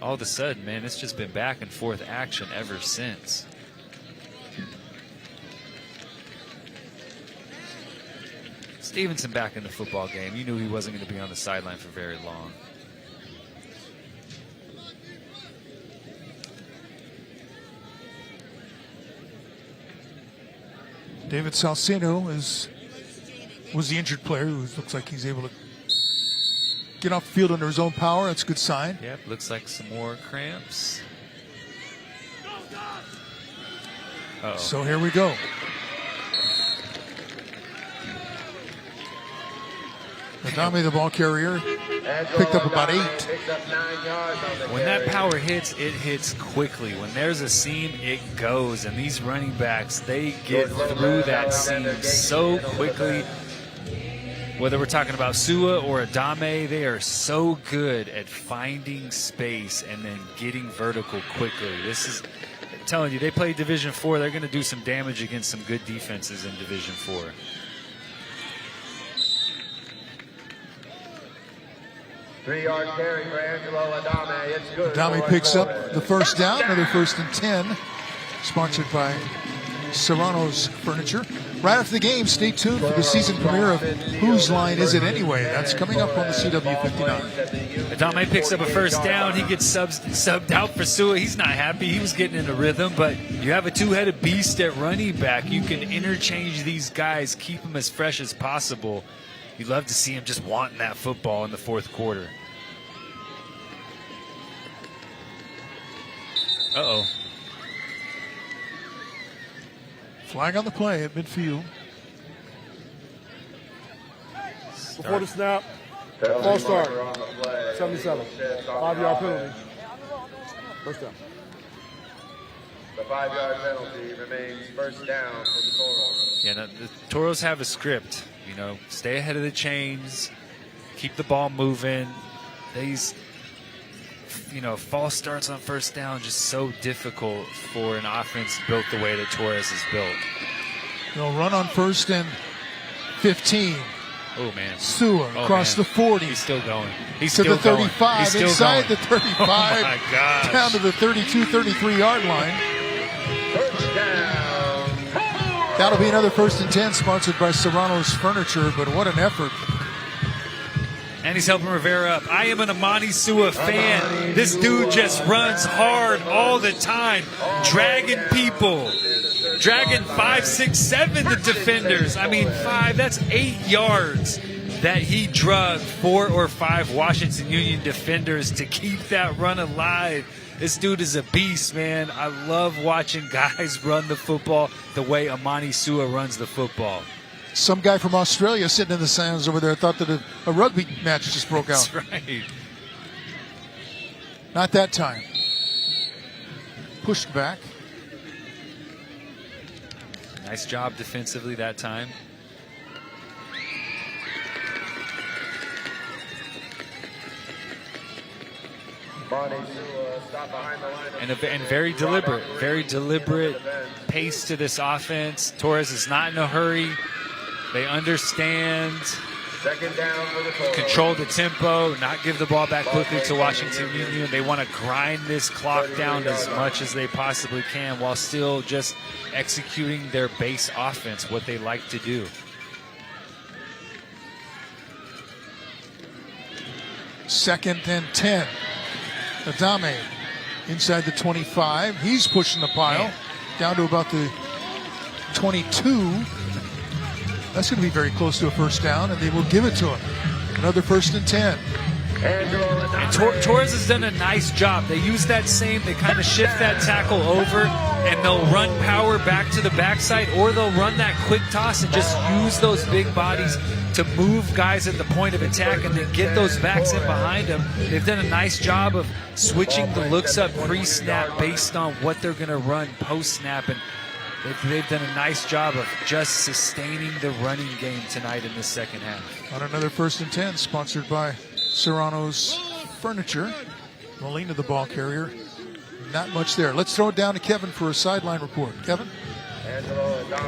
all of a sudden, man, it's just been back and forth action ever since. Stevenson back in the football game. You knew he wasn't going to be on the sideline for very long. David Salcedo was the injured player who looks like he's able to get off the field under his own power. That's a good sign. Yep, looks like some more cramps. Uh-oh. So here we go. Adame, the ball carrier, picked up about 8. When that power hits, it hits quickly. When there's a seam, it goes. And these running backs, they get through that seam so quickly. Whether we're talking about Sua or Adame, they are so good at finding space and then getting vertical quickly. I'm telling you, they play Division IV. They're going to do some damage against some good defenses in Division IV. Three-yard carry for Angelo Adame. It's good. Adame picks up the first down, another 1st and 10, sponsored by Serrano's Furniture. Right after the game, stay tuned for the season premiere of Whose Line Is It Anyway? That's coming up on the CW59. Adame picks up a first down. He gets subbed out for Sua. He's not happy. He was getting in a rhythm, but you have a two-headed beast at running back. You can interchange these guys, keep them as fresh as possible. You'd love to see him just wanting that football in the 4th quarter. Uh-oh. Flag on the play at midfield. Before the snap, false start. 77. 5-yard penalty. First down. The 5-yard penalty remains first down for the Toros. Yeah, the Toros have a script. You know, stay ahead of the chains, keep the ball moving. These, false starts on first down just so difficult for an offense built the way that Torres is built. They'll run on 1st and 15. Oh, man. Sua across the 40. He's still going. He's to still the 35. He's still inside going. the 35. Oh, my gosh. Down to the 32, 33-yard line. First down. That'll be another 1st and 10, sponsored by Serrano's Furniture, but what an effort. And he's helping Rivera up. I am an Amani Sua fan. This dude just runs hard all the time, dragging people. Dragging 5, 6, 7 the defenders. I mean, 5, that's 8 yards that he drugged 4 or 5 Washington Union defenders to keep that run alive. This dude is a beast, man. I love watching guys run the football the way Amani Sua runs the football. Some guy from Australia sitting in the stands over there thought that a rugby match just broke out. That's right. Not that time. Pushed back. Nice job defensively that time. And very deliberate pace to this offense. Torres is not in a hurry. They understand. Second down for the Toros. Control the tempo, not give the ball back quickly to Washington Union. They want to grind this clock down as much as they possibly can while still just executing their base offense, what they like to do. Second and 10. Adame inside the 25. He's pushing the pile down to about the 22. That's going to be very close to a first down, and they will give it to him. Another 1st and 10. And Torres has done a nice job. They use that same, they kind of shift that tackle over, and they'll run power back to the backside, or they'll run that quick toss and just use those big bodies to move guys at the point of attack and then get those backs in behind them. They've done a nice job of switching the looks up pre-snap based on what they're going to run post-snap, and they've done a nice job of just sustaining the running game tonight in the second half. On another 1st and 10, sponsored by Serrano's Furniture. Molina, the ball carrier. Not much there. Let's throw it down to Kevin for a sideline report. Kevin?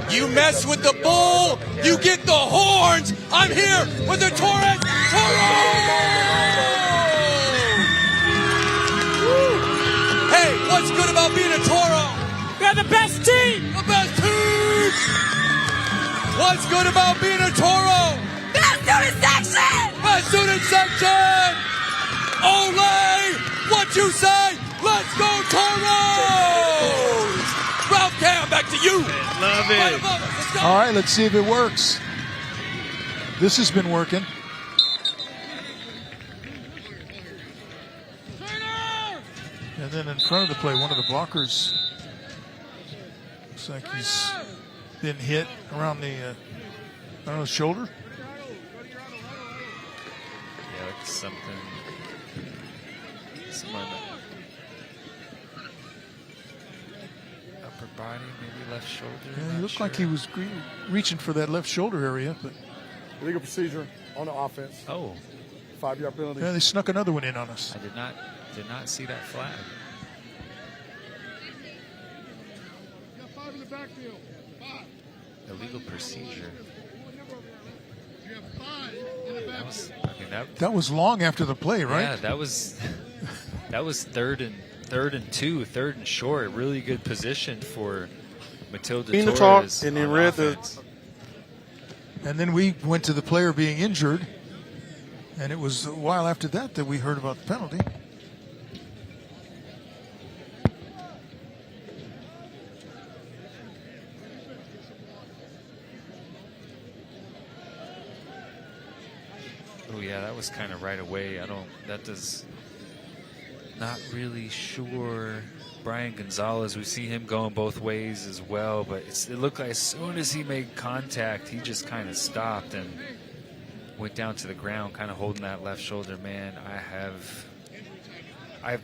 You mess with the bull, you get the horns. I'm here with the Toros. Hey, what's good about being a Toro? We're the best team. The best team. What's good about being a Toro? Best student section. Best student section. Ole, what you say? Let's go Toros. Ralph Cam, back to you. Love it. Right above us. Let's go. All right, let's see if it works. This has been working. And then in front of the play, one of the blockers looks like he's been hit around the shoulder. something. Someone upper body, maybe left shoulder. Yeah, he looked like he was reaching for that left shoulder area, but Illegal procedure on the offense. Oh. 5-yard penalty. yeah, they snuck another one in on us. I did not see that flag. Illegal procedure. That was long after the play, right? Yeah, that was third and two, third and short. Really good position for Matilda Torres. And then on read offense. And then we went to the player being injured, and it was a while after that we heard about the penalty. Oh yeah, that was kind of right away. Not really sure. Brian Gonzalez, we see him going both ways as well, but it looked like as soon as he made contact, he just kind of stopped and went down to the ground, kind of holding that left shoulder. Man, I have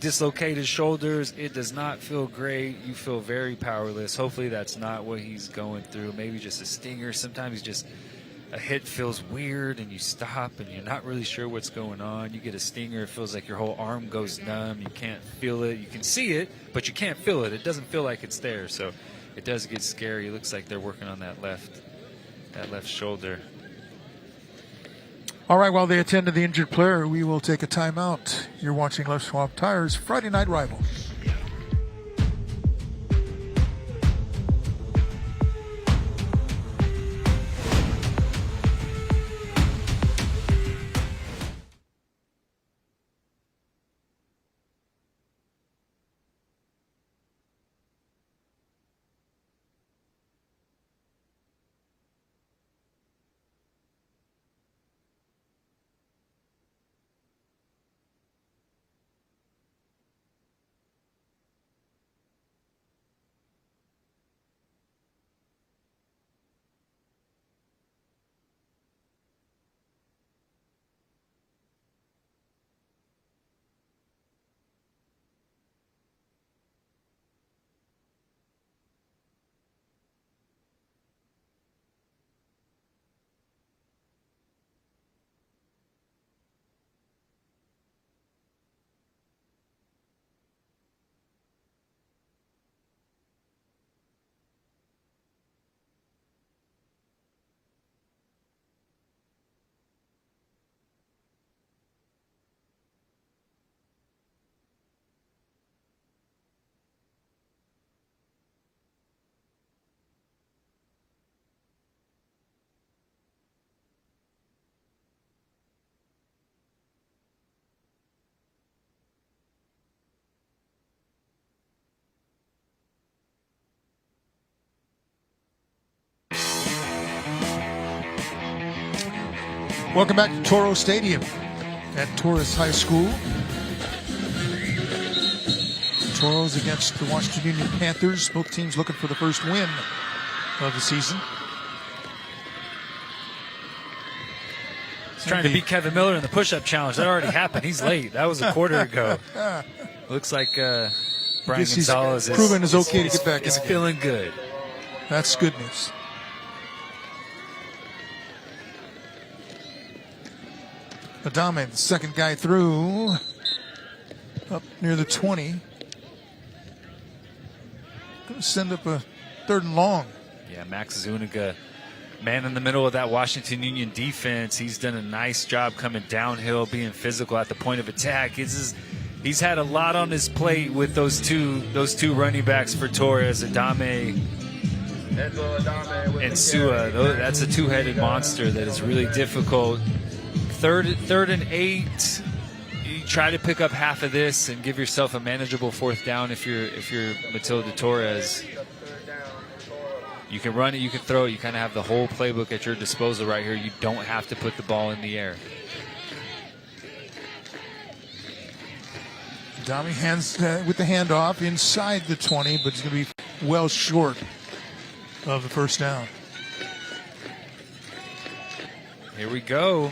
dislocated shoulders. It does not feel great. You feel very powerless. Hopefully that's not what he's going through. Maybe just a stinger. Sometimes a hit feels weird and you stop and you're not really sure what's going on. You get a stinger, it feels like your whole arm goes numb. You can't feel it. You can see it, but you can't feel it. It doesn't feel like it's there, so it does get scary. It looks like they're working on that left shoulder. All right, while they attend to the injured player, we will take a timeout. You're watching Left Swap Tires Friday Night Rival. Welcome back to Toros Stadium at Torres High School. Toros against the Washington Union Panthers. Both teams looking for the first win of the season. He's trying to beat Kevin Miller in the push-up challenge. That already happened. He's late. That was a quarter ago. Looks like Brian Gonzalez is proven is okay to get back in. Is feeling good. That's good news. Adame, the second guy through, up near the 20. Going to send up a third and long. Yeah, Max Zuniga, man in the middle of that Washington Union defense. He's done a nice job coming downhill, being physical at the point of attack. He's had a lot on his plate with those two running backs for Torres, Adame and Sua. That's a two-headed monster that is really difficult. Third and 8. You try to pick up half of this and give yourself a manageable fourth down if you're Matilda Torres. You can run it, you can throw it, you kind of have the whole playbook at your disposal right here. You don't have to put the ball in the air. Adame hands with the handoff inside the 20, but it's going to be well short of the first down. Here we go.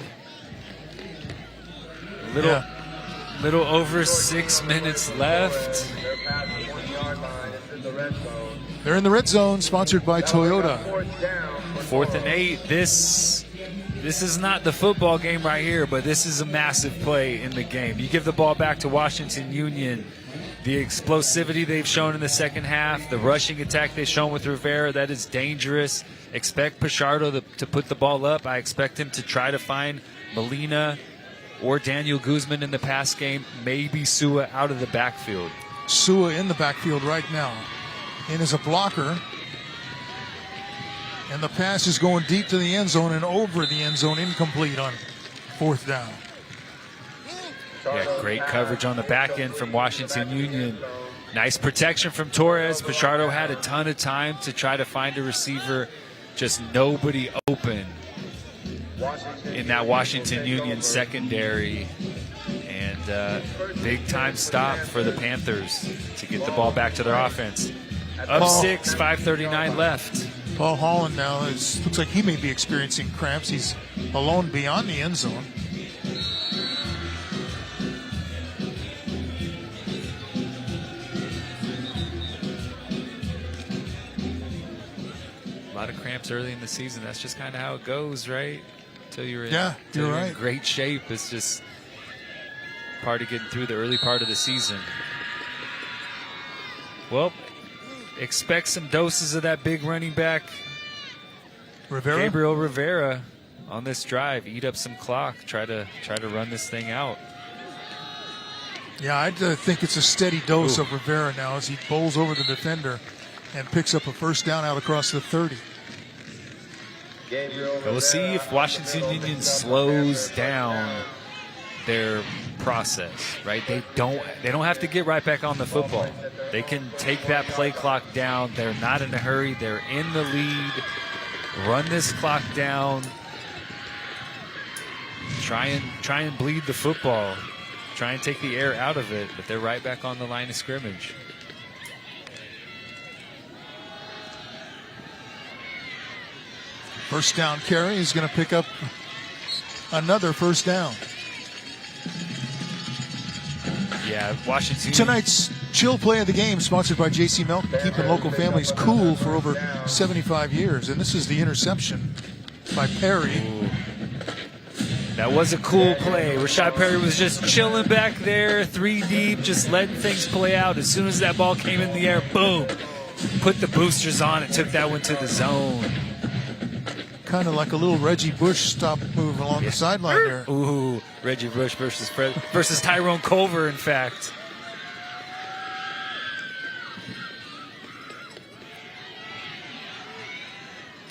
Little over 6 minutes left. They're in the red zone, sponsored by Toyota. 4th and 8. This is not the football game right here, but this is a massive play in the game. You give the ball back to Washington Union. The explosivity they've shown in the second half, the rushing attack they've shown with Rivera, that is dangerous. Expect Pichardo to put the ball up. I expect him to try to find Molina or Daniel Guzman in the pass game, maybe Sua out of the backfield. Sua in the backfield right now. In as a blocker. And the pass is going deep to the end zone and over the end zone, incomplete on 4th down. Yeah, great coverage on the back end from Washington Union. Nice protection from Torres. Pichardo had a ton of time to try to find a receiver. Just nobody open in that Washington Union secondary. And big time stop for the Panthers to get the ball back to their offense. Up 6, 5:39 left. Paul Holland now looks like he may be experiencing cramps. He's alone beyond the end zone. A lot of cramps early in the season. That's just kind of how it goes, right? Until you're in great shape. It's just part of getting through the early part of the season. Well, expect some doses of that big running back, Gabriel Rivera, on this drive. Eat up some clock. Try to run this thing out. Yeah, I think it's a steady dose of Rivera now as he bowls over the defender and picks up a first down out across the 30. We'll see if Washington Union slows down their process, right? They don't have to get right back on the football. They can take that play clock down. They're not in a hurry. They're in the lead. Run this clock down. Try and bleed the football. Try and take the air out of it, but they're right back on the line of scrimmage. First down carry is going to pick up another first down. Yeah, Washington. Tonight's chill play of the game, sponsored by J.C. Milk, keeping local families cool for over 75 years. And this is the interception by Perry. Ooh. That was a cool play. Rashad Perry was just chilling back there, 3 deep, just letting things play out. As soon as that ball came in the air, boom, put the boosters on and took that one to the zone. Kind of like a little Reggie Bush stop move along the sideline there. Ooh, Reggie Bush versus Tyrone Culver, in fact.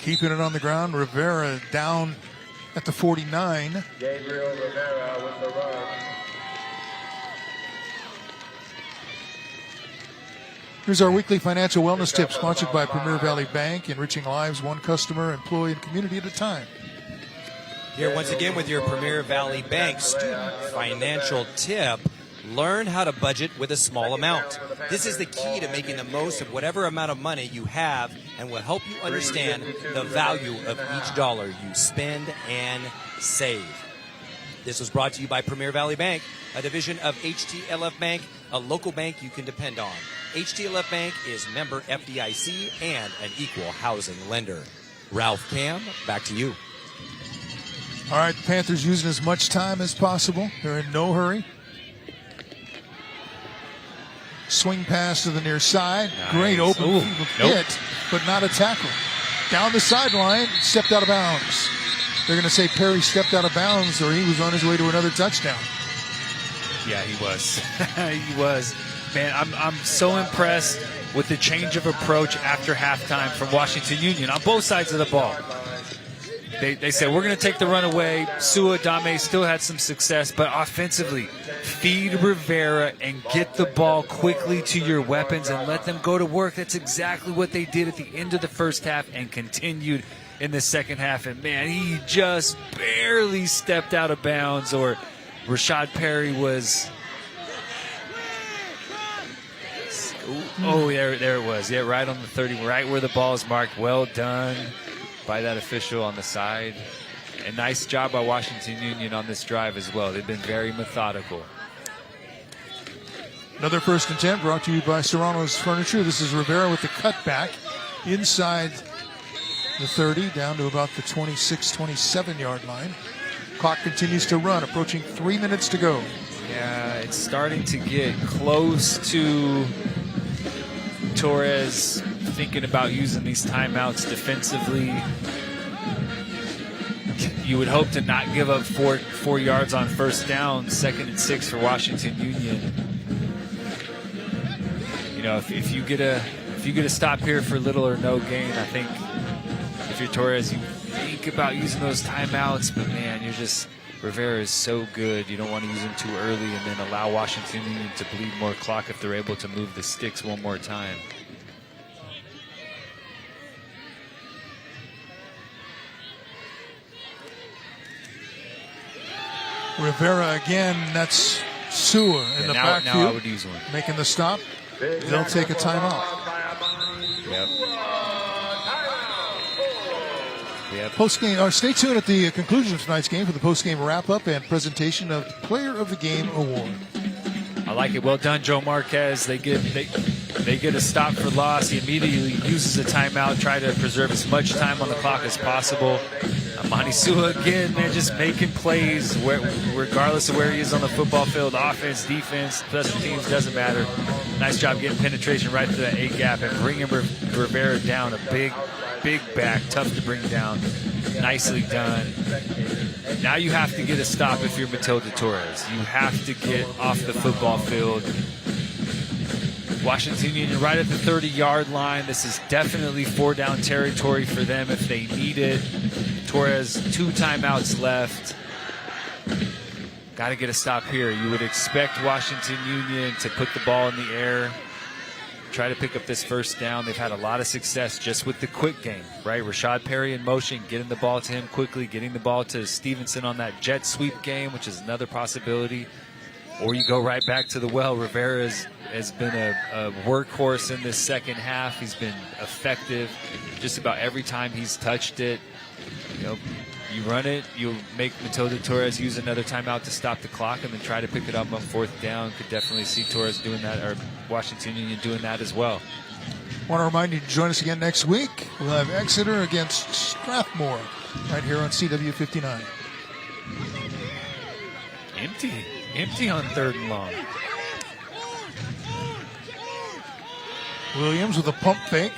Keeping it on the ground, Rivera down at the 49. Gabriel Rivera with the run. Here's our weekly financial wellness tip, sponsored by Premier Valley Bank, enriching lives one customer, employee, and community at a time. Here once again with your Premier Valley Bank student financial tip. Learn how to budget with a small amount. This is the key to making the most of whatever amount of money you have and will help you understand the value of each dollar you spend and save. This was brought to you by Premier Valley Bank, a division of HTLF Bank, a local bank you can depend on. HTLF Bank is member FDIC and an equal housing lender. Ralph Cam, back to you. All right, the Panthers using as much time as possible. They're in no hurry. Swing pass to the near side. Nice. Great open hit, but not a tackle. Down the sideline, stepped out of bounds. They're going to say Perry stepped out of bounds or he was on his way to another touchdown. Yeah, he was. He was. Man, I'm so impressed with the change of approach after halftime from Washington Union on both sides of the ball. They said, we're going to take the run away. Sua Dame still had some success, but offensively, feed Rivera and get the ball quickly to your weapons and let them go to work. That's exactly what they did at the end of the first half and continued in the second half. And, man, he just barely stepped out of bounds, or Rashad Perry was... Oh, there it was. Yeah, right on the 30, right where the ball is marked. Well done by that official on the side. And nice job by Washington Union on this drive as well. They've been very methodical. Another 1st and 10 brought to you by Serrano's Furniture. This is Rivera with the cutback inside the 30 down to about the 26, 27-yard line. Clock continues to run, approaching 3 minutes to go. Yeah, it's starting to get close to Torres thinking about using these timeouts defensively. You would hope to not give up four yards on 1st down, 2nd and 6 for Washington Union. You know, if you get a stop here for little or no gain, I think if you're Torres, you think about using those timeouts, but man, Rivera is so good. You don't want to use him too early and then allow Washington Union to bleed more clock if they're able to move the sticks one more time. Rivera again, that's Sewer in the backfield. Now I would use one. Making the stop. They'll take a timeout. Yep. Post-game, stay tuned at the conclusion of tonight's game for the post-game wrap-up and presentation of Player of the Game award. I like it. Well done, Joe Marquez. They get a stop for loss. He immediately uses a timeout, try to preserve as much time on the clock as possible. Amani Sua again, man, just making plays regardless of where he is on the football field. Offense, defense, special teams, doesn't matter. Nice job getting penetration right through that A-gap and bringing Rivera down. A big back, tough to bring down. Nicely done. Now you have to get a stop if you're Matilda Torres. You have to get off the football field. Washington Union right at the 30-yard line. This is definitely 4-down territory for them if they need it. Torres, 2 timeouts left. Got to get a stop here. You would expect Washington Union to put the ball in the air, try to pick up this 1st down. They've had a lot of success just with the quick game, right? Rashad Perry in motion, getting the ball to him quickly, getting the ball to Stevenson on that jet sweep game, which is another possibility. Or you go right back to the well. Rivera has been a workhorse in this second half. He's been effective just about every time he's touched it. You know, you run it, you make Matilda Torres use another timeout to stop the clock and then try to pick it up on 4th down. Could definitely see Torres doing that, or Washington Union doing that as well. Want to remind you to join us again next week. We'll have Exeter against Strathmore right here on CW59. Empty on 3rd and long. Williams with a pump fake.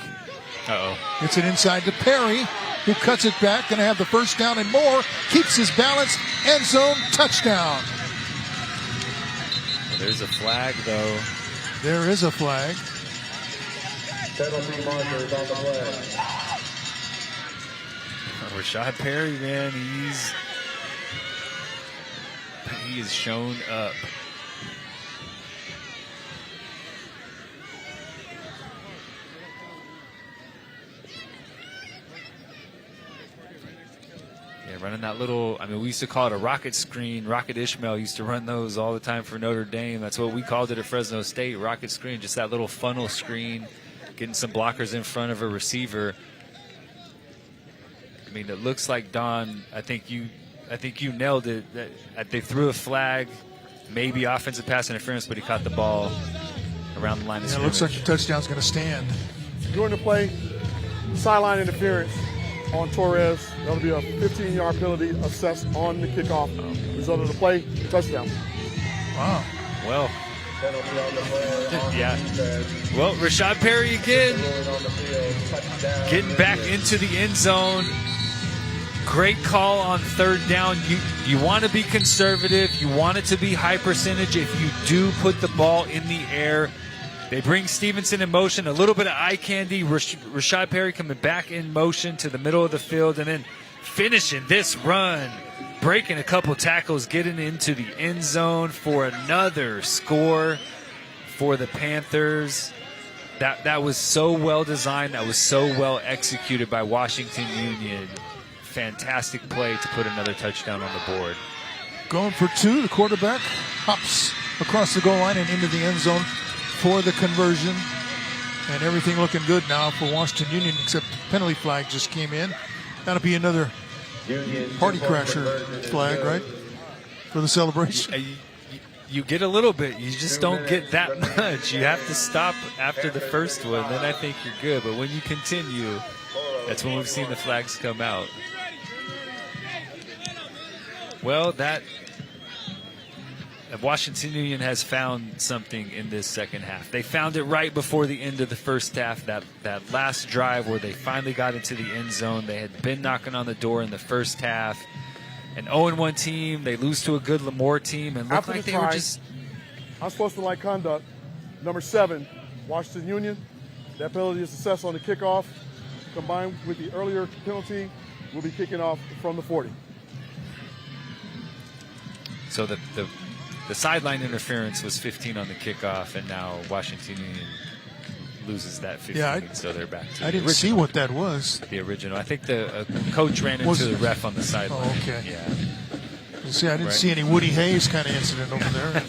Uh-oh. Gets it inside to Perry, who cuts it back. Going to have the 1st down and more. Keeps his balance. End zone touchdown. Well, there's a flag, though. There is a flag. Penalty markers on the play. Rashad Perry, man, he is shown up. Yeah, running that little, we used to call it a rocket screen. Rocket Ishmael used to run those all the time for Notre Dame. That's what we called it at Fresno State, rocket screen, just that little funnel screen, getting some blockers in front of a receiver. It looks like, Don, I think you nailed it. That they threw a flag, maybe offensive pass interference, but he caught the ball around the line of scrimmage. It looks like the touchdown's going to stand. During the play, sideline interference on Torres. That'll be a 15-yard penalty assessed on the kickoff. Result of the play, touchdown. Wow. Well, yeah. Well, Rashad Perry again, getting back into the end zone. Great call on 3rd down. You want to be conservative. You want it to be high percentage. If you do put the ball in the air, they bring Stevenson in motion. A little bit of eye candy. Rashad Perry coming back in motion to the middle of the field and then finishing this run, breaking a couple tackles, getting into the end zone for another score for the Panthers. That was so well designed. That was so well executed by Washington Union. Fantastic play to put another touchdown on the board. Going for 2, the quarterback hops across the goal line and into the end zone for the conversion. And everything looking good now for Washington Union, except the penalty flag just came in. That'll be another party crasher flag, right? For the celebration. You get a little bit. You just don't get that much. You have to stop after the first one. Then I think you're good. But when you continue, that's when we've seen the flags come out. Well, Washington Union has found something in this second half. They found it right before the end of the first half, that last drive where they finally got into the end zone. They had been knocking on the door in the first half. An 0-1 team, they lose to a good Lemoore team, and looked like they were just... Unsportsmanlike conduct, number 7, Washington Union. That penalty is success on the kickoff. Combined with the earlier penalty, we'll be kicking off from the 40. So the sideline interference was 15 on the kickoff, and now Washington Union loses that 15, so they're back to I didn't see what that was. The original. I think the coach ran into the ref on the sideline. Oh, okay. Yeah. See, I didn't see any Woody Hayes kind of incident over there.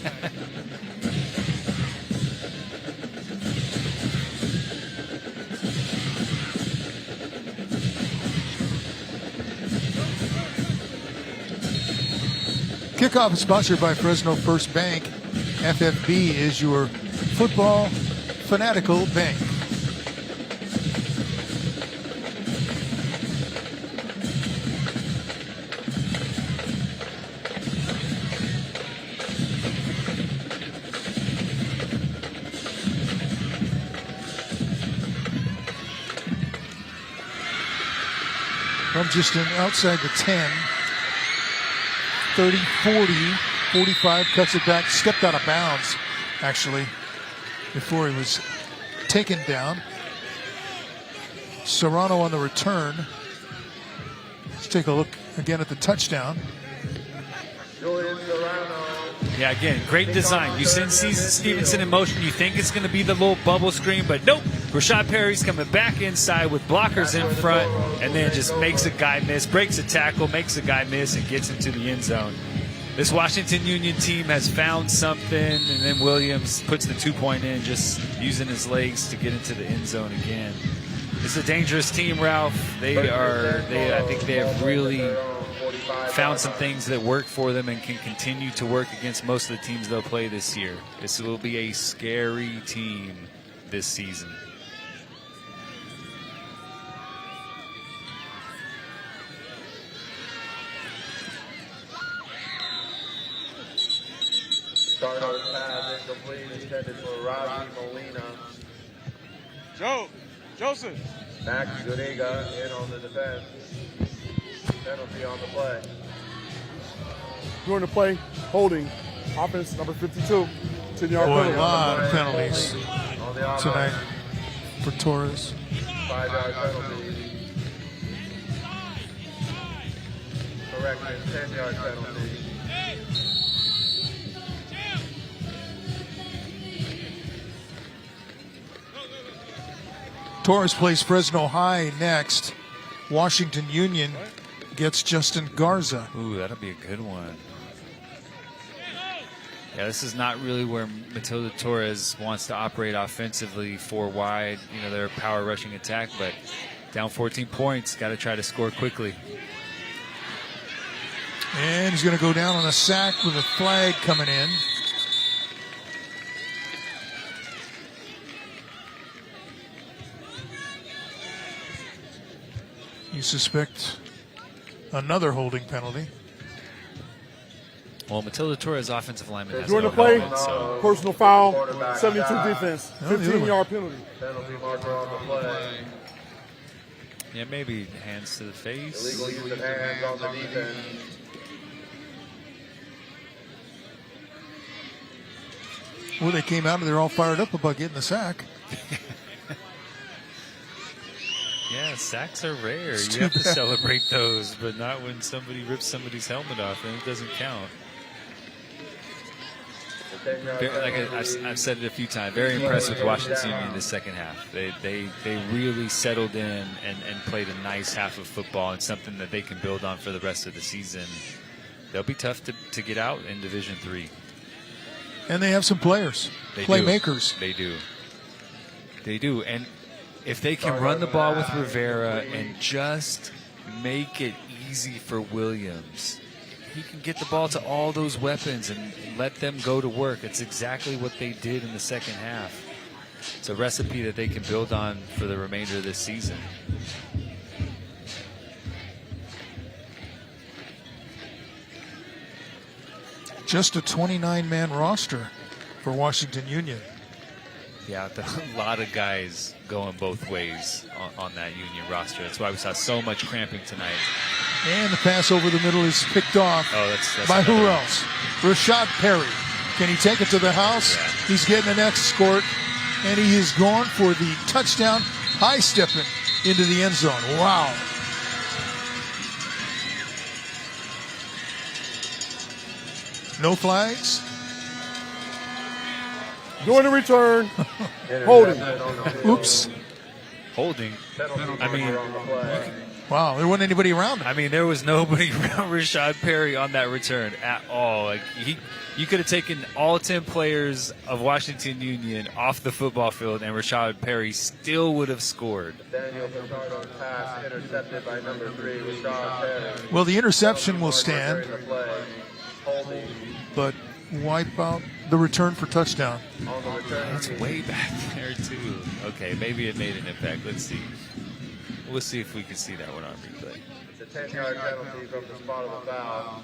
Kickoff is sponsored by Fresno First Bank. FFB is your football fanatical bank. From just outside the 10, 30, 40, 45, cuts it back, stepped out of bounds, actually, before he was taken down. Serrano on the return. Let's take a look again at the touchdown. Yeah, again, great design. You send Stevenson in motion, you think it's going to be the little bubble screen, but nope. Rashad Perry's coming back inside with blockers in front, and then just makes a guy miss, breaks a tackle, makes a guy miss, and gets into the end zone. This Washington Union team has found something, and then Williams puts the 2-point in, just using his legs to get into the end zone again. This is a dangerous team, Ralph. I think they have really found some things that work for them and can continue to work against most of the teams they'll play this year. This will be a scary team this season. Starter's pass incomplete, intended for Ravi Molina. Joseph. Max Guriga in on the defense. Penalty on the play. During the play, holding, offense number 52, 10-yard Boy, penalty. a lot of penalties tonight for Torres. 5-yard penalty. Correction, 10-yard penalty. Torres plays Fresno High next. Washington Union gets Justin Garza. Ooh, that'll be a good one. Yeah, this is not really where Matilda Torres wants to operate offensively, 4 wide. You know, their power rushing attack, but down 14 points, got to try to score quickly. And he's going to go down on a sack with a flag coming in. You suspect another holding penalty. Well, Matilda Torres, offensive lineman, has during the play, personal foul, 72 defense, 15-yard penalty. Penalty marker on the play. Yeah, maybe hands to the face. Illegal use of hands on the defense. Well, they came out and they're all fired up about getting the sack. Yeah, sacks are rare. You have to celebrate those, but not when somebody rips somebody's helmet off, and it doesn't count. Like I've said it a few times, very impressed with Washington Union in the second half. They really settled in and played a nice half of football, and something that they can build on for the rest of the season. They'll be tough to get out in Division III. And they have some players, playmakers. They do. And if they can run the ball with Rivera and just make it easy for Williams. He can get the ball to all those weapons and let them go to work. It's exactly what they did in the second half. It's a recipe that they can build on for the remainder of this season. Just a 29-man roster for Washington Union. Yeah, a lot of guys going both ways on that Union roster. That's why we saw so much cramping tonight. And the pass over the middle is picked off by who else? Rashad Perry. Can he take it to the house? Yeah. He's getting an escort, and he is gone for the touchdown, high-stepping into the end zone. Wow. No flags. Doing the return. Holding. Oops. Holding. I mean, wow, there wasn't anybody around him. I mean, there was nobody around Rashad Perry on that return at all. Like you could have taken all 10 players of Washington Union off the football field, and Rashad Perry still would have scored. Pass intercepted by number 3, Rashad Perry. Well, the interception will stand, but wipe out the return for touchdown. That's way back there, too. Okay, maybe it made an impact. Let's see. We'll see if we can see that one on replay. It's a 10-yard penalty from the spot of the foul.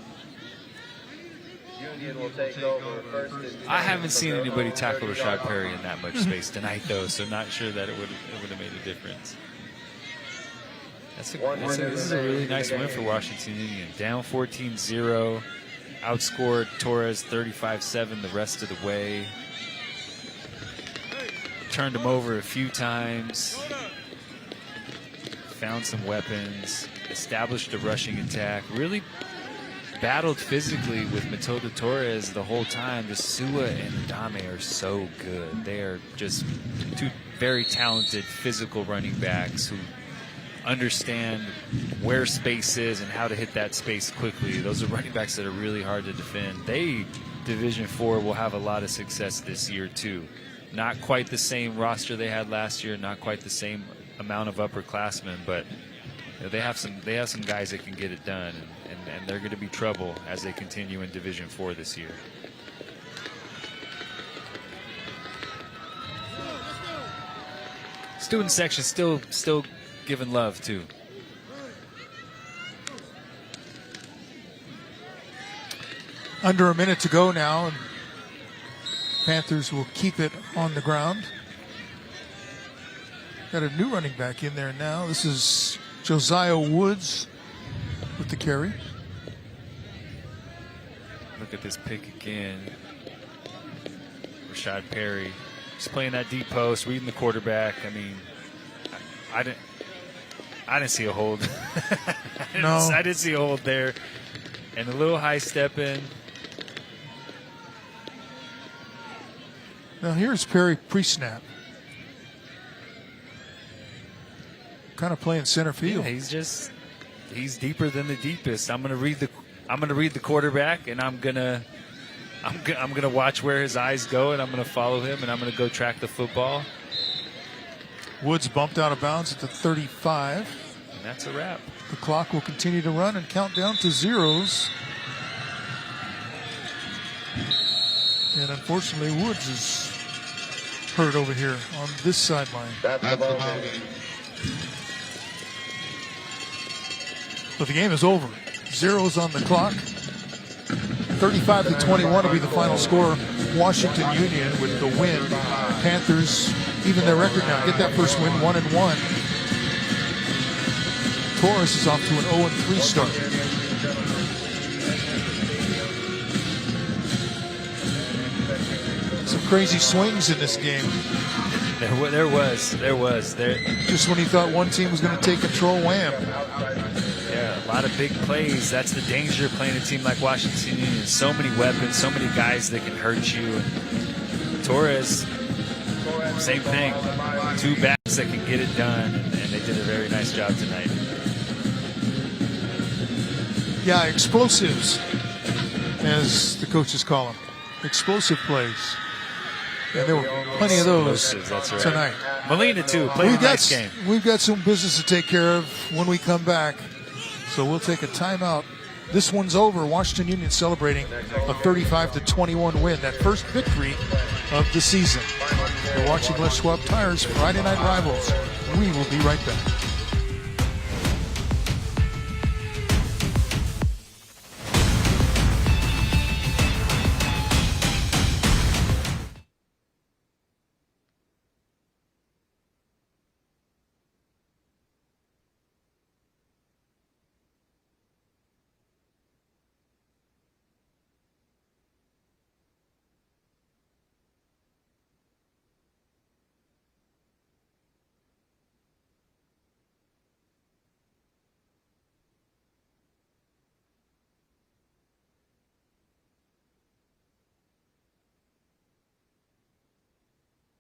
Union will take over first and 10. I haven't seen anybody tackle Rashad Perry in that much space tonight, though, so not sure that it would have made a difference. This is a really nice win for Washington Union. Down 14-0. Outscored Torres 35-7 the rest of the way. Turned him over a few times. Found some weapons. Established a rushing attack. Really battled physically with Matilda Torres the whole time. The Sua and Adame are so good. They are just two very talented physical running backs who understand where space is and how to hit that space quickly. Those are running backs that are really hard to defend. Division IV will have a lot of success this year too. Not quite the same roster they had last year, not quite the same amount of upperclassmen, but they have some guys that can get it done, and they're going to be trouble as they continue in Division IV this year. Student section still giving love too. Under a minute to go now, and Panthers will keep it on the ground. Got a new running back in there now. This is Josiah Woods with the carry. Look at this pick again. Rashad Perry just playing that deep post, reading the quarterback. I mean, I didn't see a hold. I didn't see a hold there. And a little high step in. Now here's Perry pre-snap. Kind of playing center field. Yeah, he's deeper than the deepest. I'm gonna read the quarterback, and I'm gonna watch where his eyes go, and I'm gonna follow him, and I'm gonna go track the football. Woods bumped out of bounds at the 35. And that's a wrap. The clock will continue to run and count down to zeros. And unfortunately, Woods is hurt over here on this sideline. That's the ball. But the game is over. Zeros on the clock. 35-21 will be the final score. Washington Union with the win. Panthers even their record now. Get that first win, 1-1. Toros is off to an 0-3 start. Some crazy swings in this game. There was. Just when he thought one team was going to take control, wham. Yeah, a lot of big plays. That's the danger of playing a team like Washington Union. So many weapons, so many guys that can hurt you. And Torres, same thing. Two backs that can get it done, and they did a very nice job tonight. Yeah, explosives, as the coaches call them. Explosive plays. And there were plenty of those tonight. Molina, too, played a nice game. We've got some business to take care of when we come back. So we'll take a timeout. This one's over. Washington Union celebrating a 35-21 win, that first victory of the season. You're watching Les Schwab Tires Friday Night Rivals. We will be right back.